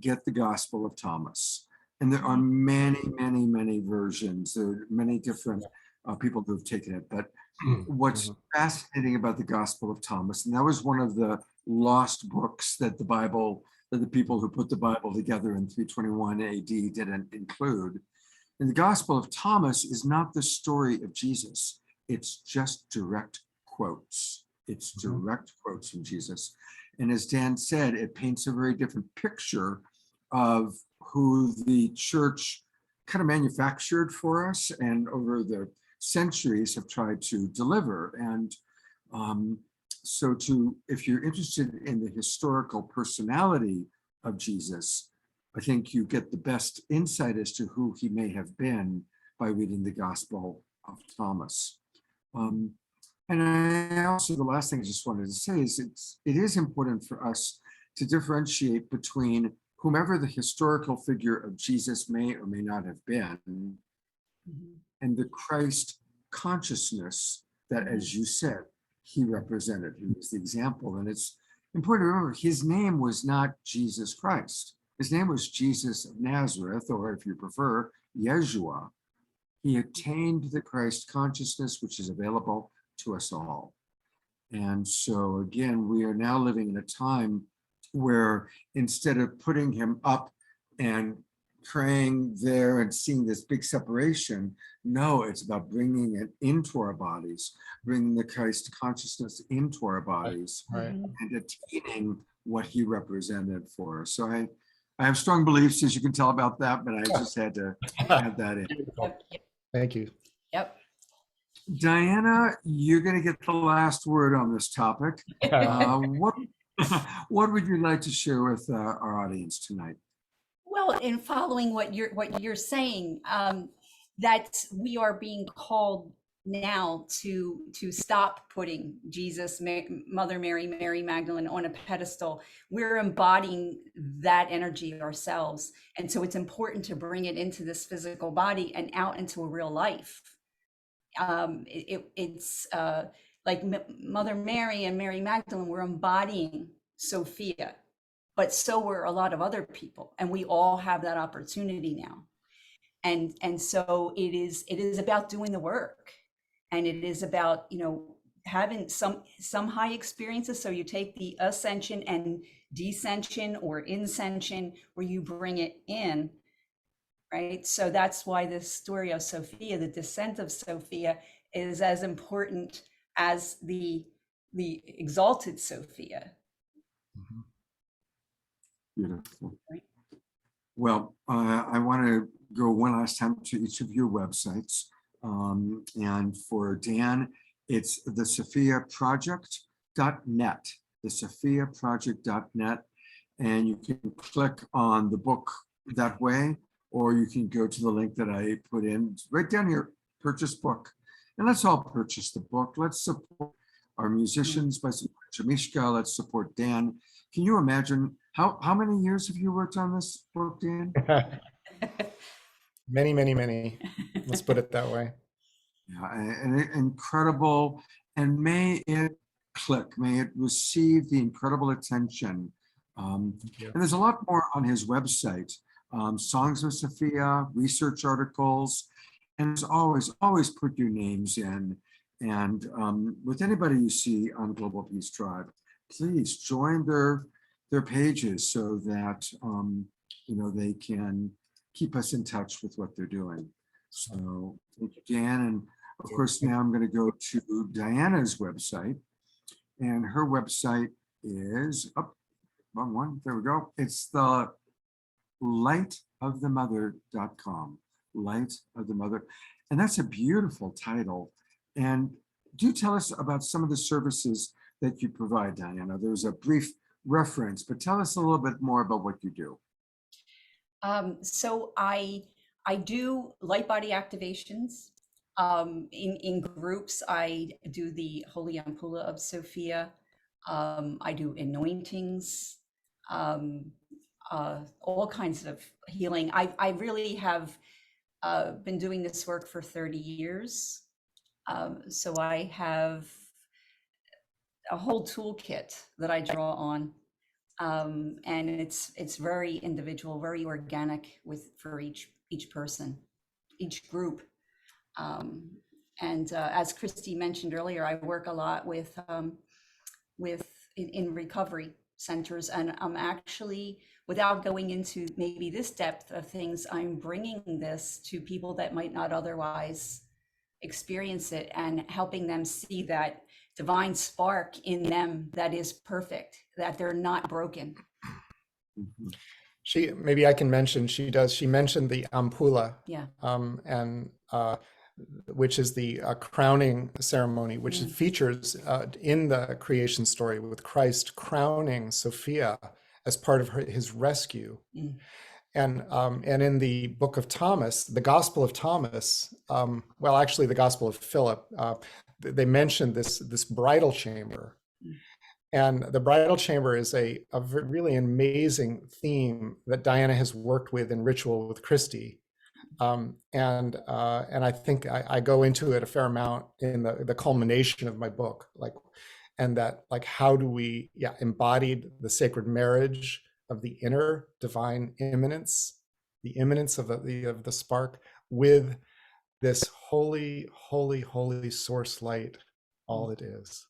get the Gospel of Thomas. And there are many, many, many versions. There are many different people who have taken it. But what's fascinating about the Gospel of Thomas, and that was one of the lost books that the people who put the Bible together in 321 AD didn't include. And the Gospel of Thomas is not the story of Jesus. It's just direct quotes. It's direct quotes from Jesus. And as Dan said, it paints a very different picture of who the church kind of manufactured for us and over the centuries have tried to deliver. And if you're interested in the historical personality of Jesus, I think you get the best insight as to who he may have been by reading the Gospel of Thomas. And I also, the last thing I just wanted to say is it is important for us to differentiate between whomever the historical figure of Jesus may or may not have been, and the Christ consciousness that, as you said, he represented. He was the example. And it's important to remember, his name was not Jesus Christ. His name was Jesus of Nazareth, or if you prefer, Yeshua. He attained the Christ consciousness, which is available to us all. And so again, we are now living in a time where instead of putting him up and praying there and seeing this big separation, no, it's about bringing it into our bodies, bringing the Christ consciousness into our bodies, and attaining what he represented for us. So I have strong beliefs, as you can tell about that, but I just had to add that in. Thank you. Yep. Diana, you're going to get the last word on this topic. What would you like to share with our audience tonight? Well, in following what you're saying, that we are being called now to stop putting Jesus, Mother Mary, Mary Magdalene on a pedestal. We're embodying that energy ourselves. And so it's important to bring it into this physical body and out into a real life. It's like Mother Mary and Mary Magdalene, we're embodying Sophia, but so were a lot of other people. And we all have that opportunity now. And so it is about doing the work. And it is about, you know, having some high experiences. So you take the ascension and descension or inscension, where you bring it in, right? So that's why the story of Sophia, the descent of Sophia, is as important as the exalted Sophia. Beautiful. Well, I want to go one last time to each of your websites. And for Dan, it's thesophiaproject.net, thesophiaproject.net. And you can click on the book that way, or you can go to the link that I put in right down here, purchase book. And let's all purchase the book. Let's support our musicians by supporting Jameeshka. Let's support Dan. Can you imagine how many years have you worked on this book, Dan? Many, many, many. Let's put it that way. Yeah, and incredible. And may it click, may it receive the incredible attention. And there's a lot more on his website. Songs of Sophia, research articles, and as always put your names in. And with anybody you see on Global Peace Tribe, please join their pages so that you know, they can keep us in touch with what they're doing. So thank you, Dan. And of course, now I'm going to go to Diana's website, and her website is wrong one. There we go. It's the lightofthemother.com, Light of the Mother. And that's a beautiful title. And do tell us about some of the services that you provide, Diana. There's a brief reference, but tell us a little bit more about what you do. So I do light body activations. In groups, I do the Holy Ampulla of Sophia. I do anointings, all kinds of healing. I really have been doing this work for 30 years. So I have a whole toolkit that I draw on. And it's very individual, very organic for each person, each group. And as Christy mentioned earlier, I work a lot with in recovery centers, and I'm actually, without going into maybe this depth of things, I'm bringing this to people that might not otherwise experience it, and helping them see that divine spark in them that is perfect, that they're not broken. Maybe I can mention, she mentioned the ampulla, yeah, and which is the crowning ceremony, which features in the creation story with Christ crowning Sophia as part of his rescue. And in the book of Thomas, the Gospel of Thomas, well, actually the Gospel of Philip, they mentioned this bridal chamber. And the bridal chamber is a really amazing theme that Diana has worked with in ritual with Christy. And I think I go into it a fair amount in the culmination of my book, how do we embodied the sacred marriage of the inner divine immanence, the immanence of the spark, with this holy, holy, holy source light, all it is.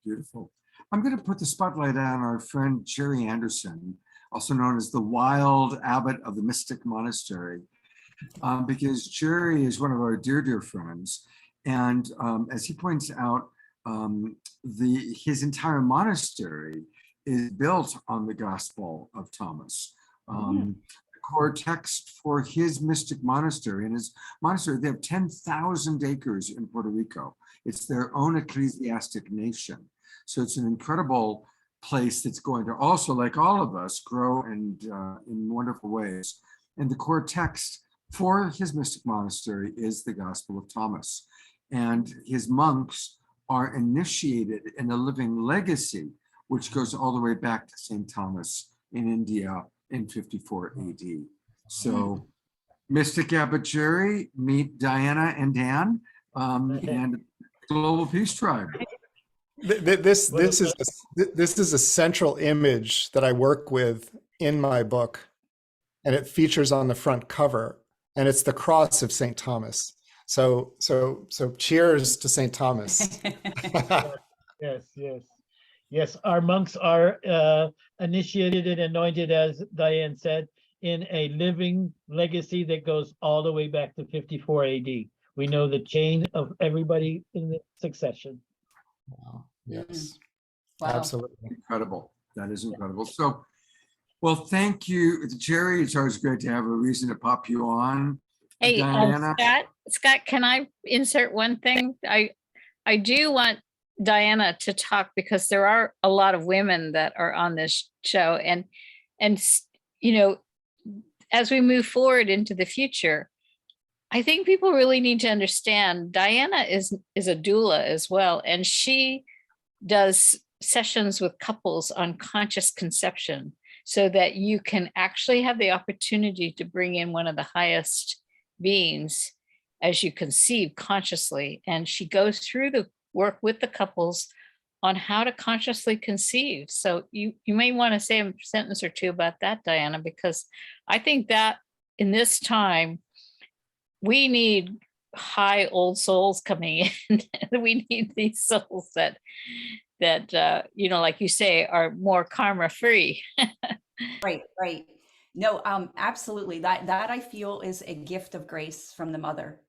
Beautiful. I'm going to put the spotlight on our friend Jerry Anderson, also known as the Wild Abbot of the Mystic Monastery, because Jerry is one of our dear friends. And as he points out, his entire monastery is built on the Gospel of Thomas. The core text for his mystic monastery, and his monastery, they have 10,000 acres in Puerto Rico. It's their own ecclesiastic nation. So it's an incredible place that's going to also, like all of us, grow and in wonderful ways. And the core text for his mystic monastery is the Gospel of Thomas. And his monks are initiated in a living legacy, which goes all the way back to St. Thomas in India in 54 AD. So Mystic Abbot Jerry, meet Diana and Dan, and Global Peace Tribe. This is a central image that I work with in my book, and it features on the front cover, and it's the cross of St. Thomas. So cheers to St. Thomas. Yes. Our monks are initiated and anointed, as Diane said, in a living legacy that goes all the way back to 54 AD. We know the chain of everybody in the succession. Wow. Yes. Wow. Absolutely. Incredible. That is incredible. So, well, thank you, Jerry. It's always great to have a reason to pop you on. Hey, Diana. Scott, can I insert one thing? I do want Diana to talk, because there are a lot of women that are on this show, and you know, as we move forward into the future, I think people really need to understand Diana is a doula as well, and she does sessions with couples on conscious conception, so that you can actually have the opportunity to bring in one of the highest beings as you conceive consciously. And she goes through the work with the couples on how to consciously conceive. So you may want to say a sentence or two about that, Diana, because I think that in this time, we need high old souls coming in. We need these souls that you know, like you say, are more karma free. Right. No, absolutely. That I feel is a gift of grace from the mother,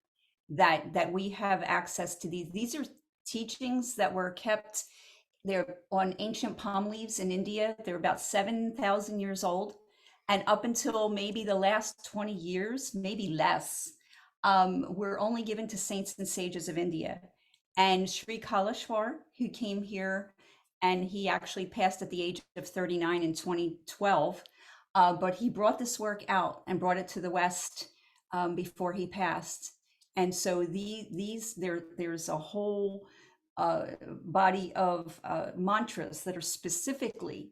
that we have access to these. These are teachings that were kept. They're on ancient palm leaves in India. They're about 7,000 years old, and up until maybe the last 20 years, maybe less, were only given to saints and sages of India. And Sri Kaleshwar, who came here, and he actually passed at the age of 39 in 2012, but he brought this work out and brought it to the West before he passed. And so there's a whole body of mantras that are specifically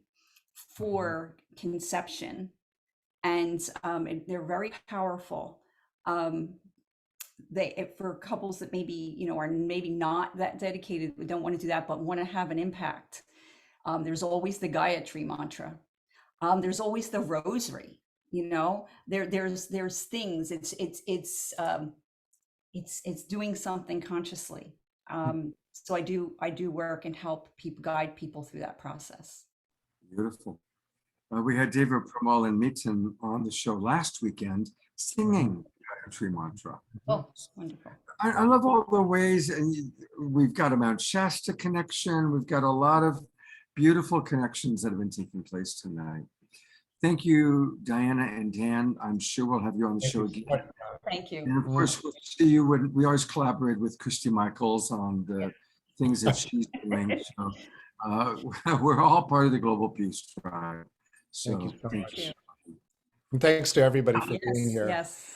for conception, and they're very powerful. For couples that maybe, you know, are maybe not that dedicated, we don't want to do that, but want to have an impact. There's always the Gaia tree mantra. There's always the rosary. You know, there's things. It's doing something consciously. So I do work and help people, guide people through that process. Beautiful. We had David Pramal and Mitten on the show last weekend singing Gaia Tree Mantra. Oh, wonderful. I love all the ways, and we've got a Mount Shasta connection. We've got a lot of beautiful connections that have been taking place tonight. Thank you, Diana and Dan. I'm sure we'll have you on the show again. Thank you. And of course, we'll see you when we always collaborate with Christy Michaels on the things that she's doing. So we're all part of the Global Peace Tribe. So Thank you so thank much. you. And thanks to everybody for being here. Yes.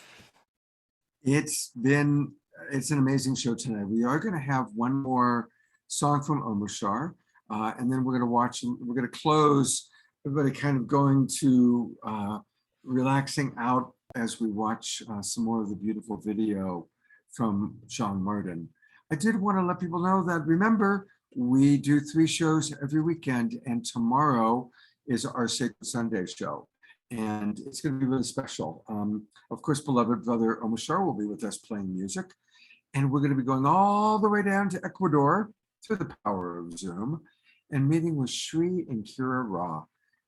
It's an amazing show tonight. We are going to have one more song from Omashar, and then we're going to close. Everybody kind of going to relaxing out as we watch some more of the beautiful video from John Martin. I did want to let people know that, remember, we do 3 shows every weekend, and tomorrow is our Sacred Sunday show. And it's going to be really special. Of course, beloved brother Omashar will be with us playing music. And we're going to be going all the way down to Ecuador through the power of Zoom and meeting with Sri and Kira Ra.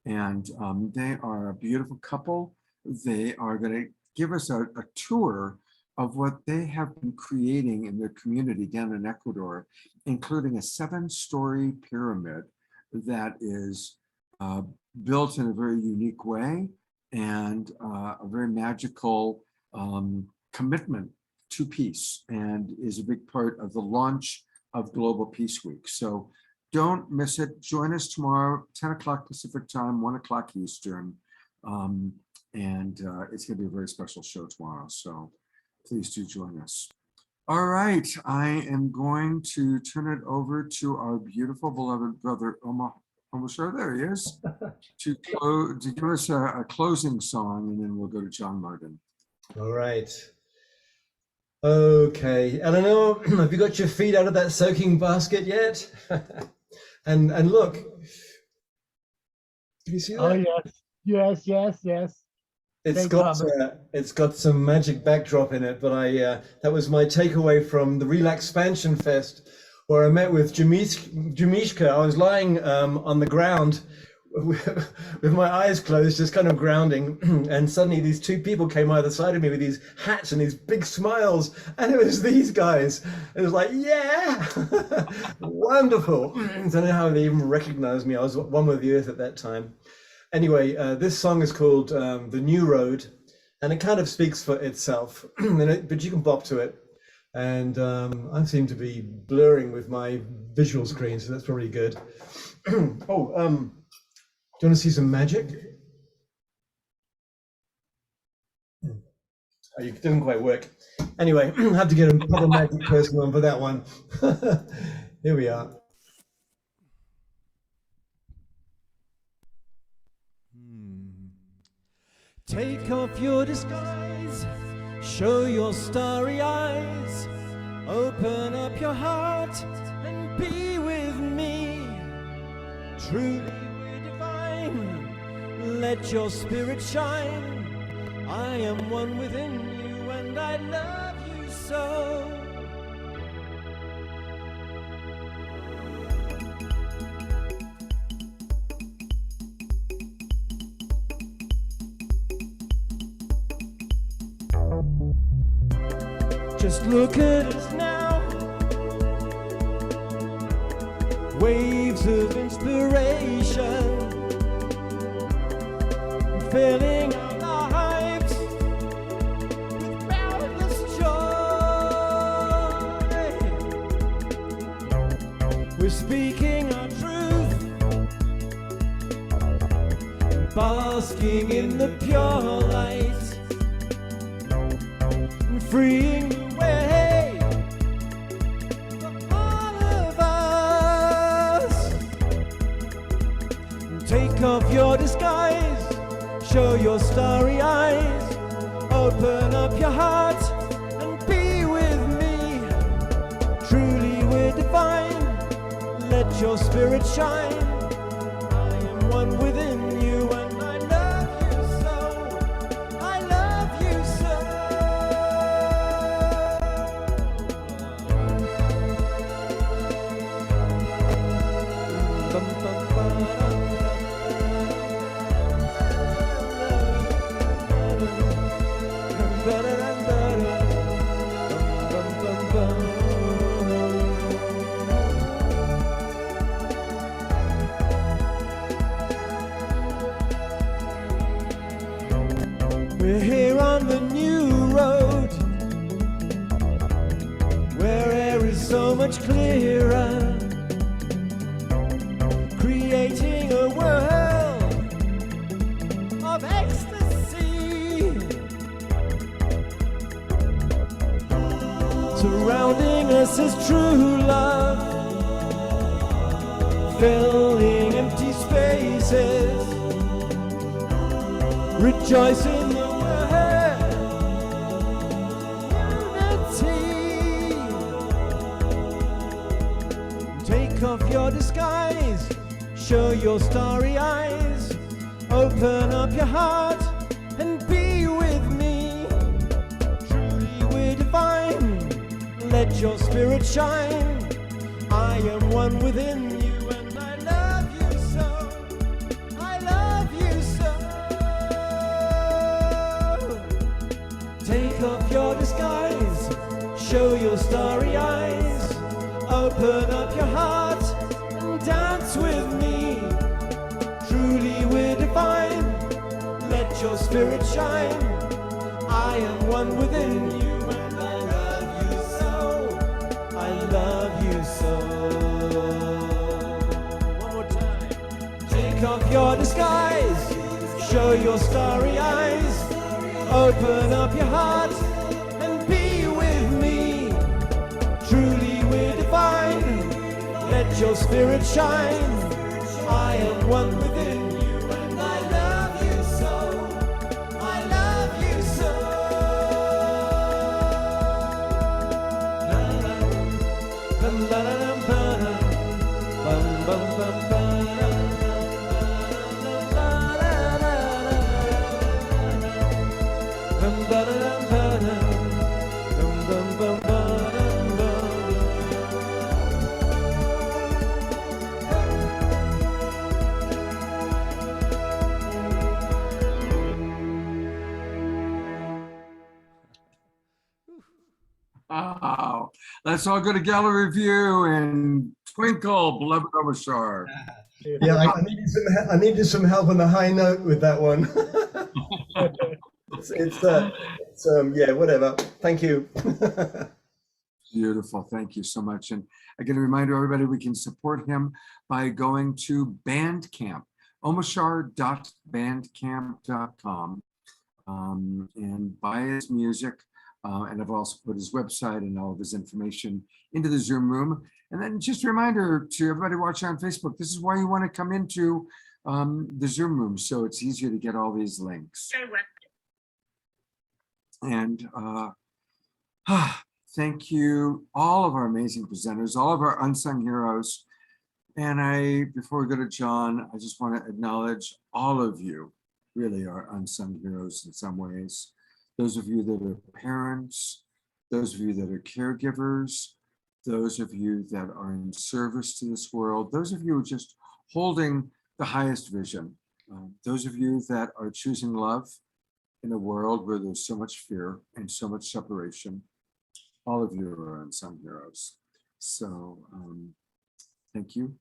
And they are a beautiful couple. They are going to give us a tour of what they have been creating in their community down in Ecuador, including a 7-story pyramid that is built in a very unique way and a very magical commitment to peace, and is a big part of the launch of Global Peace Week. So don't miss it. Join us tomorrow, 10 o'clock Pacific time, 1 o'clock Eastern. And it's going to be a very special show tomorrow. So please do join us. All right, I am going to turn it over to our beautiful beloved brother Omashar. There he is, to give us a closing song, and then we'll go to John Martin. All right. Okay, Eleanor, have you got your feet out of that soaking basket yet? and look, can you see that? Oh yes. It's got some magic backdrop in it, but that was my takeaway from the Relaxpansion Fest, where I met with Jameeshka. I was lying on the ground with my eyes closed, just kind of grounding, and suddenly these two people came either side of me with these hats and these big smiles, and it was these guys. It was like, yeah, wonderful. I don't know how they even recognized me. I was one with the earth at that time. Anyway, this song is called The New Road, and it kind of speaks for itself, but you can bop to it. And I seem to be blurring with my visual screen, so that's probably good. Do you want to see some magic? Oh, it didn't quite work. Anyway, I have to get a proper magic person on for that one. Here we are. Take off your disguise, show your starry eyes, open up your heart and be with me. Truly we're divine, let your spirit shine. I am one within you and I love you so. Just look at us now, waves of inspiration, filling our lives with boundless joy. We're speaking our truth, basking in the pure light, and freeing the way for all of us. Take off your disguise, show your starry eyes, open up your heart and be with me. Truly we're divine, let your spirit shine. I am one within you and I love you so. I love you so. We're here on the new road, where air is so much clearer, creating a world of ecstasy, surrounding us is true love, filling empty spaces, rejoice in the unity. Take off your disguise, show your starry eyes, open up your heart and be with me. Truly we're divine, let your spirit shine. I am one within you and I love you so. I love you so. Take off your disguise, show your starry eyes, open up your heart and dance with me. Truly we're divine, let your spirit shine. I am one within you and I love you so. I love you so. One more time. Take off your disguise, show your starry eyes. Open up your heart and be with me. Truly we're divine. Let your spirit shine. I am one within you and I love you so. I love you so. Bum, ba, da, bum, bum, bum, bum, bum. Wow. Let's all go to gallery view and twinkle, beloved Omashar. Yeah, I needed some help on the high note with that one. Yeah, whatever. Thank you. Beautiful. Thank you so much. And again, a reminder, everybody, we can support him by going to Bandcamp, omashar.bandcamp.com, and buy his music. And I've also put his website and all of his information into the Zoom room. And then just a reminder to everybody watching on Facebook, this is why you want to come into the Zoom room, so it's easier to get all these links. And thank you, all of our amazing presenters, all of our unsung heroes. And before we go to John, I just want to acknowledge all of you really are unsung heroes in some ways. Those of you that are parents, those of you that are caregivers, those of you that are in service to this world, those of you who are just holding the highest vision, those of you that are choosing love in a world where there's so much fear and so much separation, all of you are unsung heroes. So thank you.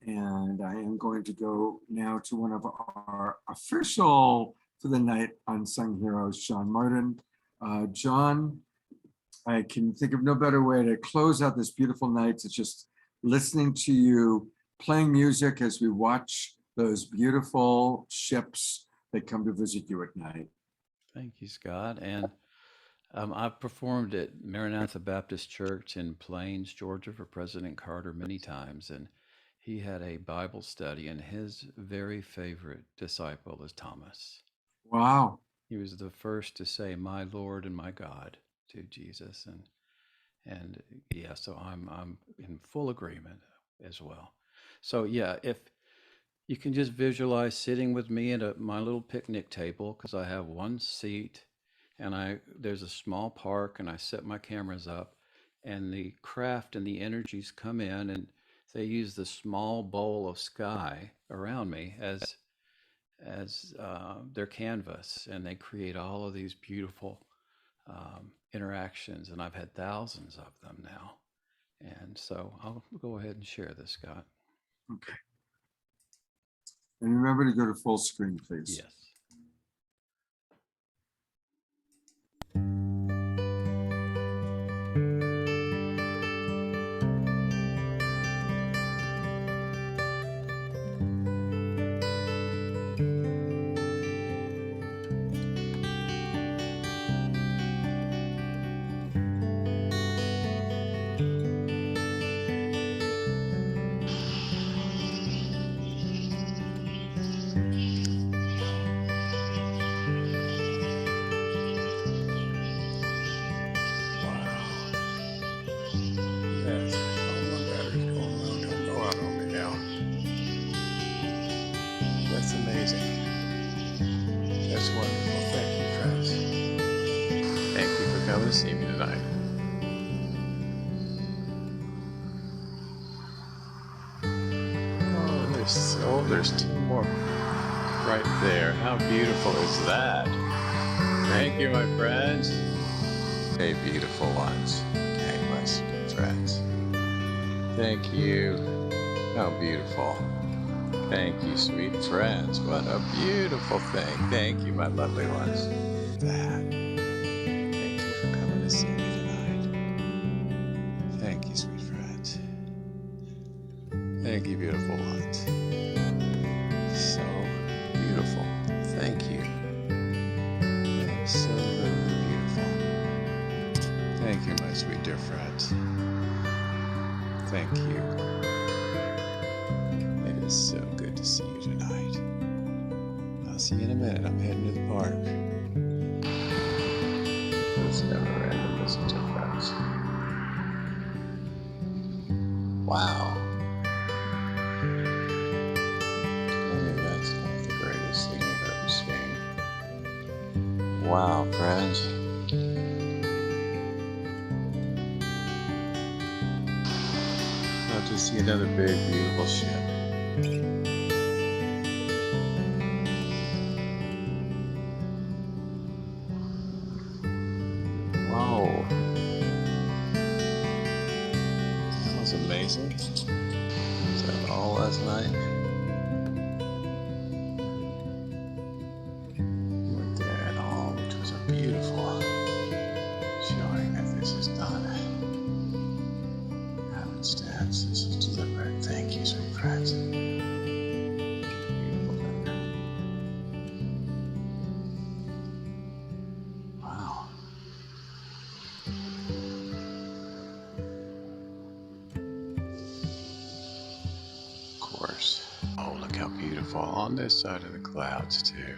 And I am going to go now to one of our official for the night unsung heroes, John Martin. John, I can think of no better way to close out this beautiful night to just listening to you playing music as we watch those beautiful ships that come to visit you at night. Thank you, Scott. And I've performed at Maranatha Baptist Church in Plains, Georgia for President Carter many times. And he had a Bible study, and his very favorite disciple is Thomas. Wow. He was the first to say, "My Lord and my God," to Jesus. And yeah, so I'm in full agreement as well. So yeah, if you can just visualize sitting with me at my little picnic table, because I have one seat and there's a small park, and I set my cameras up, and the craft and the energies come in, and they use the small bowl of sky around me as their canvas, and they create all of these beautiful interactions, and I've had thousands of them now. And so I'll go ahead and share this, Scott. Okay. And remember to go to full screen, please. Yes. To see me tonight. Oh, there's two more right there. How beautiful is that? Thank you, my friends. Hey, beautiful ones. Hey, my sweet friends. Thank you. How beautiful. Thank you, sweet friends. What a beautiful thing. Thank you, my lovely ones. That. See me tonight. Thank you, sweet friends. Thank you, beautiful ones. So beautiful. Thank you. Absolutely beautiful. Thank you, my sweet dear friends. Thank you. It is so good to see you tonight. I'll see you in a minute. I'm heading to the park. It's never ending, isn't it, friends? Wow. Maybe that's not the greatest thing you've ever seen. Wow, friends. About to see another big, beautiful ship. Whoa. That was amazing. Was that all last night? You weren't there at all, which was a beautiful showing that this is not happenstance. This is deliberate. Thank you, sweet friends. Beautiful thunder. Wow. Of course. Oh, look how beautiful on this side of the clouds, too.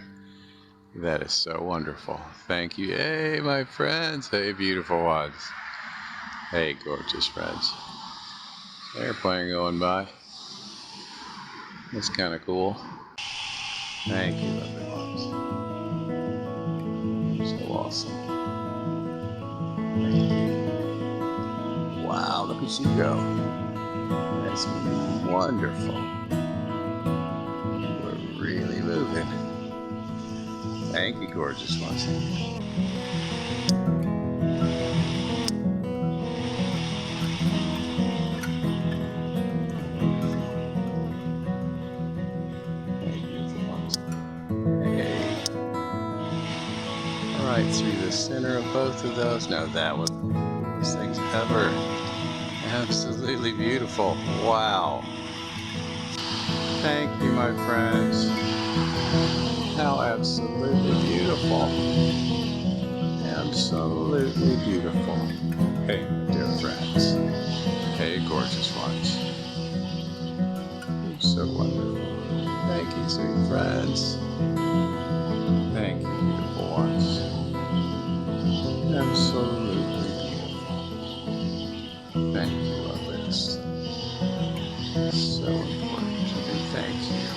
That is so wonderful. Thank you. Hey, my friends. Hey, beautiful ones. Hey, gorgeous friends. Airplane going by. That's kind of cool. Thank you, lovely ones. So awesome. Thank you. Wow, look at you go. That's wonderful. We're really moving. Thank you, gorgeous ones. Hey, beautiful ones. Hey. All right, through the center of both of those. Now that was one of the coolest things ever. Absolutely beautiful. Wow. Thank you, my friends. How absolutely beautiful. Absolutely beautiful. Hey, dear friends. Hey, gorgeous ones. You're so wonderful. Thank you, sweet friends. Thank you, beautiful ones. Absolutely beautiful. Thank you, loveliest. So important to me. Thank you.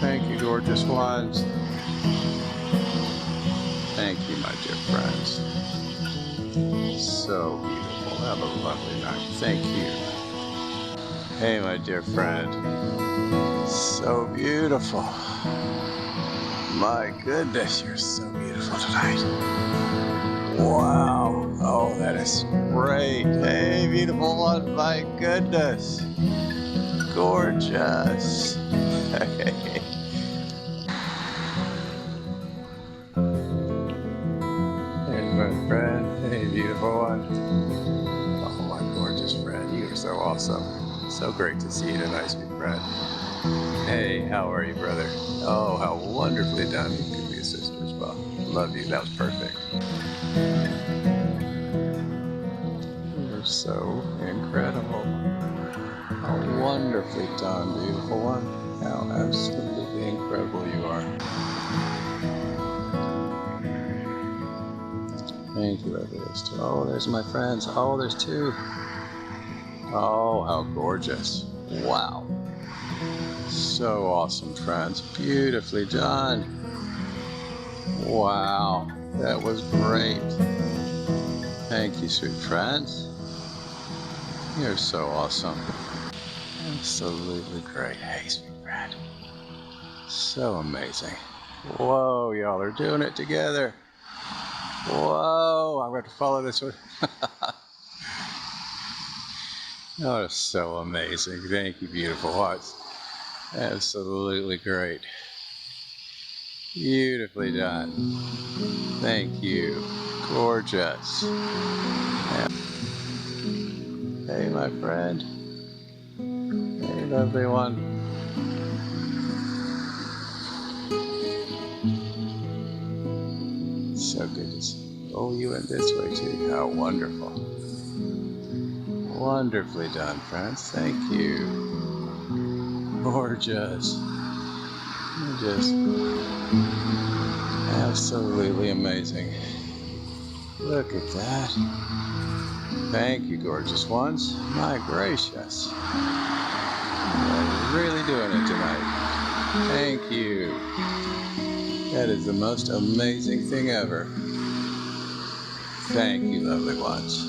Thank you, gorgeous ones. Thank you, my dear friends. So beautiful. Have a lovely night. Thank you. Hey, my dear friend. So beautiful. My goodness, you're so beautiful tonight. Wow. Oh, that is great. Hey, beautiful one. My goodness. Gorgeous. Hey. Hey, my friend. Hey, beautiful one. Oh, my gorgeous friend. You are so awesome. So great to see you tonight, sweet friend. Hey, how are you, brother? Oh, how wonderfully done. You could be a sister as well. Love you. That was perfect. You're so incredible. How wonderfully done, beautiful one. How absolutely incredible you are. Thank you, loveliest. Oh, there's my friends. Oh, there's two. Oh, how gorgeous. Wow. So awesome, friends. Beautifully done. Wow. That was great. Thank you, sweet friends. You're so awesome. Absolutely great. Hey, sweet friend. So amazing. Whoa, y'all are doing it together. Whoa, I'm going to follow this one. Oh, it's so amazing. Thank you, beautiful hearts. Absolutely great. Beautifully done. Thank you. Gorgeous. Hey, my friend. Hey, lovely one. good to see. Oh, you went this way too. How wonderful. Wonderfully done, friends. Thank you. Gorgeous. Just absolutely amazing. Look at that. Thank you, gorgeous ones. My gracious. You're really doing it tonight. Thank you. That is the most amazing thing ever. Thank you, lovely ones.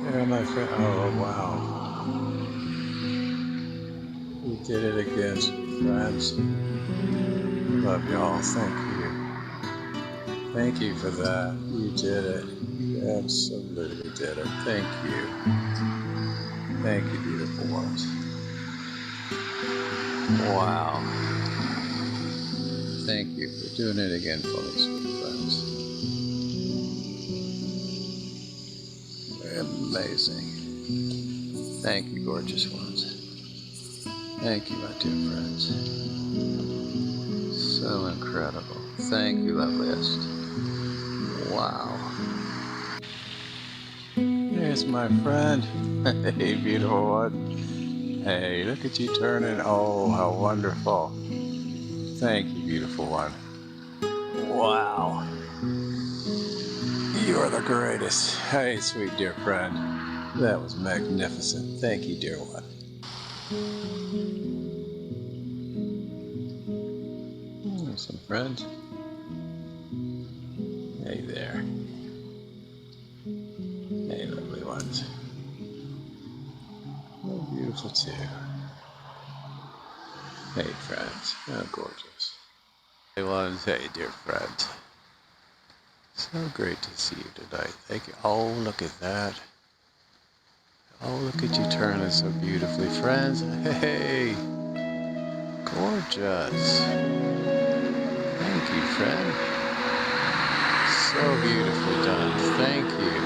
There, my friend. Oh, wow. We did it again, friends. Love y'all. Thank you. Thank you for that. You did it. You absolutely did it. Thank you. Thank you, beautiful ones. Wow. Thank you for doing it again for me, sweet friends. Amazing. Thank you, gorgeous ones. Thank you, my dear friends. So incredible. Thank you, loveliest. Wow. There's my friend. Hey, beautiful one. Hey, look at you turning. Oh, how wonderful. Thank you, beautiful one. Wow. You are the greatest. Hey, sweet dear friend. That was magnificent. Thank you, dear one. Some friends. Hey there. Hey, lovely ones. Oh, beautiful too. Hey, friends. How gorgeous. Hey, ones. Hey, dear friends. So great to see you tonight. Thank you. Oh, look at that. Oh, look at you turning so beautifully, friends. Hey, gorgeous. Thank you, friend. So beautifully done. Thank you.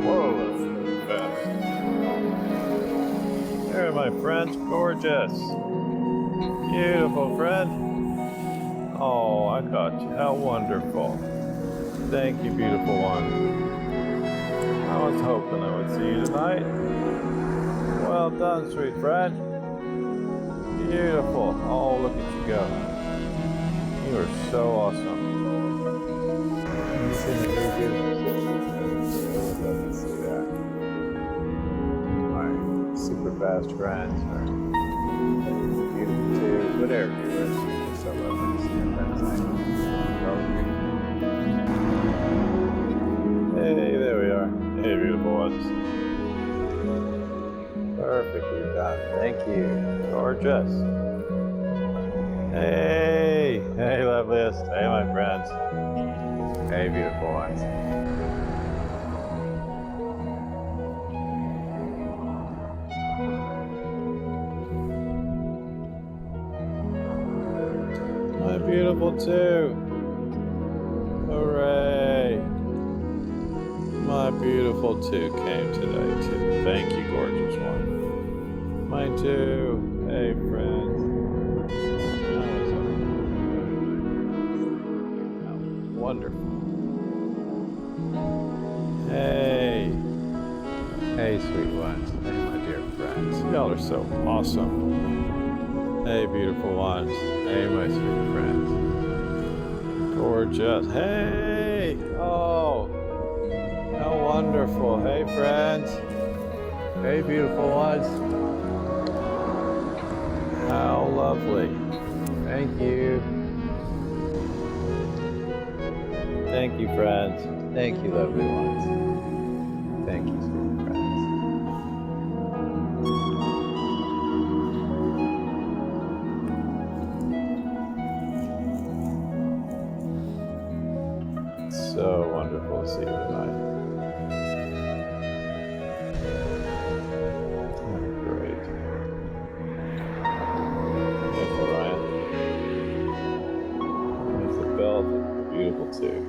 Whoa, that's really fast. There, my friends. Gorgeous. Beautiful, friend. Oh, I caught you. How wonderful. Thank you, beautiful one. I was hoping I would see you tonight. Well done, sweet friend. Beautiful. Oh, look at you go. You are so awesome. My super fast friends are beautiful too. Whatever you wish. So lovely to see you that time. Hey, there we are. Hey, beautiful ones. Perfectly done. Thank you. Gorgeous. Hey, hey, loveliest. Hey, my friends. Hey, beautiful ones. My beautiful too. Hooray. My beautiful two came today too. Thank you, gorgeous one. Mine too. Hey, friends. How wonderful. Hey. Hey, sweet ones. Hey, my dear friends. Y'all are so awesome. Hey, beautiful ones. Hey, my sweet friends. Gorgeous. Hey. Oh. How wonderful. Hey, friends. Hey, beautiful ones. How lovely. Thank you. Thank you, friends. Thank you, lovely ones. Thank you, sweet friends. So wonderful to see you tonight. Oh, great. There's Orion. There's the belt. Beautiful too.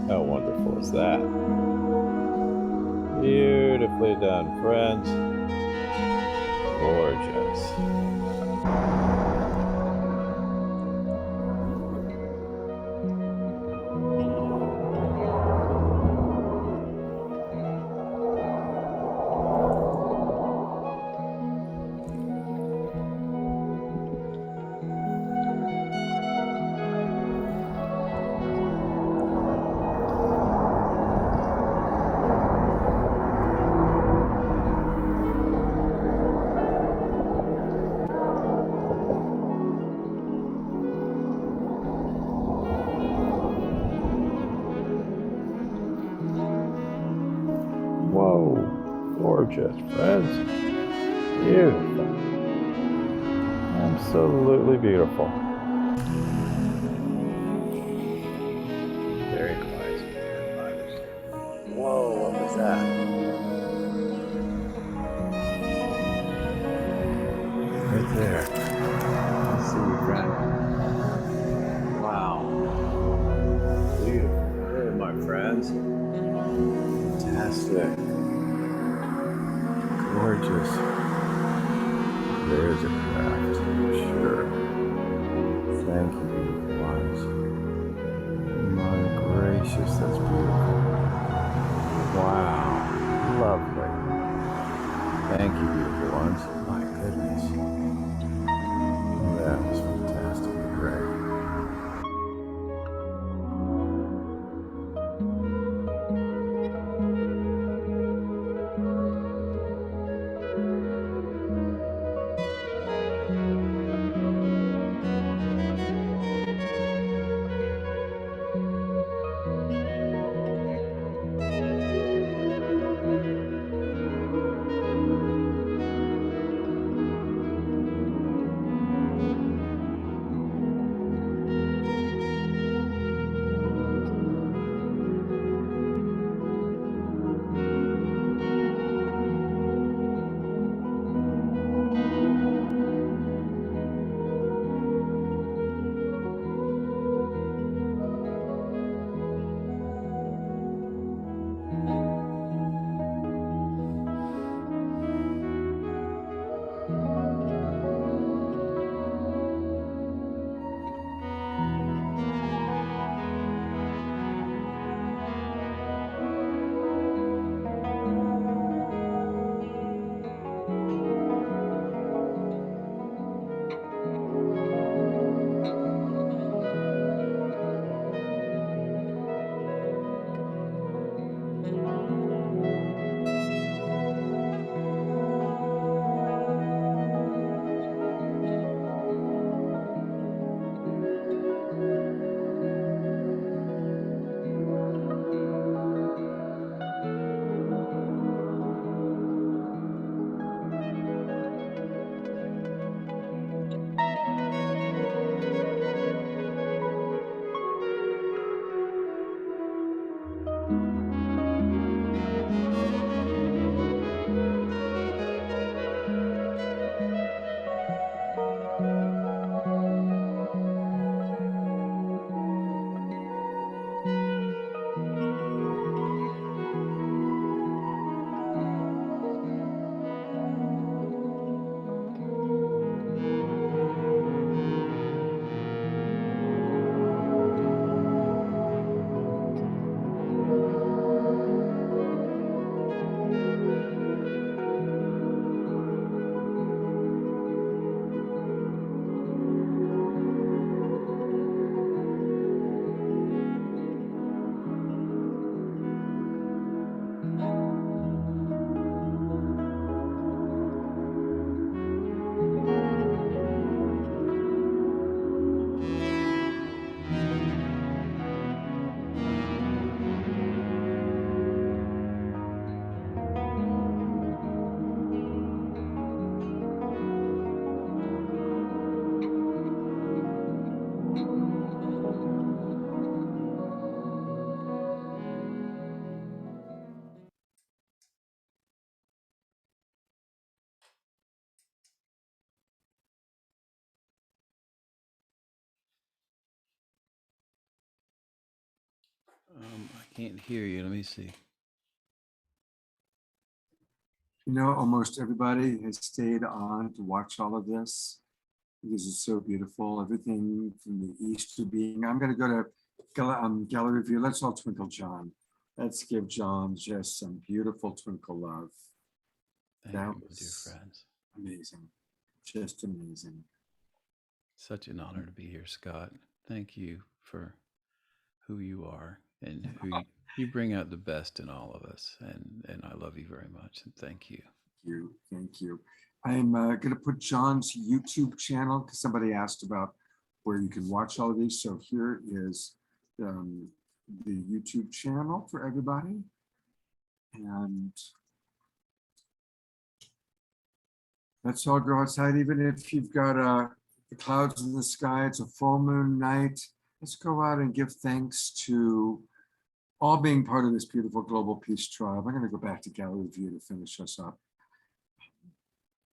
How wonderful is that? Beautifully done, friends. Gorgeous. Whoa, gorgeous, friends. Beautiful. Absolutely beautiful. Very quiet. Whoa, what was that? Right there. I see you, friend. Wow. Beautiful. There, my friends. Fantastic. Gorgeous. There's a craft, sure. Thank you, beautiful ones. My gracious, that's beautiful. Wow, lovely. Thank you, beautiful ones. My goodness. That was fantastically great. I can't hear you. Let me see. You know, almost everybody has stayed on to watch all of this because it's so beautiful. Everything from the Easter being. I'm going to go to gallery view. Let's all twinkle John. Let's give John just some beautiful twinkle love. Thank you, my dear friends. Amazing. Just amazing. Such an honor to be here, Scott. Thank you for who you are and who you bring out the best in all of us. And I love you very much. And thank you. Thank you. I'm going to put John's YouTube channel because somebody asked about where you can watch all of these. So here is the YouTube channel for everybody. And let's all go outside, even if you've got the clouds in the sky, it's a full moon night. Let's go out and give thanks to all being part of this beautiful global peace tribe. I'm going to go back to gallery view to finish us up.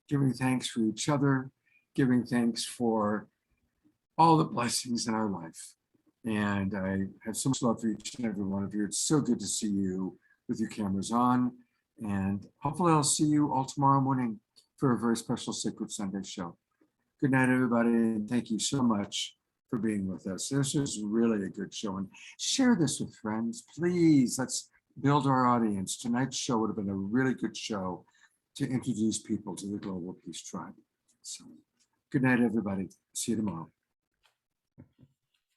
Giving thanks for each other, giving thanks for all the blessings in our life. And I have so much love for each and every one of you. It's so good to see you with your cameras on. And hopefully I'll see you all tomorrow morning for a very special Sacred Sunday show. Good night, everybody. And thank you so much for being with us. This was really a good show. And share this with friends, please. Let's build our audience. Tonight's show would have been a really good show to introduce people to the Global Peace Tribe. So good night, everybody. See you tomorrow.